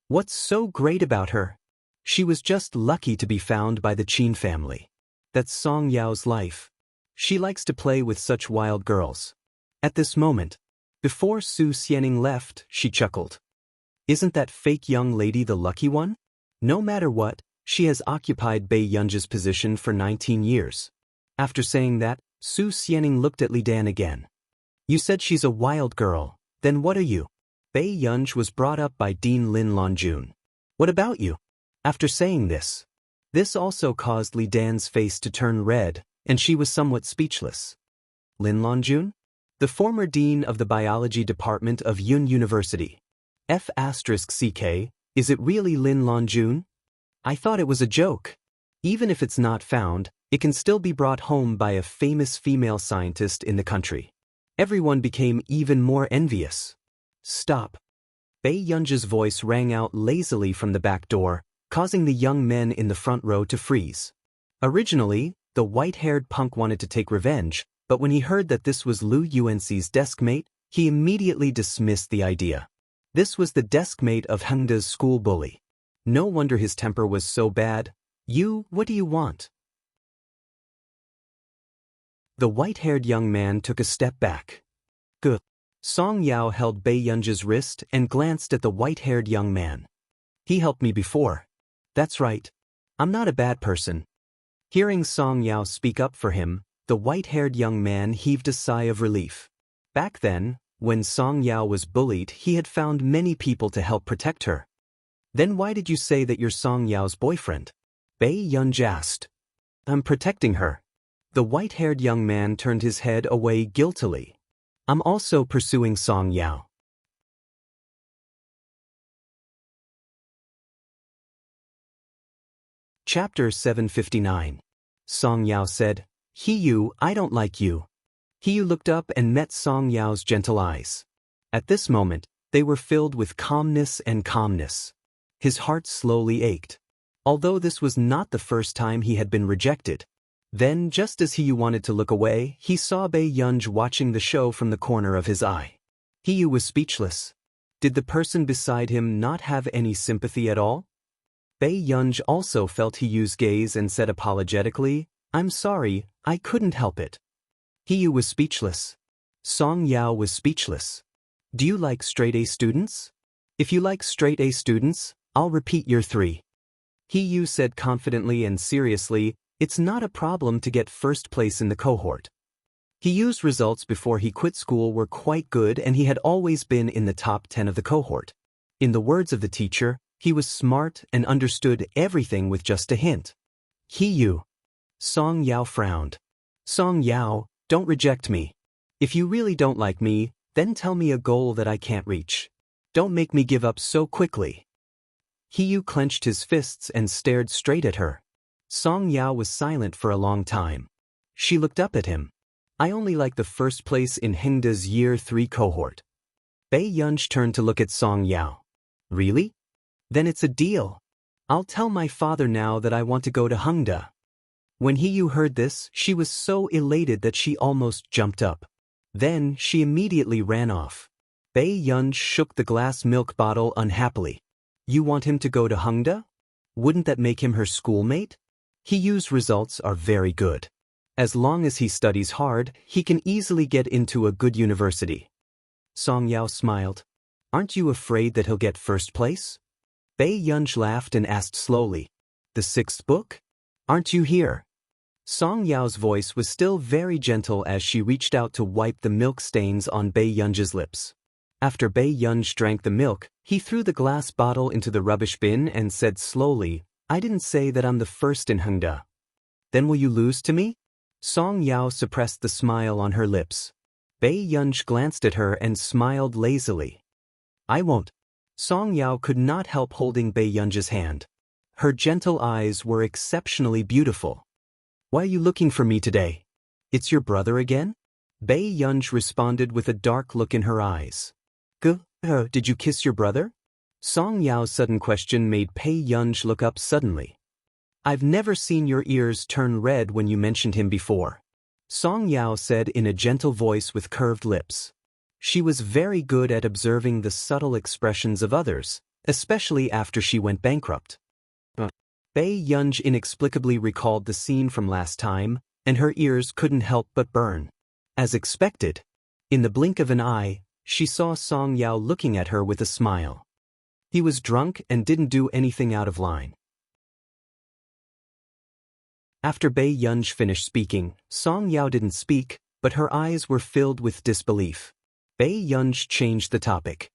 A: What's so great about her? She was just lucky to be found by the Qin family. That's Song Yao's life. She likes to play with such wild girls. At this moment, before Su Xianing left, she chuckled. Isn't that fake young lady the lucky one? No matter what, she has occupied Bei Yunj's position for 19 years. After saying that, Su Xianing looked at Li Dan again. You said she's a wild girl, then what are you? Bei Yunj was brought up by Dean Lin Longjun. What about you? After saying this also caused Li Dan's face to turn red, and she was somewhat speechless. Lin Longjun? The former dean of the biology department of Yun University. F***CK, is it really Lin Longjun? I thought it was a joke. Even if it's not found, it can still be brought home by a famous female scientist in the country. Everyone became even more envious. Stop. Bei Yunji's voice rang out lazily from the back door, causing the young men in the front row to freeze. Originally, the white-haired punk wanted to take revenge, but when he heard that this was Lu Yuanxi's deskmate, he immediately dismissed the idea. This was the deskmate of Hengda's school bully. No wonder his temper was so bad. What do you want? The white-haired young man took a step back. G. Song Yao held Bei Yunji's wrist and glanced at the white-haired young man. He helped me before. That's right. I'm not a bad person. Hearing Song Yao speak up for him, the white-haired young man heaved a sigh of relief. Back then, when Song Yao was bullied, he had found many people to help protect her. Then why did you say that you're Song Yao's boyfriend? Bei Yunji asked. I'm protecting her. The white-haired young man turned his head away guiltily. I'm also pursuing Song Yao. Chapter 759. Song Yao said, He-yu, I don't like you. He-yu looked up and met Song Yao's gentle eyes. At this moment, they were filled with calmness and calmness. His heart slowly ached. Although this was not the first time he had been rejected. Then, just as He-yu wanted to look away, he saw Bei Yunji watching the show from the corner of his eye. He-yu was speechless. Did the person beside him not have any sympathy at all? Bei Yunji also felt He-yu's gaze and said apologetically, I'm sorry, I couldn't help it. He-yu was speechless. Song Yao was speechless. Do you like straight-A students? If you like straight-A students, I'll repeat your 3. He-yu said confidently and seriously, it's not a problem to get first place in the cohort. He-yu's results before he quit school were quite good and he had always been in the top 10 of the cohort. In the words of the teacher, he was smart and understood everything with just a hint. He-yu. Song Yao frowned. Song Yao, don't reject me. If you really don't like me, then tell me a goal that I can't reach. Don't make me give up so quickly. He-yu clenched his fists and stared straight at her. Song Yao was silent for a long time. She looked up at him. I only like the first place in Hengda's Year 3 cohort. Bei Yunji turned to look at Song Yao. Really? Then it's a deal. I'll tell my father now that I want to go to Hengda. When He-yu heard this, she was so elated that she almost jumped up. Then she immediately ran off. Bei Yunji shook the glass milk bottle unhappily. You want him to go to Hengda? Wouldn't that make him her schoolmate? He-yu's results are very good. As long as he studies hard, he can easily get into a good university. Song Yao smiled. Aren't you afraid that he'll get first place? Bei Yunji laughed and asked slowly. The 6th book? Aren't you here? Song Yao's voice was still very gentle as she reached out to wipe the milk stains on Bei Yunji's lips. After Bei Yunji drank the milk, he threw the glass bottle into the rubbish bin and said slowly, I didn't say that I'm the first in Hengda. Then will you lose to me? Song Yao suppressed the smile on her lips. Bei Yunji glanced at her and smiled lazily. I won't. Song Yao could not help holding Bei Yunji's hand. Her gentle eyes were exceptionally beautiful. Why are you looking for me today? It's your brother again? Bei Yunji responded with a dark look in her eyes. Did you kiss your brother? Song Yao's sudden question made Bei Yunji look up suddenly. I've never seen your ears turn red when you mentioned him before. Song Yao said in a gentle voice with curved lips. She was very good at observing the subtle expressions of others, especially after she went bankrupt. Bei Yunji inexplicably recalled the scene from last time, and her ears couldn't help but burn. As expected, in the blink of an eye, she saw Song Yao looking at her with a smile. He was drunk and didn't do anything out of line. After Bei Yunji finished speaking, Song Yao didn't speak, but her eyes were filled with disbelief. Bei Yunji changed the topic.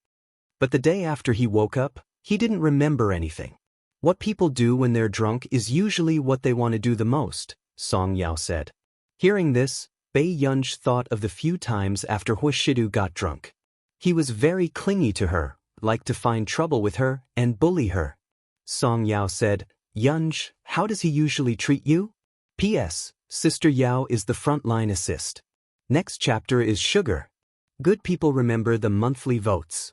A: But the day after he woke up, he didn't remember anything. What people do when they're drunk is usually what they want to do the most, Song Yao said. Hearing this, Bei Yunji thought of the few times after Huashidu got drunk. He was very clingy to her, liked to find trouble with her, and bully her. Song Yao said, Yunji, how does he usually treat you? P.S. Sister Yao is the frontline assist. Next chapter is sugar. Good people remember the monthly votes.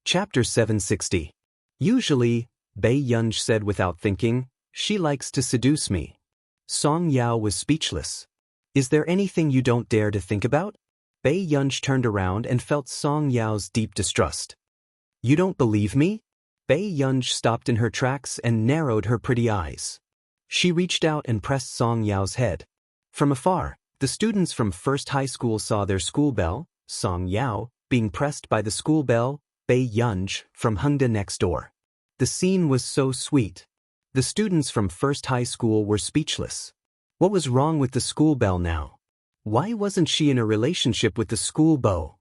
A: Chapter 760. Usually, Bei Yunj said without thinking, she likes to seduce me. Song Yao was speechless. Is there anything you don't dare to think about? Bei Yunj turned around and felt Song Yao's deep distrust. You don't believe me? Bei Yunj stopped in her tracks and narrowed her pretty eyes. She reached out and pressed Song Yao's head. From afar, the students from First High School saw their school belle, Song Yao, being pressed by the school belle, Bei Yunj, from Hengda next door. The scene was so sweet. The students from First High School were speechless. What was wrong with the school belle now? Why wasn't she in a relationship with the school beau?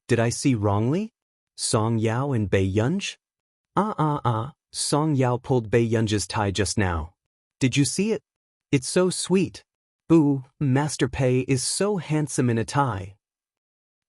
A: Did I see wrongly? Song Yao and Bei Yunj? Song Yao pulled Bei Yunj's tie just now. Did you see it? It's so sweet. Boo, Master Pei is so handsome in a tie.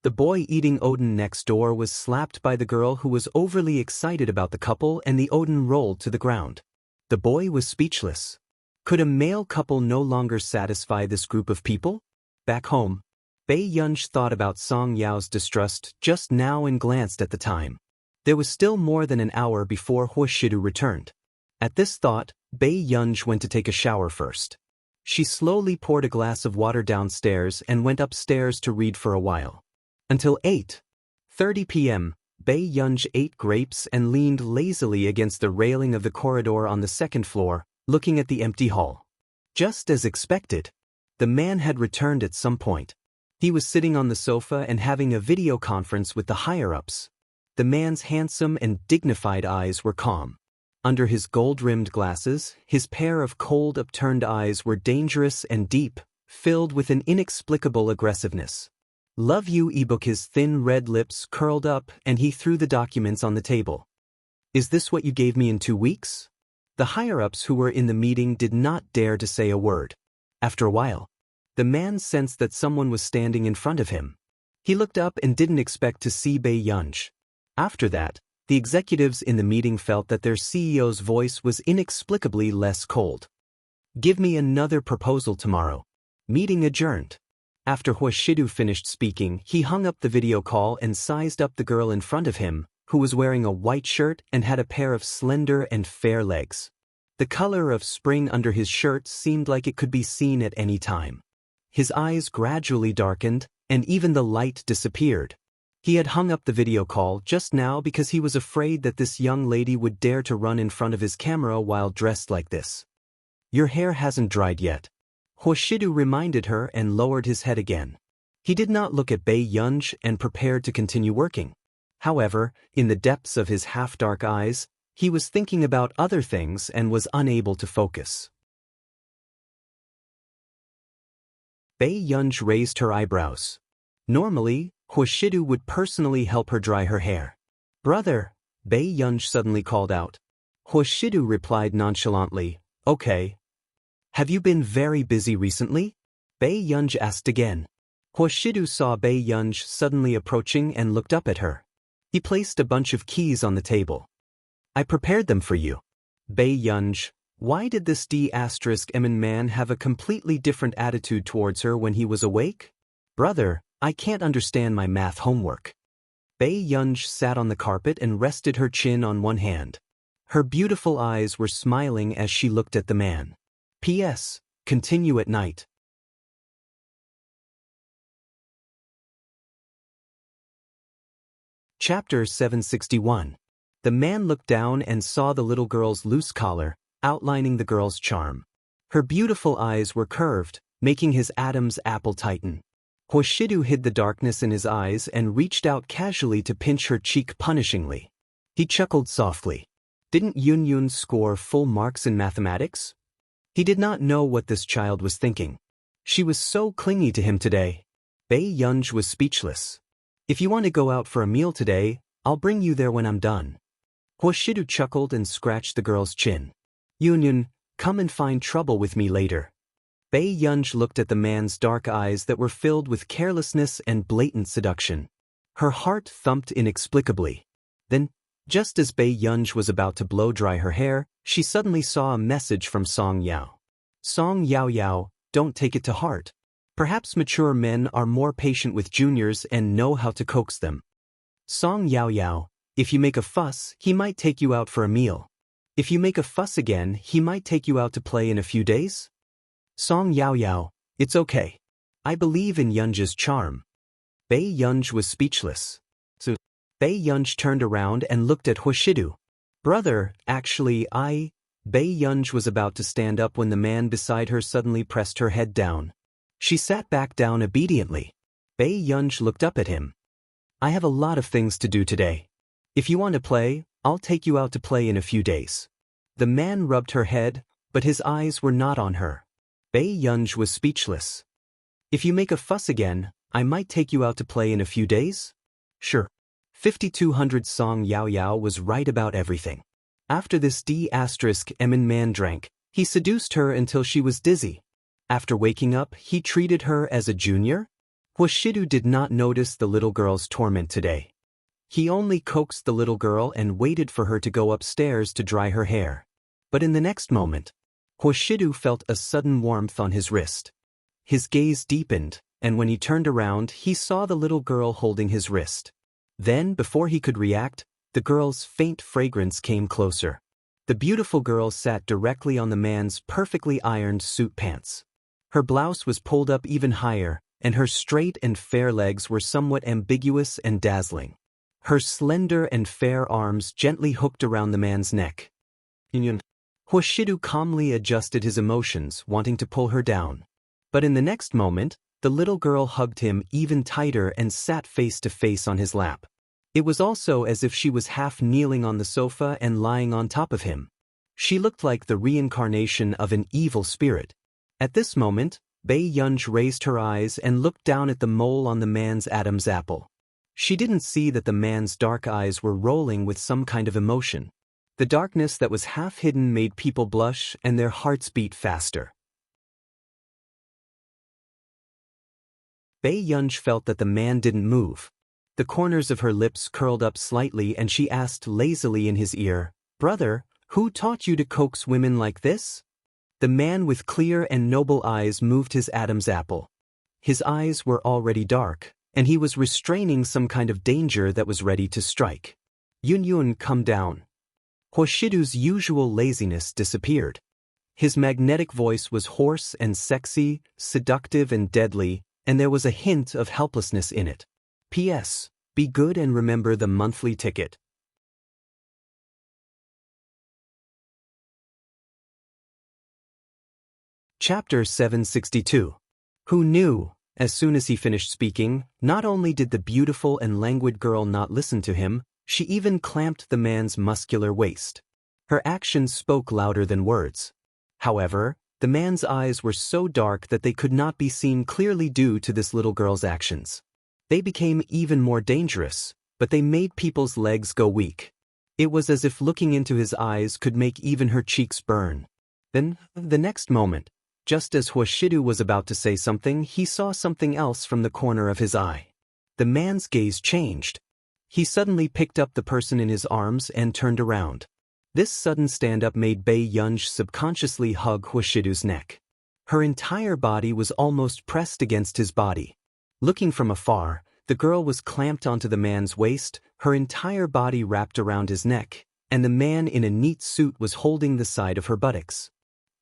A: The boy eating Odin next door was slapped by the girl who was overly excited about the couple, and the Odin rolled to the ground. The boy was speechless. Could a male couple no longer satisfy this group of people? Back home, Bei Yunj thought about Song Yao's distrust just now and glanced at the time. There was still more than an hour before Huashidu returned. At this thought, Bei Yunj went to take a shower first. She slowly poured a glass of water downstairs and went upstairs to read for a while. Until 8:30 p.m., Bei Yunj ate grapes and leaned lazily against the railing of the corridor on the second floor, looking at the empty hall. Just as expected, the man had returned at some point. He was sitting on the sofa and having a video conference with the higher-ups. The man's handsome and dignified eyes were calm. Under his gold-rimmed glasses, his pair of cold upturned eyes were dangerous and deep, filled with an inexplicable aggressiveness. Love you ebook. His thin red lips curled up and he threw the documents on the table. Is this what you gave me in 2 weeks? The higher-ups who were in the meeting did not dare to say a word. After a while, the man sensed that someone was standing in front of him. He looked up and didn't expect to see Bei Yunj. After that, the executives in the meeting felt that their CEO's voice was inexplicably less cold. Give me another proposal tomorrow. Meeting adjourned. After Huashidu finished speaking, he hung up the video call and sized up the girl in front of him, who was wearing a white shirt and had a pair of slender and fair legs. The color of spring under his shirt seemed like it could be seen at any time. His eyes gradually darkened, and even the light disappeared. He had hung up the video call just now because he was afraid that this young lady would dare to run in front of his camera while dressed like this. Your hair hasn't dried yet. Huashidu reminded her and lowered his head again. He did not look at Bei Yunj and prepared to continue working. However, in the depths of his half-dark eyes, he was thinking about other things and was unable to focus. Bei Yunj raised her eyebrows. Normally, Huashidu would personally help her dry her hair. Brother, Bei Yunj suddenly called out. Huashidu replied nonchalantly, okay. Have you been very busy recently? Bei Yunj asked again. Huashidu saw Bei Yunj suddenly approaching and looked up at her. He placed a bunch of keys on the table. I prepared them for you. Bei Yunj, why did this D***M man have a completely different attitude towards her when he was awake? Brother, I can't understand my math homework. Bei Yunj sat on the carpet and rested her chin on one hand. Her beautiful eyes were smiling as she looked at the man. P.S. Continue at night. Chapter 761. The man looked down and saw the little girl's loose collar, outlining the girl's charm. Her beautiful eyes were curved, making his Adam's apple tighten. Huashidu hid the darkness in his eyes and reached out casually to pinch her cheek punishingly. He chuckled softly. Didn't Yun score full marks in mathematics? He did not know what this child was thinking. She was so clingy to him today. Bei Yunj was speechless. If you want to go out for a meal today, I'll bring you there when I'm done. Huashidu chuckled and scratched the girl's chin. Yun, come and find trouble with me later. Bei Yunj looked at the man's dark eyes that were filled with carelessness and blatant seduction. Her heart thumped inexplicably. Then, just as Bei Yunj was about to blow-dry her hair, she suddenly saw a message from Song Yao. Song Yao, don't take it to heart. Perhaps mature men are more patient with juniors and know how to coax them. Song Yao, If you make a fuss, he might take you out for a meal. If you make a fuss again, he might take you out to play in a few days? Song Yao Yao, it's okay. I believe in Yunja's charm. Bei Yunj was speechless. So, Bei Yunj turned around and looked at Huashidu. Brother, actually Bei Yunj was about to stand up when the man beside her suddenly pressed her head down. She sat back down obediently. Bei Yunj looked up at him. I have a lot of things to do today. If you want to play, I'll take you out to play in a few days. The man rubbed her head, but his eyes were not on her. Bei Yunj was speechless. If you make a fuss again, I might take you out to play in a few days? Sure. 5200 Song Yao Yao was right about everything. After this D*Emin man drank, he seduced her until she was dizzy. After waking up, he treated her as a junior? Huashidu did not notice the little girl's torment today. He only coaxed the little girl and waited for her to go upstairs to dry her hair. But in the next moment, Huashidu felt a sudden warmth on his wrist. His gaze deepened, and when he turned around, he saw the little girl holding his wrist. Then, before he could react, the girl's faint fragrance came closer. The beautiful girl sat directly on the man's perfectly ironed suit pants. Her blouse was pulled up even higher, and her straight and fair legs were somewhat ambiguous and dazzling. Her slender and fair arms gently hooked around the man's neck. Huashidu calmly adjusted his emotions, wanting to pull her down. But in the next moment, the little girl hugged him even tighter and sat face to face on his lap. It was also as if she was half kneeling on the sofa and lying on top of him. She looked like the reincarnation of an evil spirit. At this moment, Bei Yunj raised her eyes and looked down at the mole on the man's Adam's apple. She didn't see that the man's dark eyes were rolling with some kind of emotion. The darkness that was half hidden made people blush and their hearts beat faster. Bei Yunj felt that the man didn't move. The corners of her lips curled up slightly and she asked lazily in his ear, Brother, who taught you to coax women like this? The man with clear and noble eyes moved his Adam's apple. His eyes were already dark, and he was restraining some kind of danger that was ready to strike. Yun, come down. Huashidu's usual laziness disappeared. His magnetic voice was hoarse and sexy, seductive and deadly, and there was a hint of helplessness in it. P.S. Be good and remember the monthly ticket. Chapter 762. Who knew? As soon as he finished speaking, not only did the beautiful and languid girl not listen to him, she even clamped the man's muscular waist. Her actions spoke louder than words. However, the man's eyes were so dark that they could not be seen clearly due to this little girl's actions. They became even more dangerous, but they made people's legs go weak. It was as if looking into his eyes could make even her cheeks burn. Then, the next moment, just as Huashidu was about to say something, he saw something else from the corner of his eye. The man's gaze changed. He suddenly picked up the person in his arms and turned around. This sudden stand-up made Bei Yunj subconsciously hug Huashidu's neck. Her entire body was almost pressed against his body. Looking from afar, the girl was clamped onto the man's waist, her entire body wrapped around his neck, and the man in a neat suit was holding the side of her buttocks.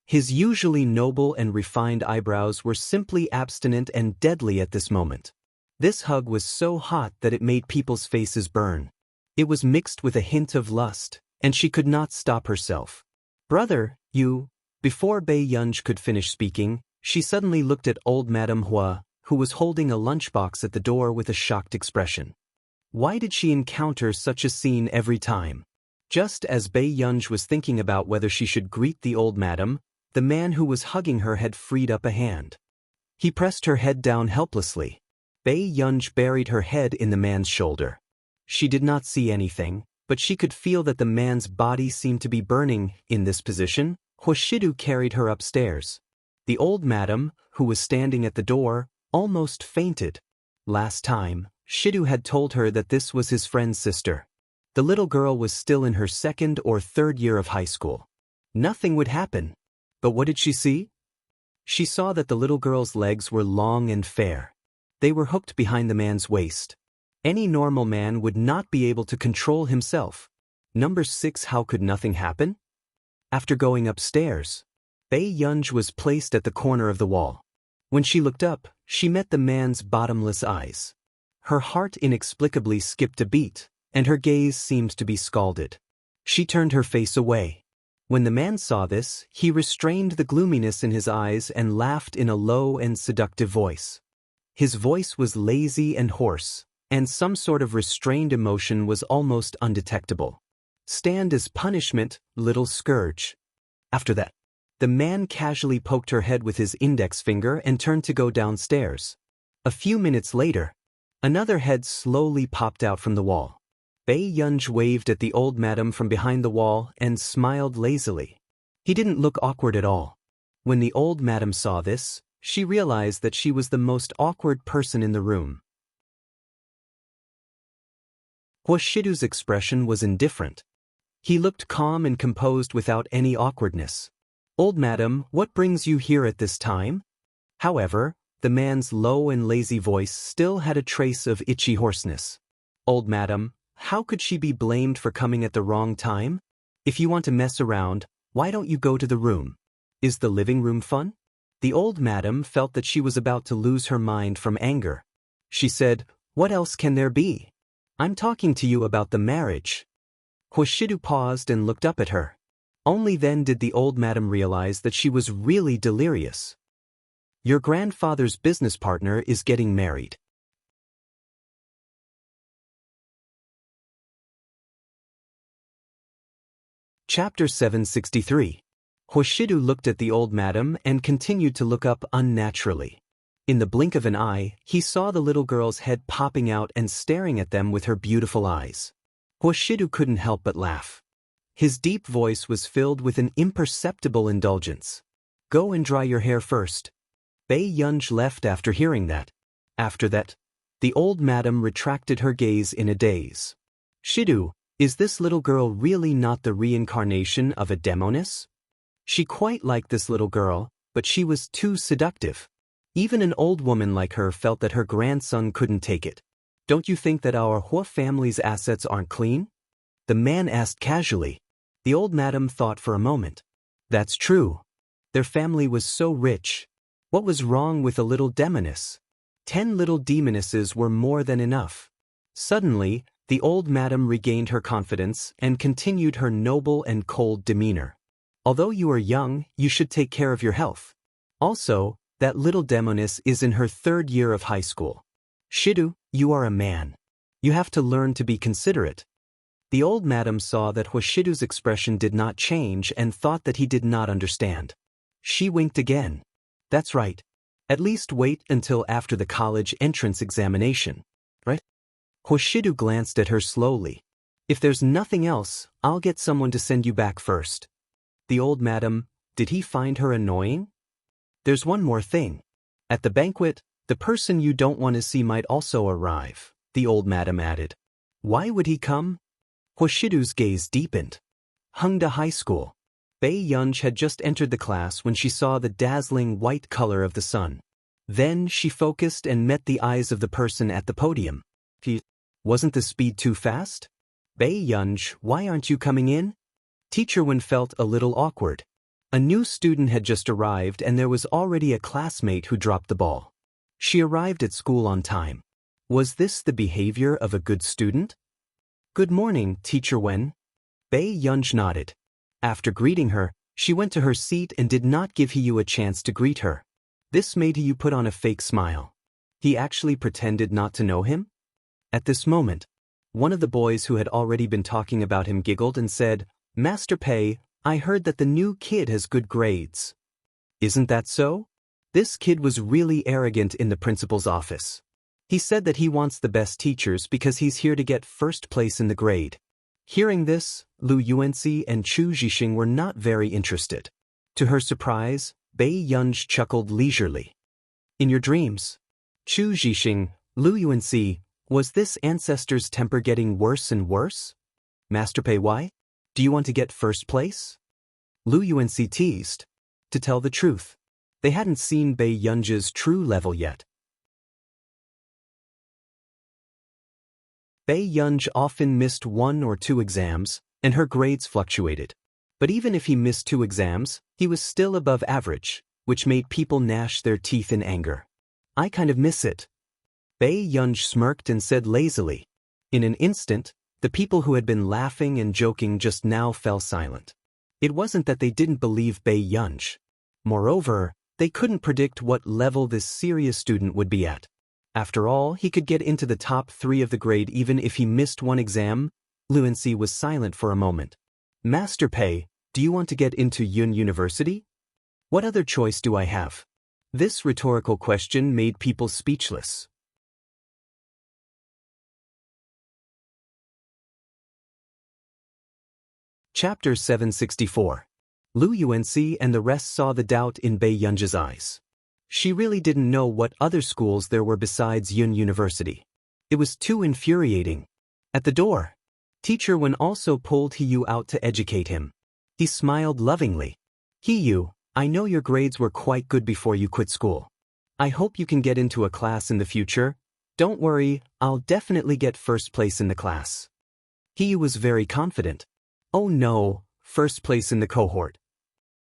A: His usually noble and refined eyebrows were simply abstinent and deadly at this moment. This hug was so hot that it made people's faces burn. It was mixed with a hint of lust, and she could not stop herself. Brother, you... Before Bei Yunj could finish speaking, she suddenly looked at old Madame Hua, who was holding a lunchbox at the door with a shocked expression. Why did she encounter such a scene every time? Just as Bei Yunj was thinking about whether she should greet the old madam, the man who was hugging her had freed up a hand. He pressed her head down helplessly. Bei Yunj buried her head in the man's shoulder. She did not see anything, but she could feel that the man's body seemed to be burning. In this position, Huashidu carried her upstairs. The old madam, who was standing at the door, almost fainted. Last time, Shidu had told her that this was his friend's sister. The little girl was still in her second or third year of high school. Nothing would happen. But what did she see? She saw that the little girl's legs were long and fair. They were hooked behind the man's waist. Any normal man would not be able to control himself. Number 6. How could nothing happen? After going upstairs, Bei Yunj was placed at the corner of the wall. When she looked up, she met the man's bottomless eyes. Her heart inexplicably skipped a beat, and her gaze seemed to be scalded. She turned her face away. When the man saw this, he restrained the gloominess in his eyes and laughed in a low and seductive voice. His voice was lazy and hoarse, and some sort of restrained emotion was almost undetectable. Stand as punishment, little scourge. After that, the man casually poked her head with his index finger and turned to go downstairs. A few minutes later, another head slowly popped out from the wall. Bei Yunj waved at the old madam from behind the wall and smiled lazily. He didn't look awkward at all. When the old madam saw this, she realized that she was the most awkward person in the room. Huashidu's expression was indifferent. He looked calm and composed without any awkwardness. "Old madam, what brings you here at this time?" However, the man's low and lazy voice still had a trace of itchy hoarseness. "Old madam, how could she be blamed for coming at the wrong time? If you want to mess around, why don't you go to the room? Is the living room fun?" The old madam felt that she was about to lose her mind from anger. She said, "What else can there be? I'm talking to you about the marriage." Huashidu paused and looked up at her. Only then did the old madam realize that she was really delirious. "Your grandfather's business partner is getting married." Chapter 763. Huashidu looked at the old madam and continued to look up unnaturally. In the blink of an eye, he saw the little girl's head popping out and staring at them with her beautiful eyes. Huashidu couldn't help but laugh. His deep voice was filled with an imperceptible indulgence. "Go and dry your hair first." Bei Yunj left after hearing that. After that, the old madam retracted her gaze in a daze. "Shidu, is this little girl really not the reincarnation of a demoness?" She quite liked this little girl, but she was too seductive. Even an old woman like her felt that her grandson couldn't take it. "Don't you think that our Hua family's assets aren't clean?" the man asked casually. The old madam thought for a moment. That's true. Their family was so rich. What was wrong with a little demoness? 10 little demonesses were more than enough. Suddenly, the old madam regained her confidence and continued her noble and cold demeanor. "Although you are young, you should take care of your health. Also, that little demoness is in her 3rd year of high school. Shidu, you are a man. You have to learn to be considerate." The old madam saw that Huashidu's expression did not change and thought that he did not understand. She winked again. "That's right. At least wait until after the college entrance examination, right?" Huashidu glanced at her slowly. "If there's nothing else, I'll get someone to send you back first." The old madam, did he find her annoying? "There's one more thing. At the banquet, the person you don't want to see might also arrive," the old madam added. "Why would he come?" Huashidu's gaze deepened. Hongda High School. Bei Yunj had just entered the class when she saw the dazzling white color of the sun. Then she focused and met the eyes of the person at the podium. Wasn't the speed too fast? "Bei Yunj, why aren't you coming in?" Teacher Wen felt a little awkward. A new student had just arrived and there was already a classmate who dropped the ball. She arrived at school on time. Was this the behavior of a good student? "Good morning, Teacher Wen." Bei Yunj nodded. After greeting her, she went to her seat and did not give Hiyu a chance to greet her. This made Hiyu put on a fake smile. He actually pretended not to know him? At this moment, one of the boys who had already been talking about him giggled and said, "Master Pei, I heard that the new kid has good grades." "Isn't that so?" This kid was really arrogant in the principal's office. He said that he wants the best teachers because he's here to get first place in the grade. Hearing this, Lu Yuanxi and Chu Zhixing were not very interested. To her surprise, Bei Yunj chuckled leisurely. "In your dreams, Chu Zhixing, Lu Yuanxi, was this ancestor's temper getting worse and worse? Master Pei, why? Do you want to get first place?" Lu Yuanxi teased. To tell the truth, they hadn't seen Bei Yunj's true level yet. Bei Yunj often missed 1 or 2 exams, and her grades fluctuated. But even if he missed 2 exams, he was still above average, which made people gnash their teeth in anger. I kind of miss it. Bei Yunj smirked and said lazily. In an instant, the people who had been laughing and joking just now fell silent. It wasn't that they didn't believe Bei Yunj. Moreover, they couldn't predict what level this serious student would be at. After all, he could get into the top 3 of the grade even if he missed 1 exam. Luancy was silent for a moment. Master Pei, do you want to get into Yun University? What other choice do I have? This rhetorical question made people speechless. Chapter 764. Lu Yuanxi and the rest saw the doubt in Bei Yunj's eyes. She really didn't know what other schools there were besides Yun University. It was too infuriating. At the door, Teacher Wen also pulled Hiyu out to educate him. He smiled lovingly. Hiyu, I know your grades were quite good before you quit school. I hope you can get into a class in the future. Don't worry, I'll definitely get first place in the class. Hiyu was very confident. Oh no, first place in the cohort.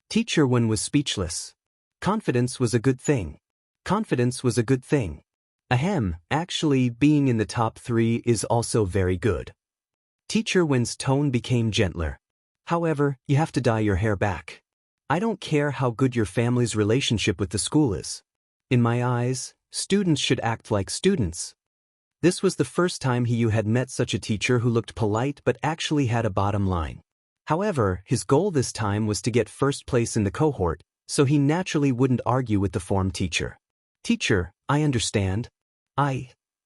A: Teacher Wen was speechless. Confidence was a good thing. Confidence was a good thing. Ahem, actually being in the top 3 is also very good. Teacher Wen's tone became gentler. However, you have to dye your hair back. I don't care how good your family's relationship with the school is. In my eyes, students should act like students. This was the first time Hiyu had met such a teacher who looked polite but actually had a bottom line. However, his goal this time was to get first place in the cohort, so he naturally wouldn't argue with the form teacher. Teacher, I understand.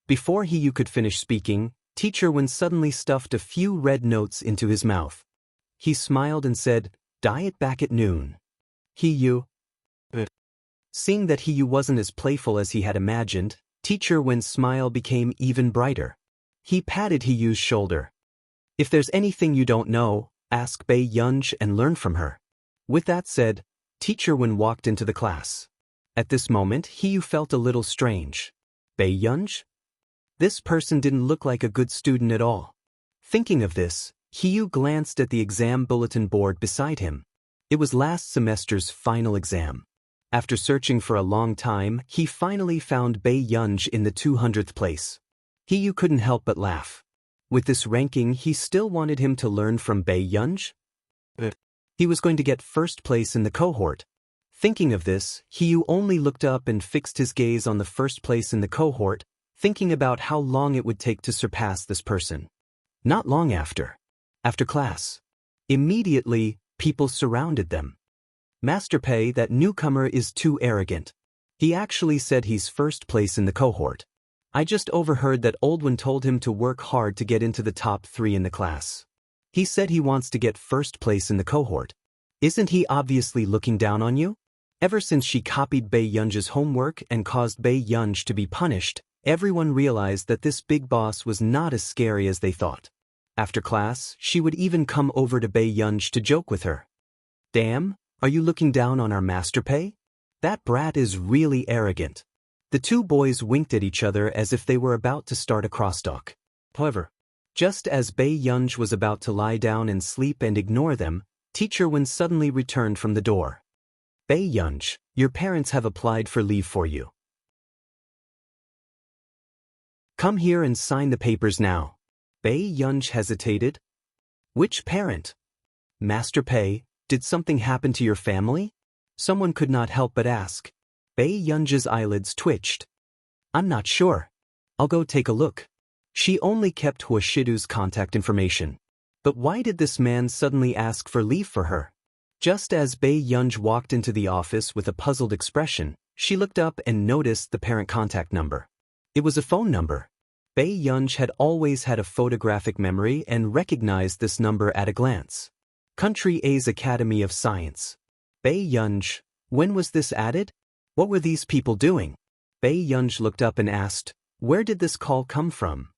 A: Before Hiyu could finish speaking, Teacher Wen suddenly stuffed a few red notes into his mouth. He smiled and said, dye it back at noon. Hiyu. Seeing that Hiyu wasn't as playful as he had imagined, Teacher Wen's smile became even brighter. He patted Hiyu's shoulder. If there's anything you don't know, ask Bei Yunj and learn from her. With that said, Teacher Wen walked into the class. At this moment, Hiyu felt a little strange. Bei Yunj? This person didn't look like a good student at all. Thinking of this, Hiyu glanced at the exam bulletin board beside him. It was last semester's final exam. After searching for a long time, he finally found Bei Yunj in the 200th place. Hiyu couldn't help but laugh. With this ranking, he still wanted him to learn from Bei Yunj? He was going to get first place in the cohort. Thinking of this, Hiyu only looked up and fixed his gaze on the first place in the cohort, thinking about how long it would take to surpass this person. Not long after class. Immediately, people surrounded them. Master Pei, that newcomer is too arrogant. He actually said he's first place in the cohort. I just overheard that Old One told him to work hard to get into the top 3 in the class. He said he wants to get first place in the cohort. Isn't he obviously looking down on you? Ever since she copied Bei Yunj's homework and caused Bei Yunj to be punished, everyone realized that this big boss was not as scary as they thought. After class, she would even come over to Bei Yunj to joke with her. Damn, are you looking down on our Master Pei? That brat is really arrogant. The two boys winked at each other as if they were about to start a crosstalk. However, just as Bei Yunj was about to lie down and sleep and ignore them, Teacher Wen suddenly returned from the door. Bei Yunj, your parents have applied for leave for you. Come here and sign the papers now. Bei Yunj hesitated. Which parent? Master Pei, did something happen to your family? Someone could not help but ask. Bei Yunj's eyelids twitched. I'm not sure. I'll go take a look. She only kept Huashidu's contact information. But why did this man suddenly ask for leave for her? Just as Bei Yunj walked into the office with a puzzled expression, she looked up and noticed the parent contact number. It was a phone number. Bei Yunj had always had a photographic memory and recognized this number at a glance. Country A's Academy of Science. Bei Yunj, when was this added? What were these people doing? Bei Yunj looked up and asked, where did this call come from?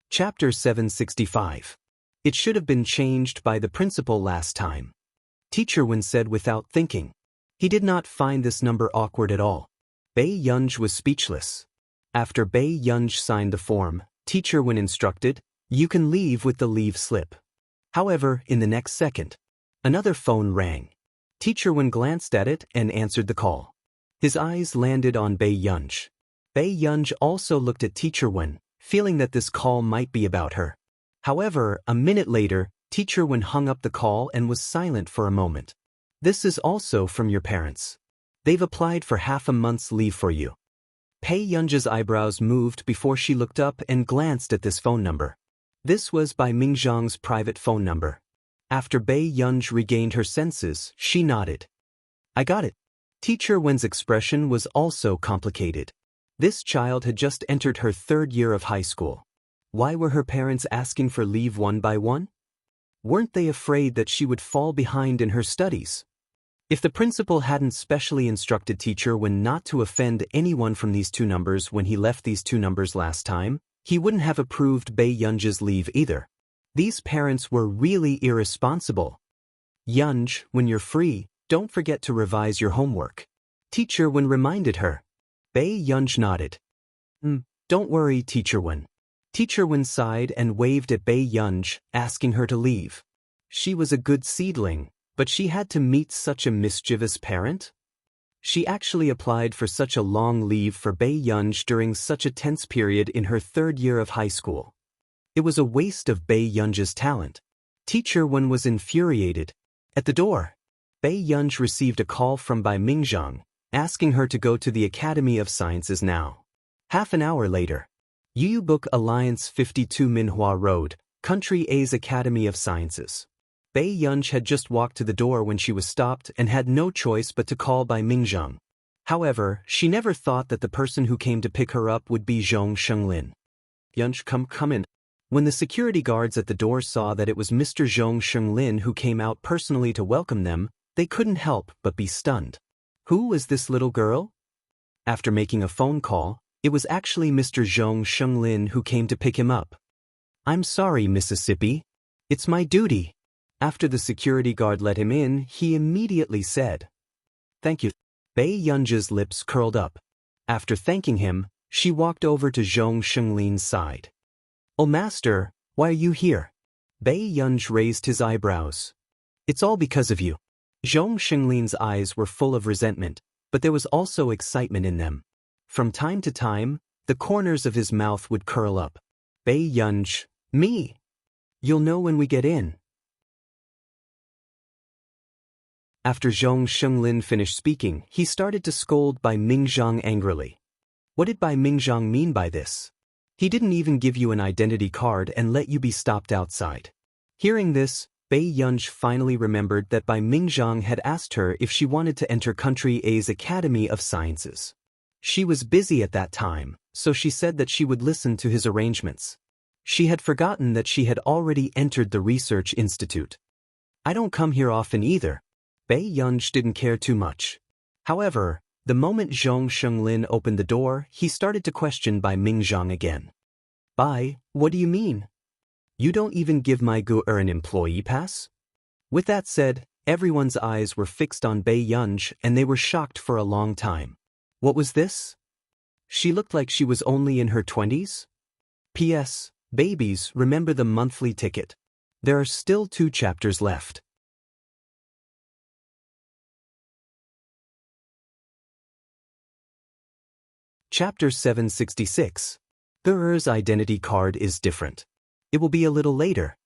A: Chapter 765. It should have been changed by the principal last time. Teacher Wen said without thinking. He did not find this number awkward at all. Bei Yunj was speechless. After Bei Yunj signed the form, Teacher Wen instructed, "You can leave with the leave slip." However, in the next second, another phone rang. Teacher Wen glanced at it and answered the call. His eyes landed on Bei Yunj. Bei Yunj also looked at Teacher Wen, feeling that this call might be about her. However, a minute later, Teacher Wen hung up the call and was silent for a moment. "This is also from your parents. They've applied for half a month's leave for you." Bei Yunj's eyebrows moved before she looked up and glanced at this phone number. This was Bai Mingzhang's private phone number. After Bei Yunj regained her senses, she nodded. "I got it." Teacher Wen's expression was also complicated. This child had just entered her 3rd year of high school. Why were her parents asking for leave one by one? Weren't they afraid that she would fall behind in her studies? If the principal hadn't specially instructed Teacher Wen not to offend anyone from these 2 numbers when he left these 2 numbers last time, he wouldn't have approved Bei Yunj's leave either. These parents were really irresponsible. "Yunj, when you're free, don't forget to revise your homework," Teacher Wen reminded her. Bei Yunj nodded. Don't worry, Teacher Wen." Teacher Wen sighed and waved at Bei Yunj, asking her to leave. She was a good seedling, but she had to meet such a mischievous parent? She actually applied for such a long leave for Bei Yunj during such a tense period in her 3rd year of high school. It was a waste of Bei Yunj's talent. Teacher Wen was infuriated. At the door, Bei Yunj received a call from Bai Mingzhang, asking her to go to the Academy of Sciences now. Half an hour later, Audiobook Alliance 52 Minhua Road, Country A's Academy of Sciences. Bei Yunj had just walked to the door when she was stopped and had no choice but to call Bai Mingzhang. However, she never thought that the person who came to pick her up would be Zhong Shenglin. "Yunj, come in." When the security guards at the door saw that it was Mr. Zhong Shenglin who came out personally to welcome them, they couldn't help but be stunned. Who was this little girl? After making a phone call, it was actually Mr. Zhong Shenglin who came to pick him up. "I'm sorry, Mississippi. It's my duty." After the security guard let him in, he immediately said, "Thank you." Bei Yunj's lips curled up. After thanking him, she walked over to Zhong Shenglin's side. "Oh, master, why are you here?" Bei Yunj raised his eyebrows. "It's all because of you." Zhong Shenglin's eyes were full of resentment, but there was also excitement in them. From time to time, the corners of his mouth would curl up. "Bei Yunj, me. You'll know when we get in." After Zhong Shenglin finished speaking, he started to scold Bai Mingzhang angrily. What did Bai Mingzhang mean by this? He didn't even give you an identity card and let you be stopped outside. Hearing this, Bei Yunj finally remembered that Bai Mingzhang had asked her if she wanted to enter Country A's Academy of Sciences. She was busy at that time, so she said that she would listen to his arrangements. She had forgotten that she had already entered the research institute. "I don't come here often either." Bei Yunj didn't care too much. However, the moment Zhong Shenglin opened the door, he started to question Bai Mingzhang again. "Bai, what do you mean? You don't even give my gu an employee pass?" With that said, everyone's eyes were fixed on Bei Yunj and they were shocked for a long time. What was this? She looked like she was only in her 20s? P.S. Babies, remember the monthly ticket. There are still 2 chapters left. Chapter 766. Gur's identity card is different. It will be a little later.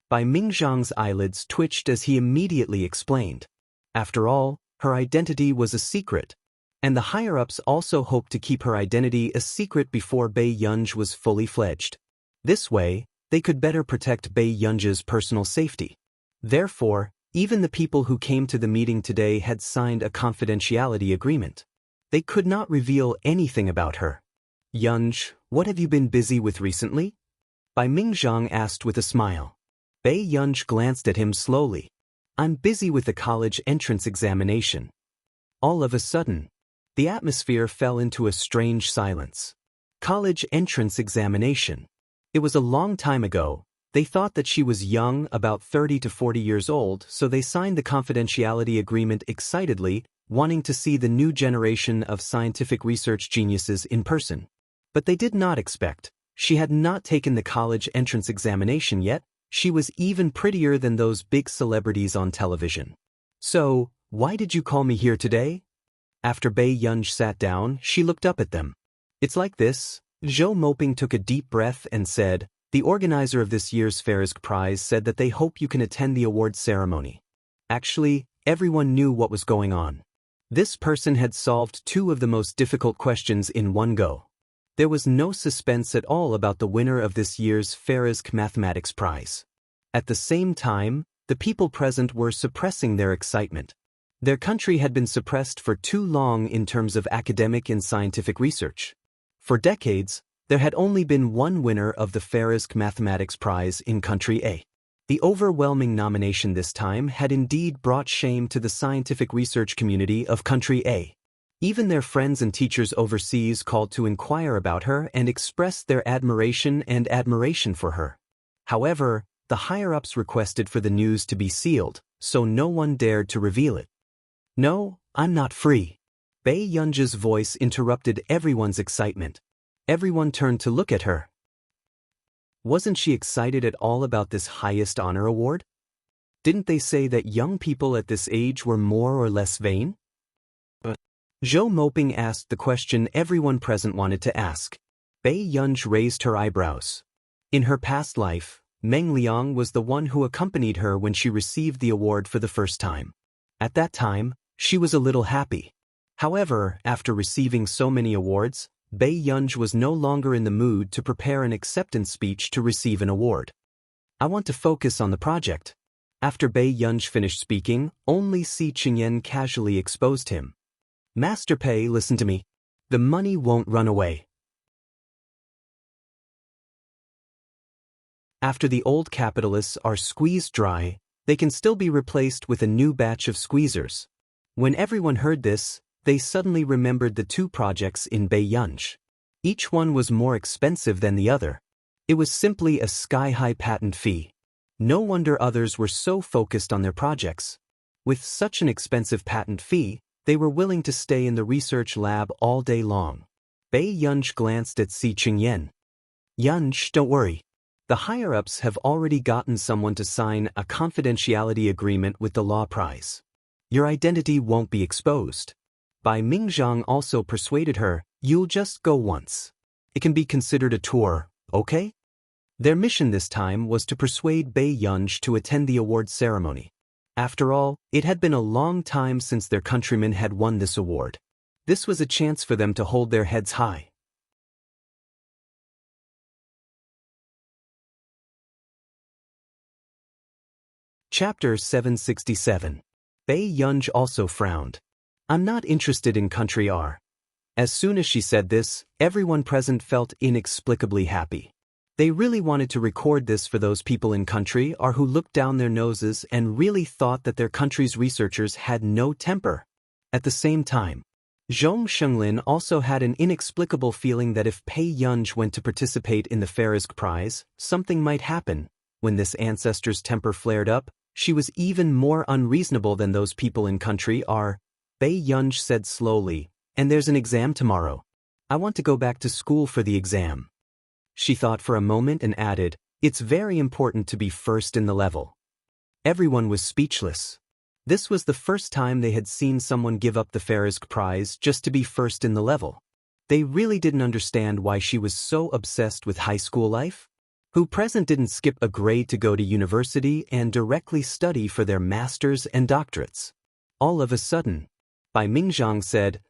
A: Bai Mingzhang's eyelids twitched as he immediately explained. After all, her identity was a secret, and the higher-ups also hoped to keep her identity a secret before Bei Yunj was fully fledged. This way, they could better protect Bei Yunj's personal safety. Therefore, even the people who came to the meeting today had signed a confidentiality agreement. They could not reveal anything about her. "Yunj, what have you been busy with recently?" Bai Mingzhang asked with a smile. Bei Yunj glanced at him slowly. "I'm busy with the college entrance examination." All of a sudden, the atmosphere fell into a strange silence. College entrance examination. It was a long time ago. They thought that she was young, about 30 to 40 years old, so they signed the confidentiality agreement excitedly, wanting to see the new generation of scientific research geniuses in person. But they did not expect. She had not taken the college entrance examination yet. She was even prettier than those big celebrities on television. So, why did you call me here today? After Bei Yunj sat down, she looked up at them. It's like this. Zhou Moping took a deep breath and said, the organizer of this year's Farisk Prize said that they hope you can attend the award ceremony. Actually, everyone knew what was going on. This person had solved two of the most difficult questions in one go. There was no suspense at all about the winner of this year's Farisk Mathematics Prize. At the same time, the people present were suppressing their excitement. Their country had been suppressed for too long in terms of academic and scientific research. For decades, there had only been one winner of the Farisk Mathematics Prize in Country A. The overwhelming nomination this time had indeed brought shame to the scientific research community of Country A. Even their friends and teachers overseas called to inquire about her and expressed their admiration for her. However, the higher-ups requested for the news to be sealed, so no one dared to reveal it. No, I'm not free. Bei Yunj's voice interrupted everyone's excitement. Everyone turned to look at her. Wasn't she excited at all about this highest honor award? Didn't they say that young people at this age were more or less vain? Zhou Moping asked the question everyone present wanted to ask. Bei Yunj raised her eyebrows. In her past life, Meng Liang was the one who accompanied her when she received the award for the first time. At that time, she was a little happy. However, after receiving so many awards, Bei Yunj was no longer in the mood to prepare an acceptance speech to receive an award. I want to focus on the project. After Bei Yunj finished speaking, only Si Qingyan casually exposed him. Master Pei, listen to me. The money won't run away. After the old capitalists are squeezed dry, they can still be replaced with a new batch of squeezers. When everyone heard this, they suddenly remembered the two projects in Bei Yunj. Each one was more expensive than the other. It was simply a sky-high patent fee. No wonder others were so focused on their projects. With such an expensive patent fee, they were willing to stay in the research lab all day long. Bei Yunj glanced at Si Qingyan. Yunj, don't worry. The higher-ups have already gotten someone to sign a confidentiality agreement with the law prize. Your identity won't be exposed. Bai Mingzhang also persuaded her, you'll just go once. It can be considered a tour, okay? Their mission this time was to persuade Bei Yunj to attend the award ceremony. After all, it had been a long time since their countrymen had won this award. This was a chance for them to hold their heads high. Chapter 767. Bei Yunj also frowned. I'm not interested in Country R. As soon as she said this, everyone present felt inexplicably happy. They really wanted to record this for those people in Country R who looked down their noses and really thought that their country's researchers had no temper. At the same time, Zhong Shenglin also had an inexplicable feeling that if Bei Yunj went to participate in the Farisk Prize, something might happen. When this ancestor's temper flared up, she was even more unreasonable than those people in Country R. Bei Yunj said slowly, and there's an exam tomorrow. I want to go back to school for the exam. She thought for a moment and added, it's very important to be first in the level. Everyone was speechless. This was the first time they had seen someone give up the Farisk Prize just to be first in the level. They really didn't understand why she was so obsessed with high school life. Who present didn't skip a grade to go to university and directly study for their masters and doctorates. All of a sudden, Bai Mingzhang said,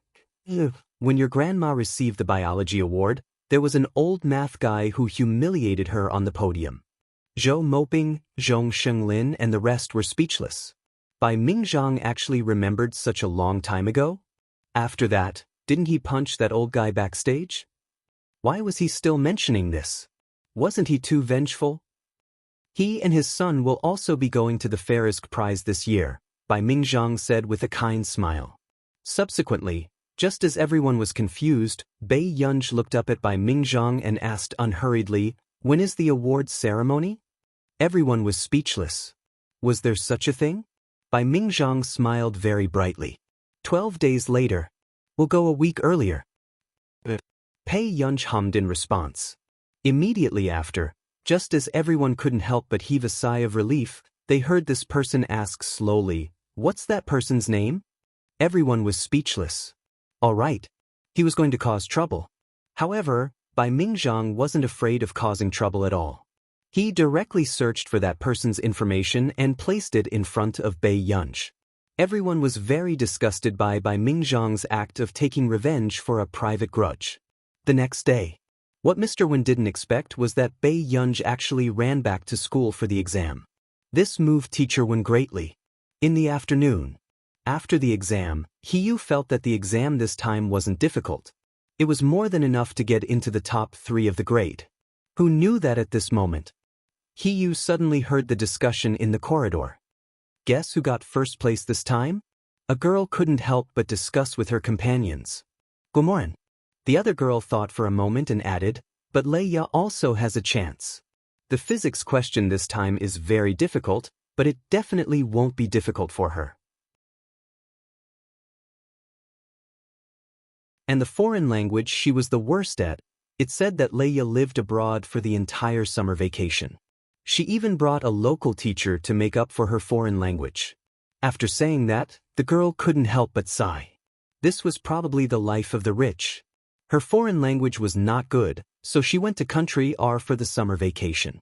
A: when your grandma received the biology award, there was an old math guy who humiliated her on the podium. Zhou Moping, Zhong Shenglin, and the rest were speechless. Bai Mingzhang actually remembered such a long time ago? After that, didn't he punch that old guy backstage? Why was he still mentioning this? Wasn't he too vengeful? He and his son will also be going to the Farisk Prize this year, Bai Mingzhang said with a kind smile. Subsequently, just as everyone was confused, Bei Yunj looked up at Bai Mingzhang and asked unhurriedly, when is the awards ceremony? Everyone was speechless. Was there such a thing? Bai Mingzhang smiled very brightly. 12 days later. We'll go a week earlier. Pei Yunj hummed in response. Immediately after, just as everyone couldn't help but heave a sigh of relief, they heard this person ask slowly, "What's that person's name?" Everyone was speechless. All right. He was going to cause trouble. However, Bai Mingzhang wasn't afraid of causing trouble at all. He directly searched for that person's information and placed it in front of Bai Yunj. Everyone was very disgusted by Bai Mingzhang's act of taking revenge for a private grudge. The next day, what Mr. Wen didn't expect was that Bai Yunj actually ran back to school for the exam. This moved Teacher Wen greatly. In the afternoon, after the exam, Hiyu felt that the exam this time wasn't difficult. It was more than enough to get into the top 3 of the grade. Who knew that at this moment? Hiyu suddenly heard the discussion in the corridor. Guess who got first place this time? A girl couldn't help but discuss with her companions. Gomorron. The other girl thought for a moment and added, but Leia also has a chance. The physics question this time is very difficult, but it definitely won't be difficult for her. And the foreign language she was the worst at, it said that Leia lived abroad for the entire summer vacation. She even brought a local teacher to make up for her foreign language. After saying that, the girl couldn't help but sigh. This was probably the life of the rich. Her foreign language was not good, so she went to country R for the summer vacation.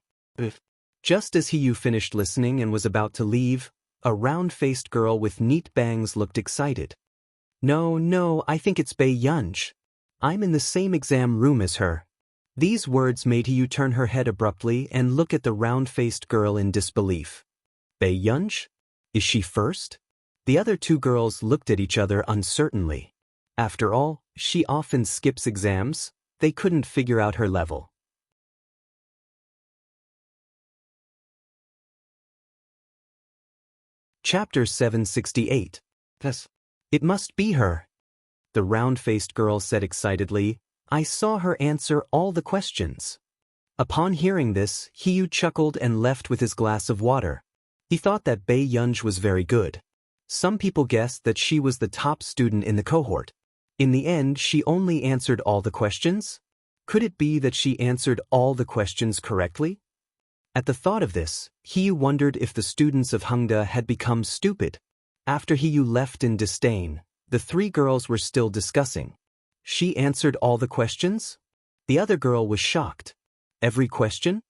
A: Just as Hiyu finished listening and was about to leave, a round-faced girl with neat bangs looked excited. No, I think it's Bai Yunj. I'm in the same exam room as her. These words made Hiyu turn her head abruptly and look at the round-faced girl in disbelief. Bai Yunj? Is she first? The other 2 girls looked at each other uncertainly. After all, she often skips exams. They couldn't figure out her level. Chapter 768. It must be her. The round-faced girl said excitedly, I saw her answer all the questions. Upon hearing this, Hiyu chuckled and left with his glass of water. He thought that Bai Yunj was very good. Some people guessed that she was the top student in the cohort. In the end, she only answered all the questions? Could it be that she answered all the questions correctly? At the thought of this, Hiyu wondered if the students of Hongda had become stupid. After Hiyu left in disdain, the 3 girls were still discussing. She answered all the questions? The other girl was shocked. Every question?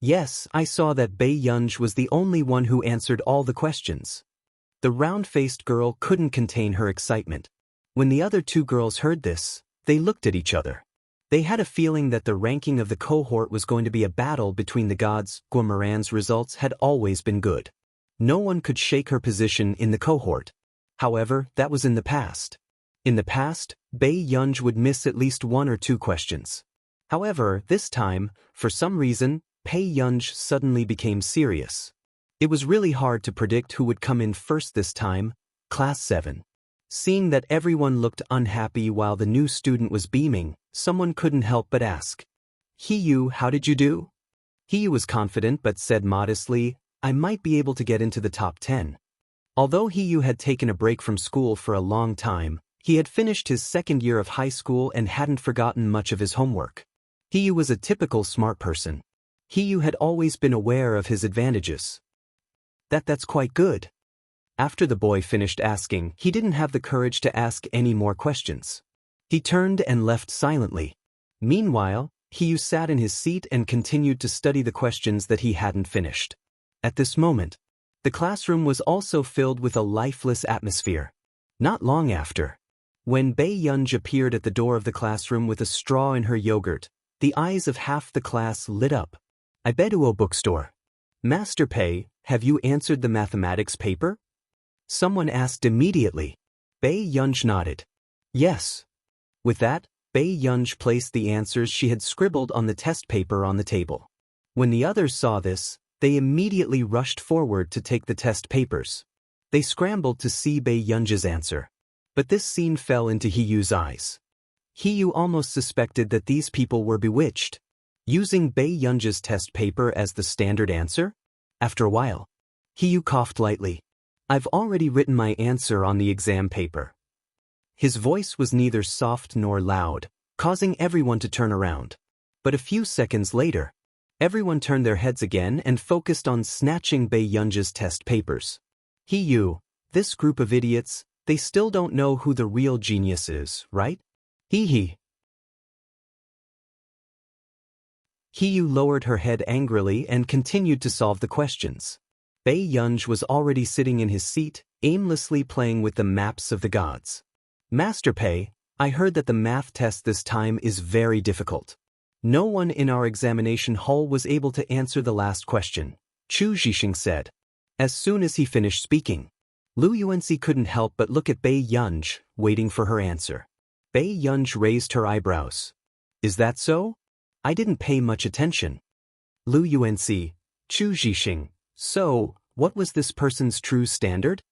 A: Yes, I saw that Bai Yunj was the only one who answered all the questions. The round-faced girl couldn't contain her excitement. When the other 2 girls heard this, they looked at each other. They had a feeling that the ranking of the cohort was going to be a battle between the gods. Guomaran's results had always been good. No one could shake her position in the cohort. However, that was in the past. In the past, Bai Yunj would miss at least 1 or 2 questions. However, this time, for some reason, Bai Yunj suddenly became serious. It was really hard to predict who would come in first this time. Class 7. Seeing that everyone looked unhappy while the new student was beaming, someone couldn't help but ask, Hiyu, how did you do? Hiyu was confident but said modestly, I might be able to get into the top 10. Although Hiyu had taken a break from school for a long time, he had finished his 2nd year of high school and hadn't forgotten much of his homework. Hiyu was a typical smart person. Hiyu had always been aware of his advantages. That's quite good. After the boy finished asking, he didn't have the courage to ask any more questions. He turned and left silently. Meanwhile, Hiyu sat in his seat and continued to study the questions that he hadn't finished. At this moment, the classroom was also filled with a lifeless atmosphere. Not long after, when Bai Yunj appeared at the door of the classroom with a straw in her yogurt, the eyes of half the class lit up. I bet to a bookstore. Master Pei, have you answered the mathematics paper? Someone asked immediately. Bai Yunj nodded. Yes. With that, Bai Yunj placed the answers she had scribbled on the test paper on the table. When the others saw this, they immediately rushed forward to take the test papers. They scrambled to see Bai Yunj's answer. But this scene fell into Hiyu's eyes. Hiyu almost suspected that these people were bewitched. Using Bai Yunj's test paper as the standard answer? After a while, Hiyu coughed lightly. I've already written my answer on the exam paper. His voice was neither soft nor loud, causing everyone to turn around. But a few seconds later, everyone turned their heads again and focused on snatching Bae Yunja's test papers. This group of idiots, they still don't know who the real genius is, right? Hee. Hiyu lowered her head angrily and continued to solve the questions. Bae Yunj was already sitting in his seat, aimlessly playing with the maps of the gods. Master Pei, I heard that the math test this time is very difficult. No one in our examination hall was able to answer the last question, Chu Zhixing said. As soon as he finished speaking, Lu Yuanxi couldn't help but look at Bae Yunj, waiting for her answer. Bae Yunj raised her eyebrows. Is that so? I didn't pay much attention. Lu Yuanxi, Chu Zhixing, so, what was this person's true standard?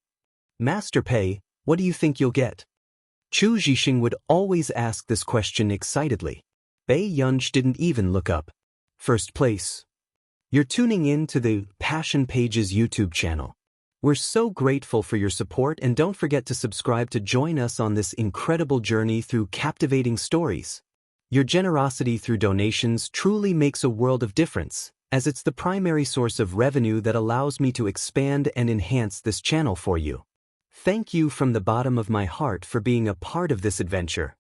A: Master Pei, what do you think you'll get? Chu Zhixing would always ask this question excitedly. Bae Yunj didn't even look up. First place. You're tuning in to the Passion Pages YouTube channel. We're so grateful for your support, and don't forget to subscribe to join us on this incredible journey through captivating stories. Your generosity through donations truly makes a world of difference, as it's the primary source of revenue that allows me to expand and enhance this channel for you. Thank you from the bottom of my heart for being a part of this adventure.